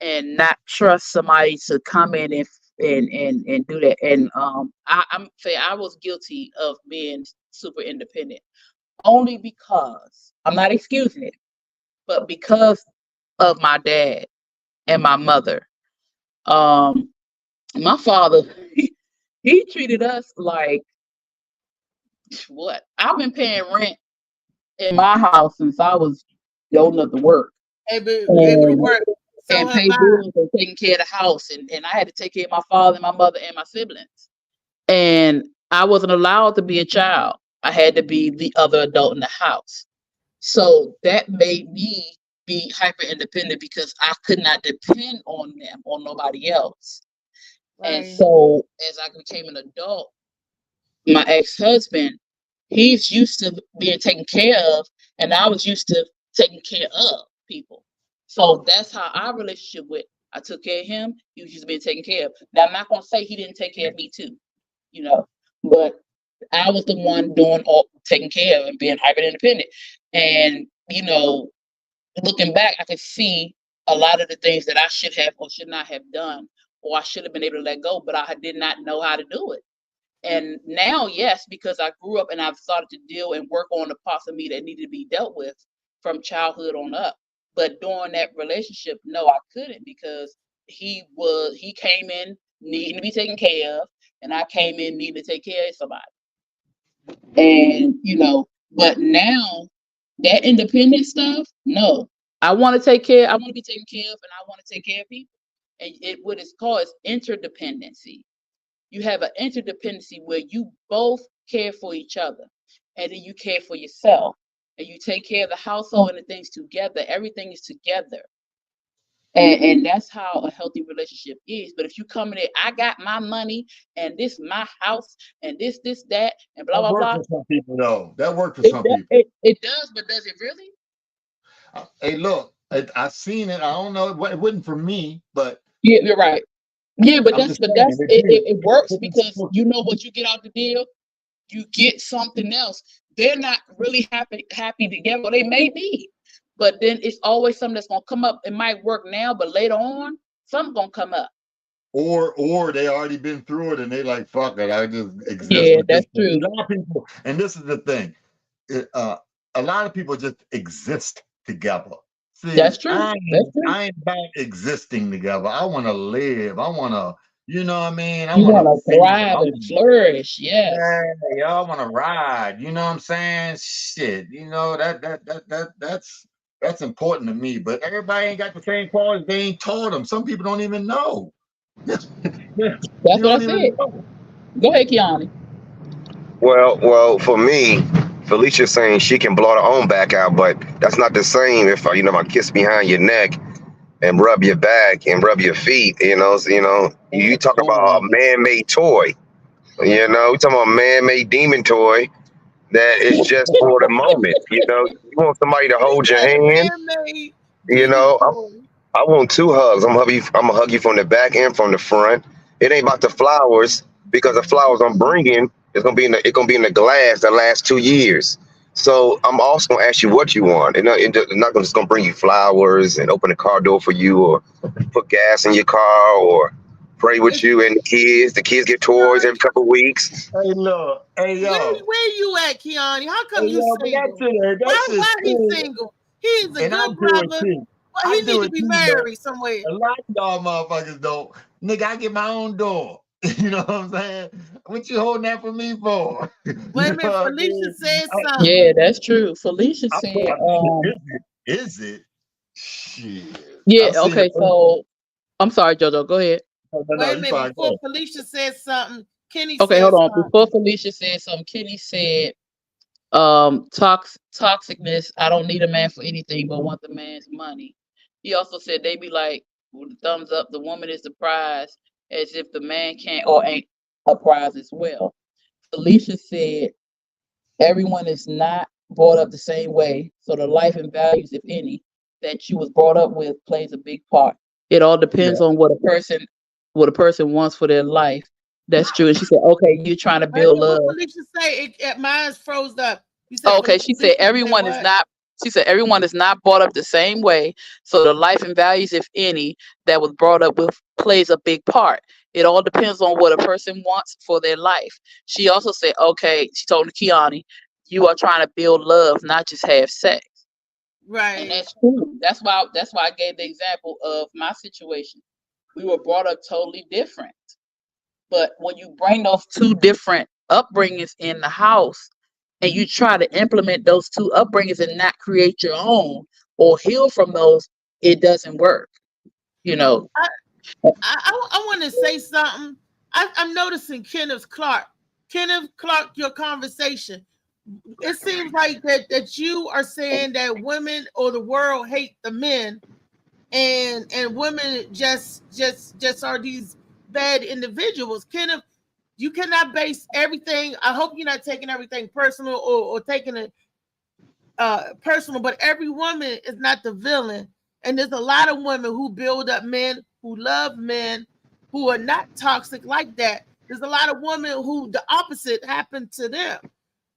and not trust somebody to come in and do that. And I was guilty of being super independent only because I'm not excusing it, but because of my dad and my mother. My father, he treated us like what? I've been paying rent in my house since I was old enough to work. Able to work. And pay bills and taking care of the house. And I had to take care of my father and my mother and my siblings. And I wasn't allowed to be a child. I had to be the other adult in the house. So that made me be hyper independent because I could not depend on them or nobody else. Right. And so as I became an adult, my ex-husband, he's used to being taken care of, and I was used to taking care of people. So that's how our relationship went. I took care of him. He was used to being taken care of. Now, I'm not going to say he didn't take care of me too, but I was the one doing all taking care of and being hyper independent. And, looking back, I could see a lot of the things that I should have or should not have done, or I should have been able to let go, but I did not know how to do it. And now, yes, because I grew up and I've started to deal and work on the parts of me that needed to be dealt with from childhood on up. But during that relationship, no, I couldn't because he came in needing to be taken care of, and I came in needing to take care of somebody. And but now that independent stuff, no, I want to be taken care of, and I want to take care of people. And what it's called is interdependency. You have an interdependency where you both care for each other, and then you care for yourself, and you take care of the household and the things together. Everything is together. And that's how a healthy relationship is. But if you come in there, I got my money and this my house and this, that, and blah, blah, blah. For some people, though. That worked for some people. It does, but does it really? Hey, look, I seen it. I don't know. It wasn't for me, but yeah, you're right. Yeah, but it works because you know what you get out the deal, you get something else. They're not really happy together. They may be, but then it's always something that's gonna come up. It might work now, but later on, something's gonna come up. or they already been through it and they like, fuck it, I just exist. Yeah, with that's this. true. A lot of people, and this is the thing, a lot of people just exist together. See, That's true. I That's true. ain't about existing together. I want to live. I want to, you know what I mean? I You want want to thrive and flourish. Yes. Yeah, y'all want to ride. You know what I'm saying? Shit. You know that's important to me. But everybody ain't got the same qualities. They ain't taught them. Some people don't even know. That's what I said. Go ahead, Kiani. Well, for me, Felicia's saying she can blow her own back out, but that's not the same if I kiss behind your neck and rub your back and rub your feet. You talk about a man-made toy. We talking about a man-made demon toy that is just for the moment. You want somebody to hold your hand. I want 2 hugs. I'm gonna hug you from the back and from the front. It ain't about the flowers, because the flowers I'm bringing it's gonna be in the glass that lasts 2 years. So I'm also gonna ask you what you want. I'm not just gonna bring you flowers and open the car door for you, or put gas in your car, or pray with you and the kids. The kids get toys every couple of weeks. Hey, look, hey yo, where you at, Kiani? How come you single? Why he single? He's a good brother. Well, he need to be married somewhere. A lot of y'all motherfuckers don't. Nigga, I get my own door. You know what I'm saying? What you holding that for me for? Wait a minute, Felicia said something. Yeah, that's true. Felicia said, is it? Shit. Yeah, okay, so I'm sorry, JoJo, go ahead. Wait a minute, before Felicia said something, Kenny okay, said hold on. something. Before Felicia said something, Kenny said, toxicness, I don't need a man for anything but want the man's money. He also said they be like, with the thumbs up, the woman is the prize, as if the man can't or ain't a prize as well. Felicia said, everyone is not brought up the same way, so the life and values, if any, that you was brought up with plays a big part. It all depends on what a person wants for their life. That's true. And she said, okay, you're trying to build love. What Felicia say? Mine's froze up. You said okay, she said everyone is not. She said everyone is not brought up the same way, so the life and values, if any, that was brought up with plays a big part. It all depends on what a person wants for their life. She also said, okay, she told Kiani, you are trying to build love, not just have sex. Right. And that's true. That's why I gave the example of my situation. We were brought up totally different. But when you bring those 2 different upbringings in the house, and you try to implement those 2 upbringings and not create your own or heal from those, it doesn't work. I want to say something. I'm noticing Kenneth Clark, your conversation. It seems like that you are saying that women or the world hate the men, and women just are these bad individuals. Kenneth, you cannot base everything. I hope you're not taking everything personal or taking it personal, but every woman is not the villain. And there's a lot of women who build up men, who love men, who are not toxic like that. There's a lot of women who the opposite happened to them.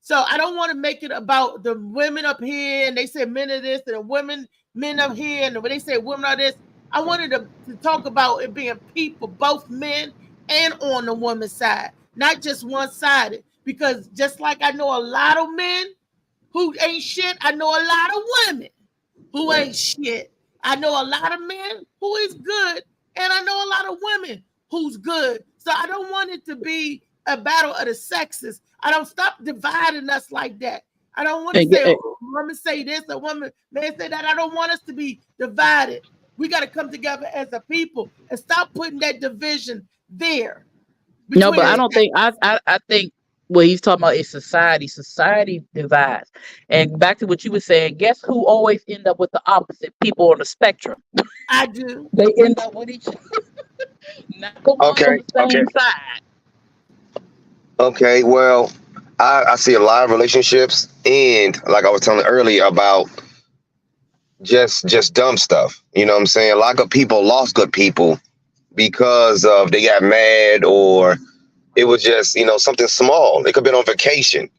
So I don't want to make it about the women up here and they say men are this and the men up here, and when they say women are this. I wanted to talk about it being people, both men and on the woman's side, not just one-sided. Because just like I know a lot of men who ain't shit, I know a lot of women who ain't shit. I know a lot of men who is good, and I know a lot of women who's good. So I don't want it to be a battle of the sexes. I don't stop dividing us like that. I don't want to say a woman say this, a woman may say that. I don't want us to be divided. We got to come together as a people and stop putting that division there. No, but I don't think I think what he's talking about is society. Society divides. And back to what you were saying, guess who always end up with the opposite? People on the spectrum. I do. They end up with each other. Not the one on the same side. Okay, well, I see a lot of relationships, and like I was telling earlier about just dumb stuff. You know what I'm saying? A lot of people lost good people because of they got mad, or it was just, something small. They could have been on vacation.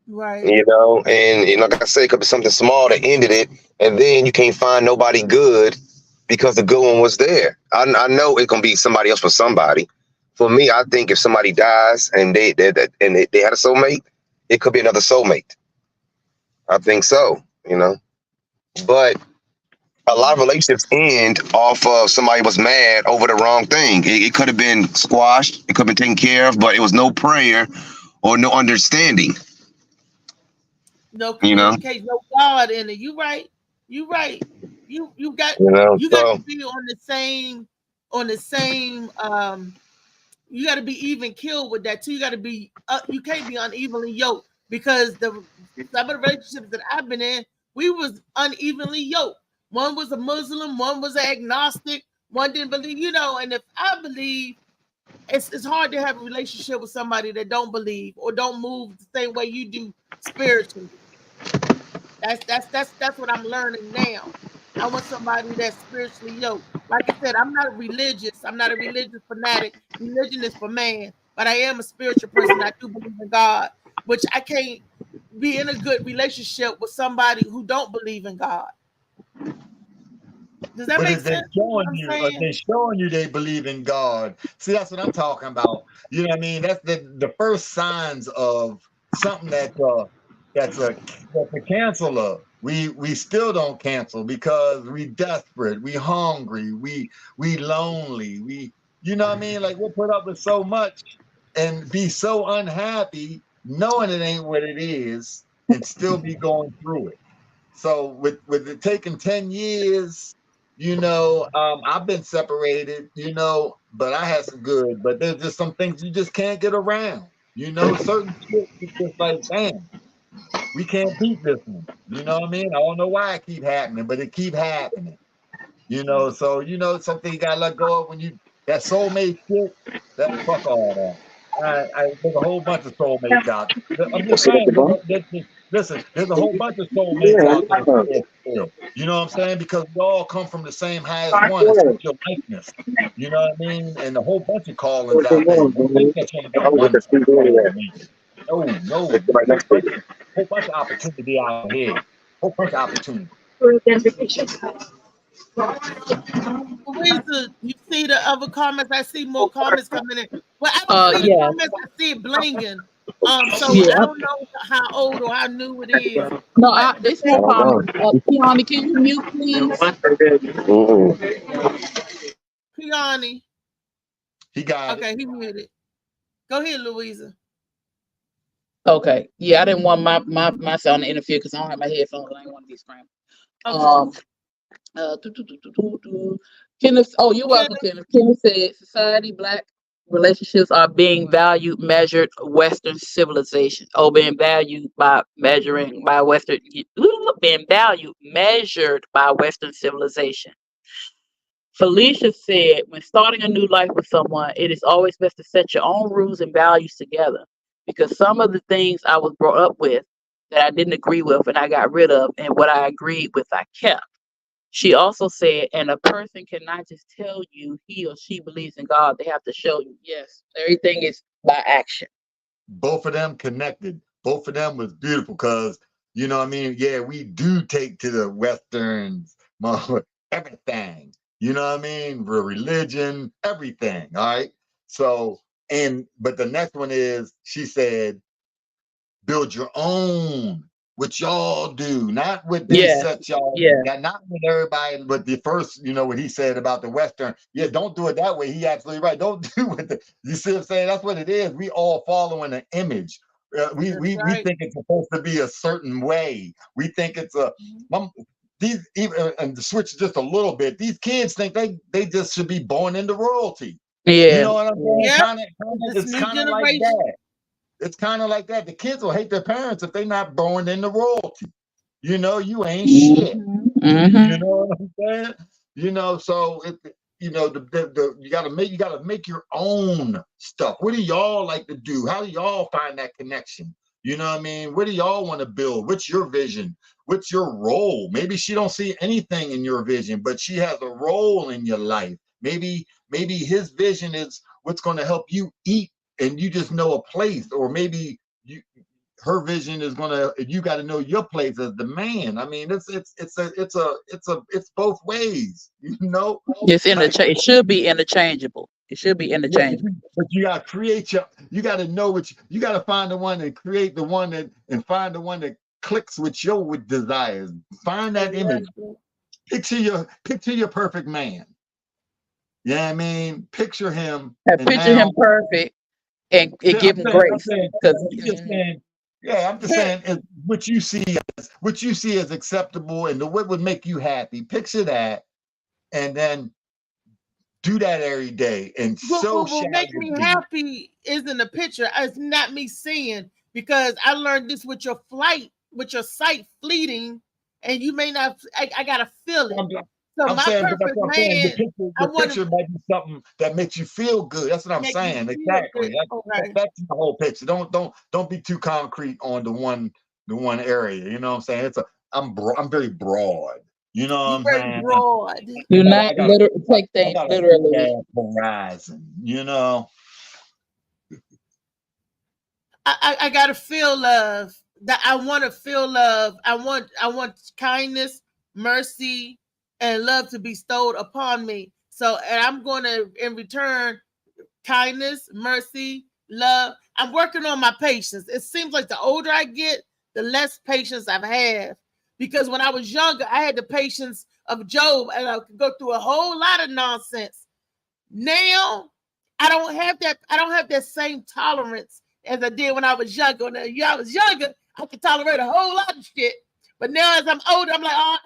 Right. And like I said, it could be something small that ended it, and then you can't find nobody good because the good one was there. I know it's gonna be somebody else for somebody. For me, I think if somebody dies and they had a soulmate, it could be another soulmate. I think so, But a lot of relationships end off of somebody was mad over the wrong thing. It could have been squashed, it could have been taken care of, but it was no prayer or no understanding. No communication, no God in it. You right. You got you got to be on the same you got to be even killed with that too. You got to be you can't be unevenly yoked, because some of the relationships that I've been in, we was unevenly yoked. One was a Muslim, one was an agnostic, one didn't believe, and if I believe, it's hard to have a relationship with somebody that don't believe or don't move the same way you do spiritually. That's what I'm learning now. I want somebody that's spiritually yoked. Like I said, I'm not religious fanatic. Religion is for man, but I am a spiritual person. I do believe in God, which I can't be in a good relationship with somebody who don't believe in God. Does that make sense? They're showing you they believe in God. See, that's what I'm talking about. You know what I mean? That's the first signs of something that's a canceler. We still don't cancel because we desperate, we hungry, we lonely, you know what I mean? Like, we'll put up with so much and be so unhappy knowing it ain't what it is and still be going through it. So with it taking 10 years, I've been separated, but I had some good, but there's just some things you just can't get around. Certain shit is just like, damn, we can't beat this one. You know what I mean? I don't know why it keep happening, but it keep happening. So something you gotta let go of when that soulmate shit, that fuck all that. There's a whole bunch of soulmates out there. I'm just saying, listen, there's a whole bunch of soulmates out there still. You know what I'm saying? Because we all come from the same highest one, it's your likeness. You know what I mean? And a whole bunch of callings out there. Don't think that you got one soulmate. No. Whole bunch of opportunity out here. Whole bunch of opportunity. Louisa, you see the other comments? I see more comments coming in. Well, I don't see the comments. I see it blinging. So I don't know how old or how new it is. No, it's more comments. Kiani, can you mute, please? Kiani. He got it. He muted. Go ahead, Louisa. Okay. Yeah, I didn't want my sound to interfere because I don't have my headphones. I didn't want to be screaming. Okay. Kenneth, you're welcome, Kenneth. Kenneth said, society, Black relationships are being valued, measured Western civilization. Being valued measured by Western civilization. Felicia said, when starting a new life with someone, it is always best to set your own rules and values together, because some of the things I was brought up with that I didn't agree with and I got rid of, and what I agreed with, I kept. She also said, and a person cannot just tell you he or she believes in God. They have to show you. Yes, everything is by action. Both of them connected. Both of them was beautiful because, you know what I mean? Yeah, we do take to the Westerns, everything. You know what I mean? Religion, everything. All right. So, but the next one is, she said, build your own, what y'all do, not what they set y'all. Yeah. Not with everybody, but the first, what he said about the Western. Yeah, don't do it that way. He absolutely right. Don't do it. You see what I'm saying? That's what it is. We all following an image. We think it's supposed to be a certain way. We think it's and to switch just a little bit, these kids think they just should be born into royalty. Yeah. You know what I'm saying? Yeah. It's kind of like that. It's kind of like that. The kids will hate their parents if they're not born into royalty. You ain't shit. Mm-hmm. You know what I'm saying? So you gotta make your own stuff. What do y'all like to do? How do y'all find that connection? You know what I mean? What do y'all want to build? What's your vision? What's your role? Maybe she don't see anything in your vision, but she has a role in your life. Maybe his vision is what's going to help you eat, and you just know a place, or maybe her vision is gonna. You got to know your place as the man. I mean, it's both ways. You know, It's it should be interchangeable. It should be interchangeable. But you got to create your. You got to know what you got to find the one and create the one that and find the one that clicks with your desires. Find that image. Picture your perfect man. Yeah, I mean, picture him. Picture him perfect and give him grace. I'm just saying what you see as acceptable and what would make you happy. Picture that, and then do that every day. And what will make me happy isn't a picture. It's not me seeing, because I learned this with your sight fleeting, and you may not. I gotta feel it. So I'm my saying, perfect man, the picture might be something that makes you feel good. That's what I'm saying. Exactly. That's the whole picture. Don't be too concrete on the one area. You know what I'm saying? I'm very broad. You know what I'm saying? Broad. Do not take things literally. Horizon. You know. I gotta feel love. That I want to feel love. I want kindness, mercy, and love to be bestowed upon me. So, and I'm going to, in return, kindness, mercy, love. I'm working on my patience. It seems like the older I get, the less patience I've had. Because when I was younger, I had the patience of Job, and I could go through a whole lot of nonsense. Now, I don't have that same tolerance as I did when I was younger. When I was younger, I could tolerate a whole lot of shit. But now, as I'm older, I'm like,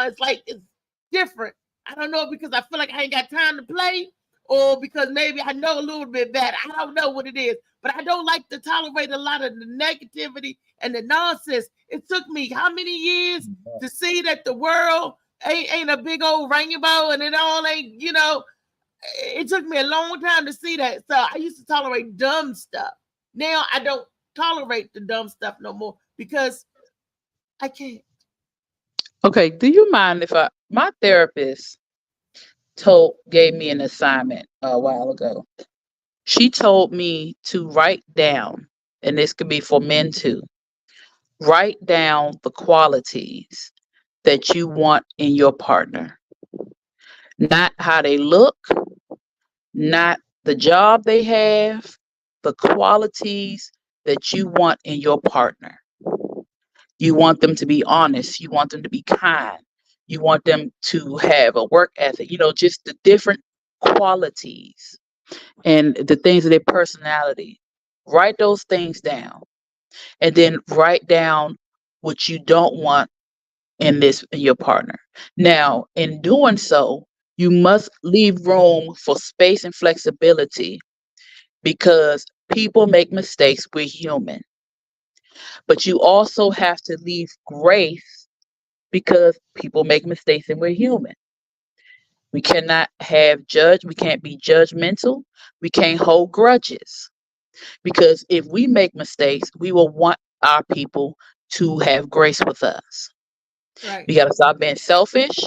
it's like it's different. I don't know, because I feel like I ain't got time to play, or because maybe I know a little bit better. I don't know what it is, but I don't like to tolerate a lot of the negativity and the nonsense. It took me how many years to see that the world ain't a big old rainbow, and it all ain't, you know. It took me a long time to see that. So I used to tolerate dumb stuff. Now I don't tolerate the dumb stuff no more, because I can't. Okay, do you mind if my therapist gave me an assignment a while ago. She told me to write down, and this could be for men too, write down the qualities that you want in your partner. Not how they look, not the job they have, the qualities that you want in your partner. You want them to be honest. You want them to be kind. You want them to have a work ethic, just the different qualities and the things of their personality. Write those things down, and then write down what you don't want in your partner. Now, in doing so, you must leave room for space and flexibility, because people make mistakes. We're human. But you also have to leave grace, because people make mistakes and we're human. We cannot we can't be judgmental. We can't hold grudges, because if we make mistakes, we will want our people to have grace with us. Right. We got to stop being selfish.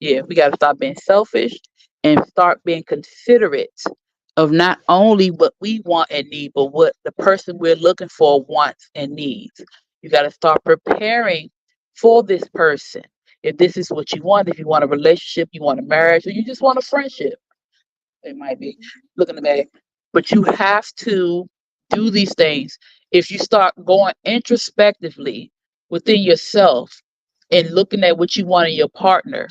Yeah, we got to stop being selfish and start being considerate of not only what we want and need, but what the person we're looking for wants and needs. You got to start preparing for this person. If this is what you want, if you want a relationship, you want a marriage, or you just want a friendship, it might be looking back. But you have to do these things. If you start going introspectively within yourself and looking at what you want in your partner,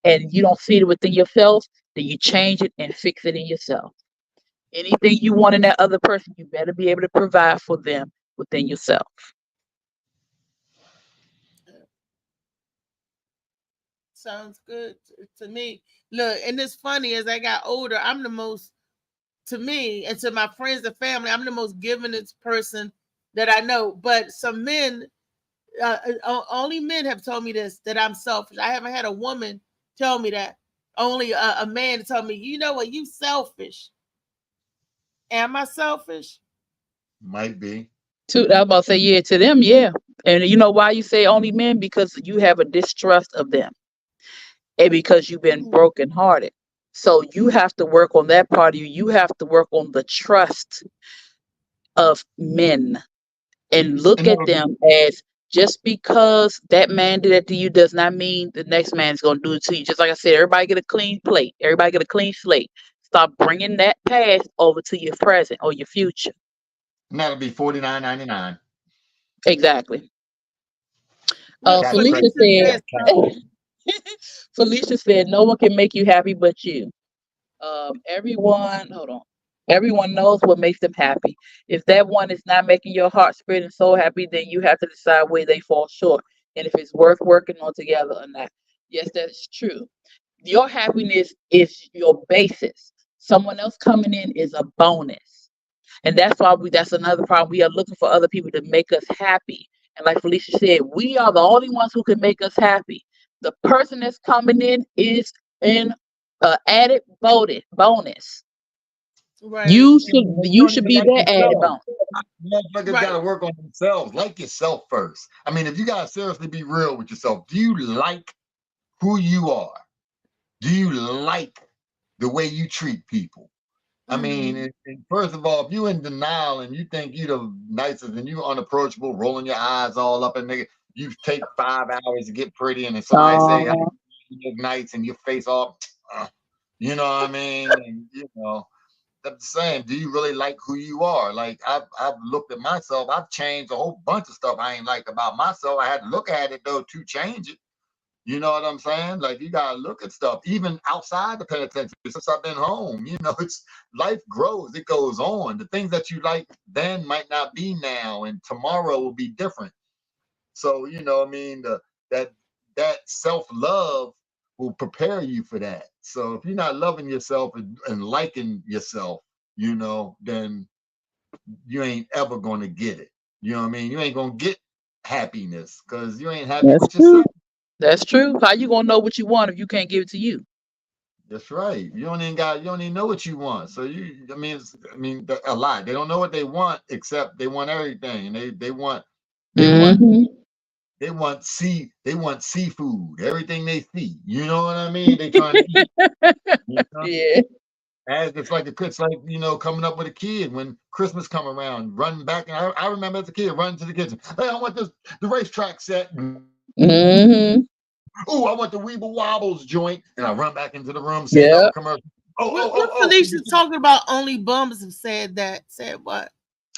and you don't see it within yourself, then you change it and fix it in yourself. Anything you want in that other person, you better be able to provide for them within yourself. Sounds good to me. Look, and it's funny, as I got older, I'm the most, to me and to my friends and family, I'm the most givingest person that I know. But some men, only men have told me this, that I'm selfish. I haven't had a woman tell me that. Only a man told me, you know what, you selfish. Am I selfish? Might be. I was about to say, yeah, to them, yeah. And you know why you say only men? Because you have a distrust of them, and because you've been brokenhearted. So you have to work on that part of you. You have to work on the trust of men and look at them as just because that man did it to you does not mean the next man is going to do it to you. Just like I said, everybody get a clean plate. Everybody get a clean slate. Stop bringing that past over to your present or your future. And that'll be $49.99. Exactly. That's Felicia crazy. said, Felicia said, no one can make you happy but you. Everyone knows what makes them happy. If that one is not making your heart, spirit, and soul happy, then you have to decide where they fall short and if it's worth working on together or not. Yes, that's true. Your happiness is your basis. Someone else coming in is a bonus. And that's why that's another problem. We are looking for other people to make us happy. And like Felicia said, we are the only ones who can make us happy. The person that's coming in is an added bonus. Right. You should be that added bonus. Motherfuckers gotta work on themselves. Like yourself first. I mean, if you gotta seriously be real with yourself, do you like who you are? Do you like the way you treat people? I mean, and first of all, if you in denial and you think you the nicest and you unapproachable, rolling your eyes all up and nigga, you take 5 hours to get pretty, and then somebody say you look nice and your face all, you know what I mean? And, you know, I'm saying, do you really like who you are? Like I've looked at myself, I've changed a whole bunch of stuff I ain't like about myself. I had to look at it though to change it. You know what I'm saying? Like you gotta look at stuff, even outside the penitentiary. Since I've been home, you know, it's life grows, it goes on. The things that you like then might not be now, and tomorrow will be different. So you know, I mean, that self-love will prepare you for that. So if you're not loving yourself and liking yourself, you know, then you ain't ever gonna get it. You know what I mean? You ain't gonna get happiness because you ain't happy with yourself. That's true. How you gonna know what you want if you can't give it to you? That's right. You don't even know what you want. So I mean, a lot. They don't know what they want except they want everything. They want seafood. Everything they see. You know what I mean? They trying to eat. You know? Yeah. As it's like you know, coming up with a kid when Christmas come around, running back. And I remember as a kid running to the kitchen. Hey, I want the racetrack set. Oh, I want the Weeble Wobbles joint, and I run back into the room, see another commercial. What Felicia's talking about? Only bums have said that. Said what?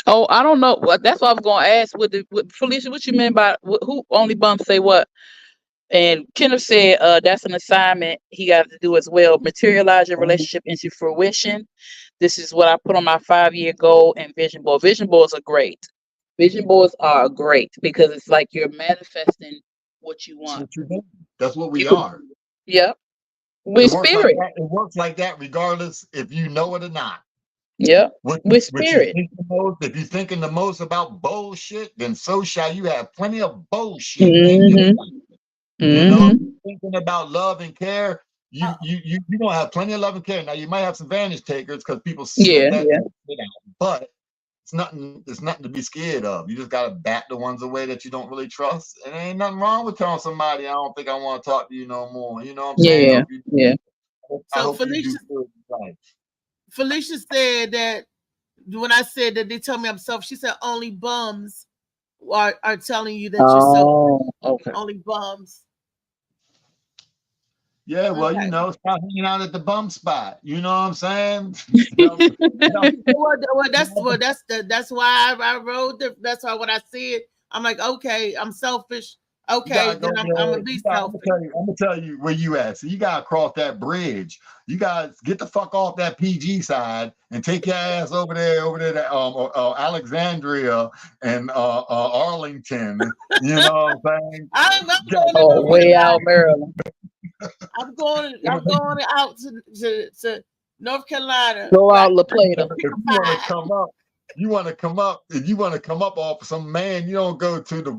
Oh, I don't know. Well, that's what I was gonna ask. With Felicia, what you meant by who only bums say what? And Kenneth said that's an assignment he got to do as well. Materialize your relationship into fruition. This is what I put on my 5-year goal and vision board. Vision boards are great. Vision boards are great because it's like you're manifesting what you want. That's what we are. Yep. With spirit. It works like that regardless if you know it or not. Yep. With spirit. If you're thinking the most about bullshit, then so shall you have plenty of bullshit in your life. You know, thinking about love and care, you gonna have plenty of love and care. Now you might have some vantage takers because people spit that shit out, but it's nothing to be scared of. You just gotta bat the ones away that you don't really trust. And there ain't nothing wrong with telling somebody, I don't think I want to talk to you no more. You know what I'm saying? So Felicia said that when I said that they tell me I'm selfish, she said only bums are telling you that you're selfish. Okay. Only bums. Yeah, well, you know, stop hanging out at the bum spot. You know what I'm saying? That's why I wrote. That's why when I see it, I'm like, okay, I'm selfish. Okay, then I'm gonna be selfish. I'm gonna tell you where you at. So you gotta cross that bridge. You guys get the fuck off that PG side and take your ass over there to Alexandria and Arlington. You know what I'm saying? Way out Maryland. I'm going out to North Carolina. Go out La Plata. If you want to come up off some man, you don't go to the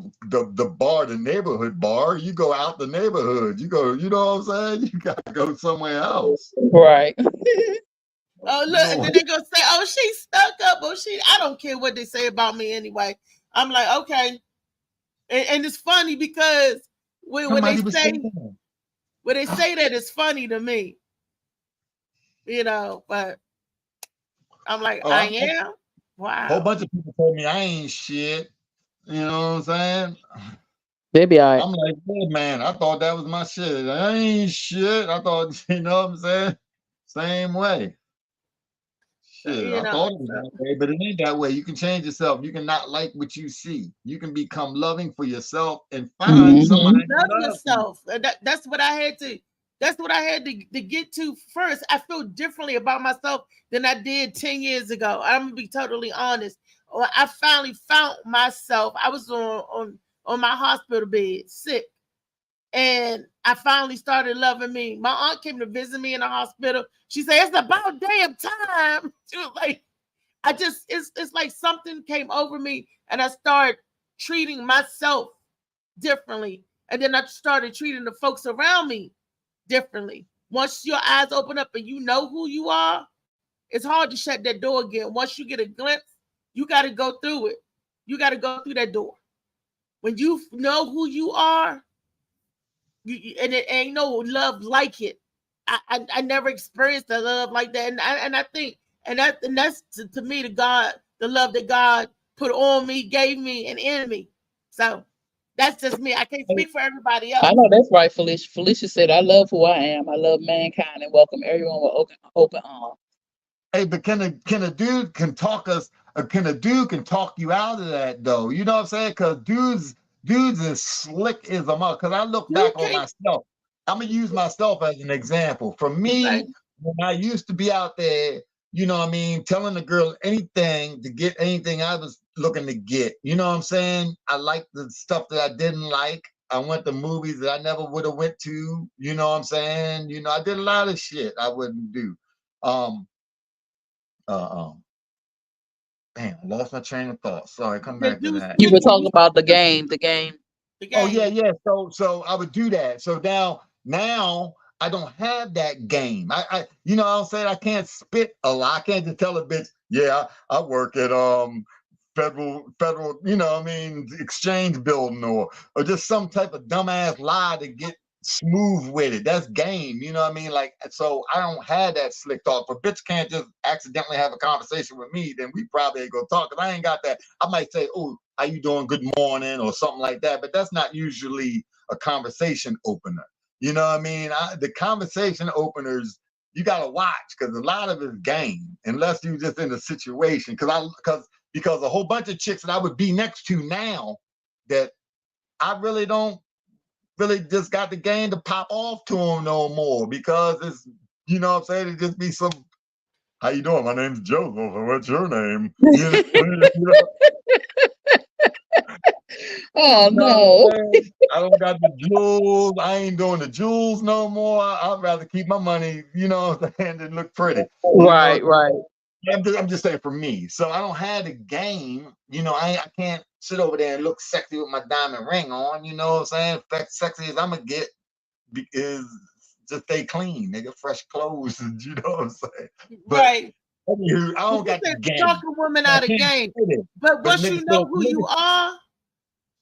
bar, the neighborhood bar. You go out the neighborhood. You go, you know what I'm saying? You gotta go somewhere else. Right. Oh, look, and then they gonna say, oh, she's stuck up. Oh, I don't care what they say about me anyway. I'm like, okay. And it's funny because when they say that, it's funny to me. You know, but I'm like, I am? Wow. A whole bunch of people told me I ain't shit. You know what I'm saying? Baby, I'm like, yeah, man, I thought that was my shit. I ain't shit. I thought, you know what I'm saying? Same way. Shit, You I know, thought it was that way, but it ain't that way. You can change yourself. You can not like what you see. You can become loving for yourself and find somebody to love love you. yourself. That's what I had to. That's what I had to get to first. I feel differently about myself than I did 10 years ago. I'm gonna be totally honest. I finally found myself. I was on my hospital bed, sick, and I finally started loving me. My aunt came to visit me in the hospital. She said, "It's about damn time." She was like, it's like something came over me, and I started treating myself differently. And then I started treating the folks around me differently. Once your eyes open up and you know who you are, it's hard to shut that door again. Once you get a glimpse, you got to go through it. You got to go through that door. When you know who you are, and it ain't no love like it. I never experienced a love like that, and I think, and that's to me the love that God put on me, gave me, and in me. So that's just me. I can't speak for everybody else. I know that's right, Felicia. Felicia said, "I love who I am. I love mankind and welcome everyone with open arms." Hey, but can a dude can talk you out of that though? You know what I'm saying? Because dudes is slick as a mother. Because I look back on myself. I'm gonna use myself as an example. For me, when I used to be out there, you know what I mean, telling the girl anything to get anything I was looking to get. You know what I'm saying? I liked the stuff that I didn't like. I went to movies that I never would have went to. You know what I'm saying? You know, I did a lot of shit I wouldn't do. Damn, I lost my train of thought. Sorry, come back to that. You were talking about the game. Oh yeah. So I would do that. So now I don't have that game. I you know what I'm saying? I can't spit a lot. I can't just tell a bitch, yeah, I work at federal, you know what I mean, exchange building or just some type of dumbass lie to get smooth with it. That's game, you know what I mean? Like, so I don't have that slick talk. If a bitch can't just accidentally have a conversation with me, then we probably ain't gonna talk, because I ain't got that. I might say, oh, how you doing, good morning, or something like that, but that's not usually a conversation opener. You know what I mean? The conversation openers, you gotta watch, because a lot of it's game, unless you just in a situation. Because a whole bunch of chicks that I would be next to now that I really don't just got the game to pop off to them no more, because it's, you know what I'm saying, it just be some, how you doing? My name's Joseph. What's your name? You know? Oh no. I don't got the jewels. I ain't doing the jewels no more. I'd rather keep my money, you know what I'm saying, than look pretty. Right. I'm just saying for me. So I don't have the game. You know, I can't sit over there and look sexy with my diamond ring on. You know what I'm saying? Sexy as I'm gonna get is just stay clean. They get fresh clothes. You know what I'm saying? Right. But anywho, I don't got the game. Talk a woman out of game. But once you know who you are,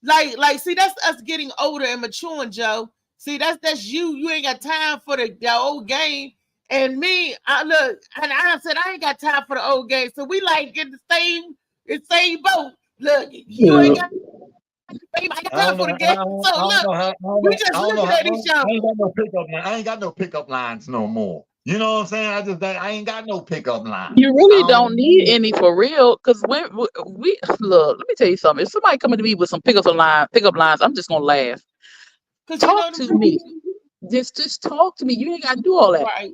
like, see, that's us getting older and maturing, Joe. See, that's you. You ain't got time for the old game. And me, I look, and I said I ain't got time for the old game. So we like get the same boat. Look, you ain't got time for the game. So look, we just looking at each other. I ain't got no pickup lines no more. You know what I'm saying? I ain't got no pickup lines. You really don't need any for real, because we look. Let me tell you something. If somebody coming to me with some pickup lines, I'm just gonna laugh. Talk to me. Just talk to me. You ain't gotta do all that. Right.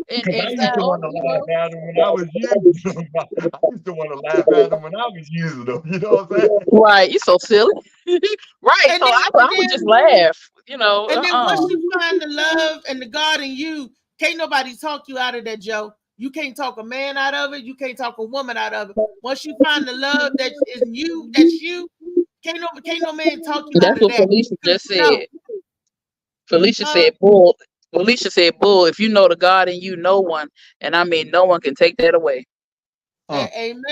And I used to want to laugh at them when I was using them. I used to want to laugh at them when I was using them. You know what I'm saying? Right. You're so silly. Right. And so I would just laugh. You know. And then once you find the love and the God in you, can't nobody talk you out of that, Joe. You can't talk a man out of it. You can't talk a woman out of it. Once you find the love that is you, can't no man talk you out of that. That's what Felicia just said. Felicia said, bull. Felicia said, bull. If you know the God in you, no one, and I mean no one can take that away. Amen.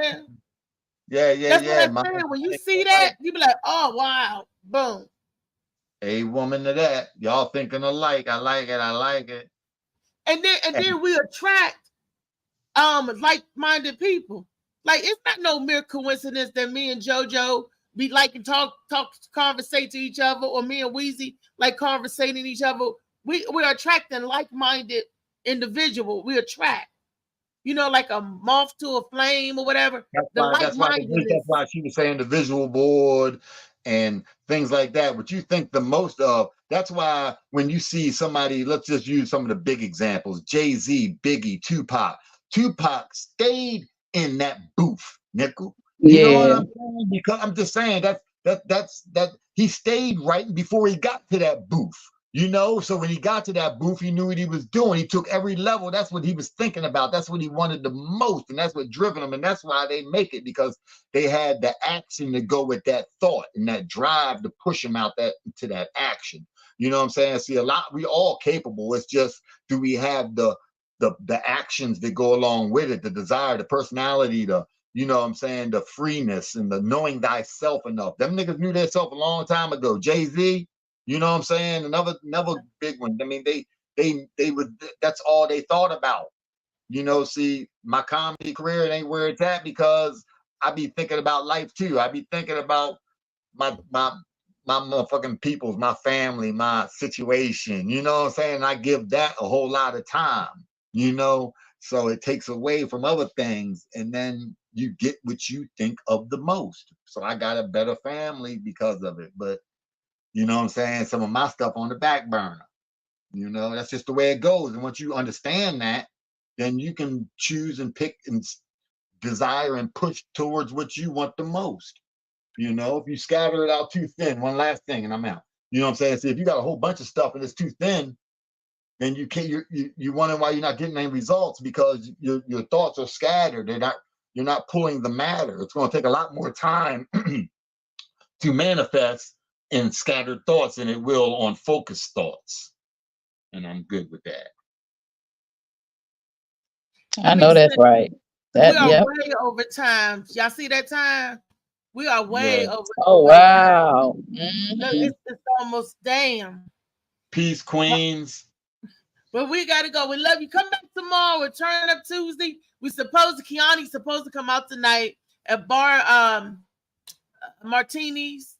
Yeah. That's what I'm saying. When you see that, you be like, oh wow, boom. A woman to that. Y'all thinking alike. I like it. And then we attract like-minded people. Like, it's not no mere coincidence that me and JoJo be like and talk, conversate to each other, or me and Weezy like conversating each other. We're attracting like-minded individual. We attract, like a moth to a flame or whatever. That's why she was saying the visual board and things like that. What you think the most of, that's why when you see somebody, let's just use some of the big examples, Jay-Z, Biggie, Tupac stayed in that booth, nickel. You know what I'm saying? Because I'm just saying that he stayed right before he got to that booth. So when he got to that booth, he knew what he was doing. He took every level. That's what he was thinking about. That's what he wanted the most. And that's what driven him. And that's why they make it, because they had the action to go with that thought and that drive to push him out to that action. You know what I'm saying? See, we all capable. It's just, do we have the actions that go along with it, the desire, the personality, the freeness and the knowing thyself enough. Them niggas knew themselves a long time ago. Jay-Z, you know what I'm saying? Another big one. I mean, they would, that's all they thought about. See, my comedy career, it ain't where it's at because I be thinking about life too. I be thinking about my motherfucking peoples, my family, my situation. You know what I'm saying? I give that a whole lot of time, so it takes away from other things, and then you get what you think of the most. So I got a better family because of it. But you know what I'm saying? Some of my stuff on the back burner. That's just the way it goes. And once you understand that, then you can choose and pick and desire and push towards what you want the most. If you scatter it out too thin, one last thing and I'm out. You know what I'm saying? See, if you got a whole bunch of stuff and it's too thin, then you can't, you're wondering why you're not getting any results, because your thoughts are scattered. You're not pulling the matter. It's going to take a lot more time to manifest in scattered thoughts than it will on focused thoughts. And I'm good with that. I know that's right. We are way over time. Y'all see that time? We are way over. Oh, wow. It's almost damn. Peace, Queens. But we got to go. We love you. Come back tomorrow. We're turning up Tuesday. Kiani's supposed to come out tonight at Bar Martini's,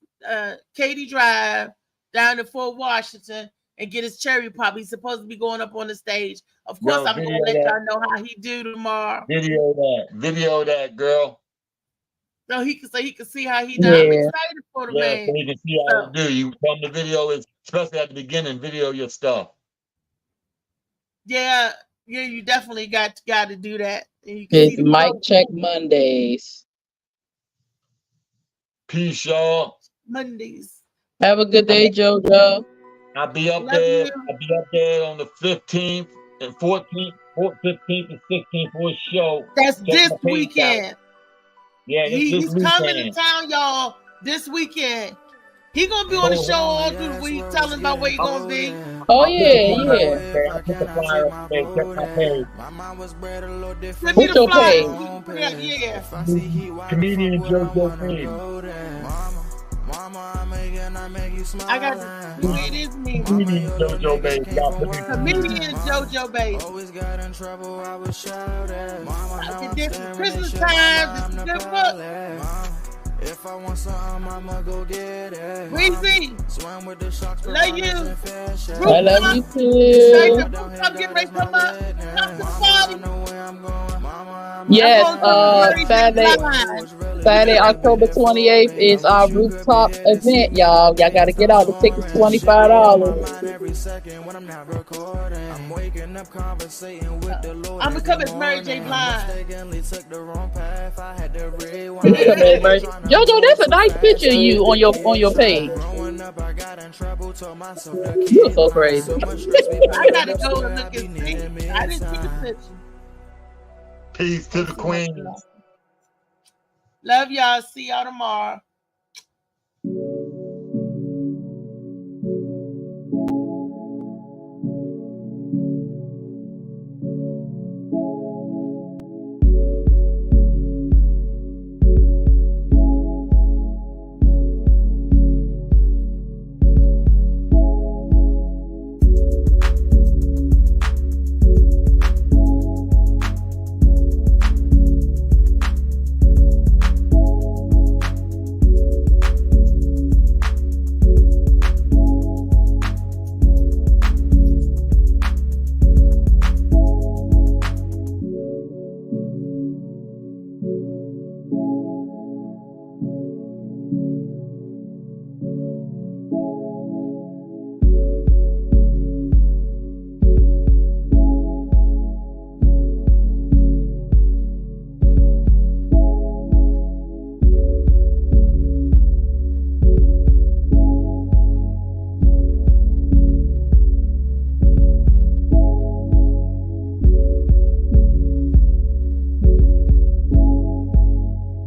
Katy Drive, down in Fort Washington, and get his cherry pop. He's supposed to be going up on the stage. Of course, I'm going to let y'all know how he do tomorrow. Video that, girl. So he can see how he does. I'm excited for the man. So he can see how he do. You come the video, especially at the beginning, video your stuff. Yeah, you definitely got to do that. It's Mic Check Mondays. Peace, y'all. Mondays. Have a good day, JoJo. I'll be up there. I'll be up there on the 15th and 15th and 16th for a show. That's this weekend. Out. Yeah, he's coming to town, y'all. This weekend. He gonna be on the show all through the week, telling about where he gonna be. Oh yeah. What's your page? Yeah. Comedian JoJo Babe. I got it is me. Comedian JoJo Babe. Comedian JoJo Babe. Always got in trouble, I was shouted. This is Christmas time. This is good book. If I want something, I'ma go get it. Weezy, Swim with the sharks. Love you. I love you too. I'm getting ready to come up. Yes, Saturday, October 28th is our rooftop event, y'all. Y'all got to get out. The tickets $25. I'm gonna come as Mary J. Blige. JoJo, that's a nice picture of you on your page. You're so crazy. I gotta go and look and see. I didn't see the picture. Peace to the queens. Love y'all. See y'all tomorrow.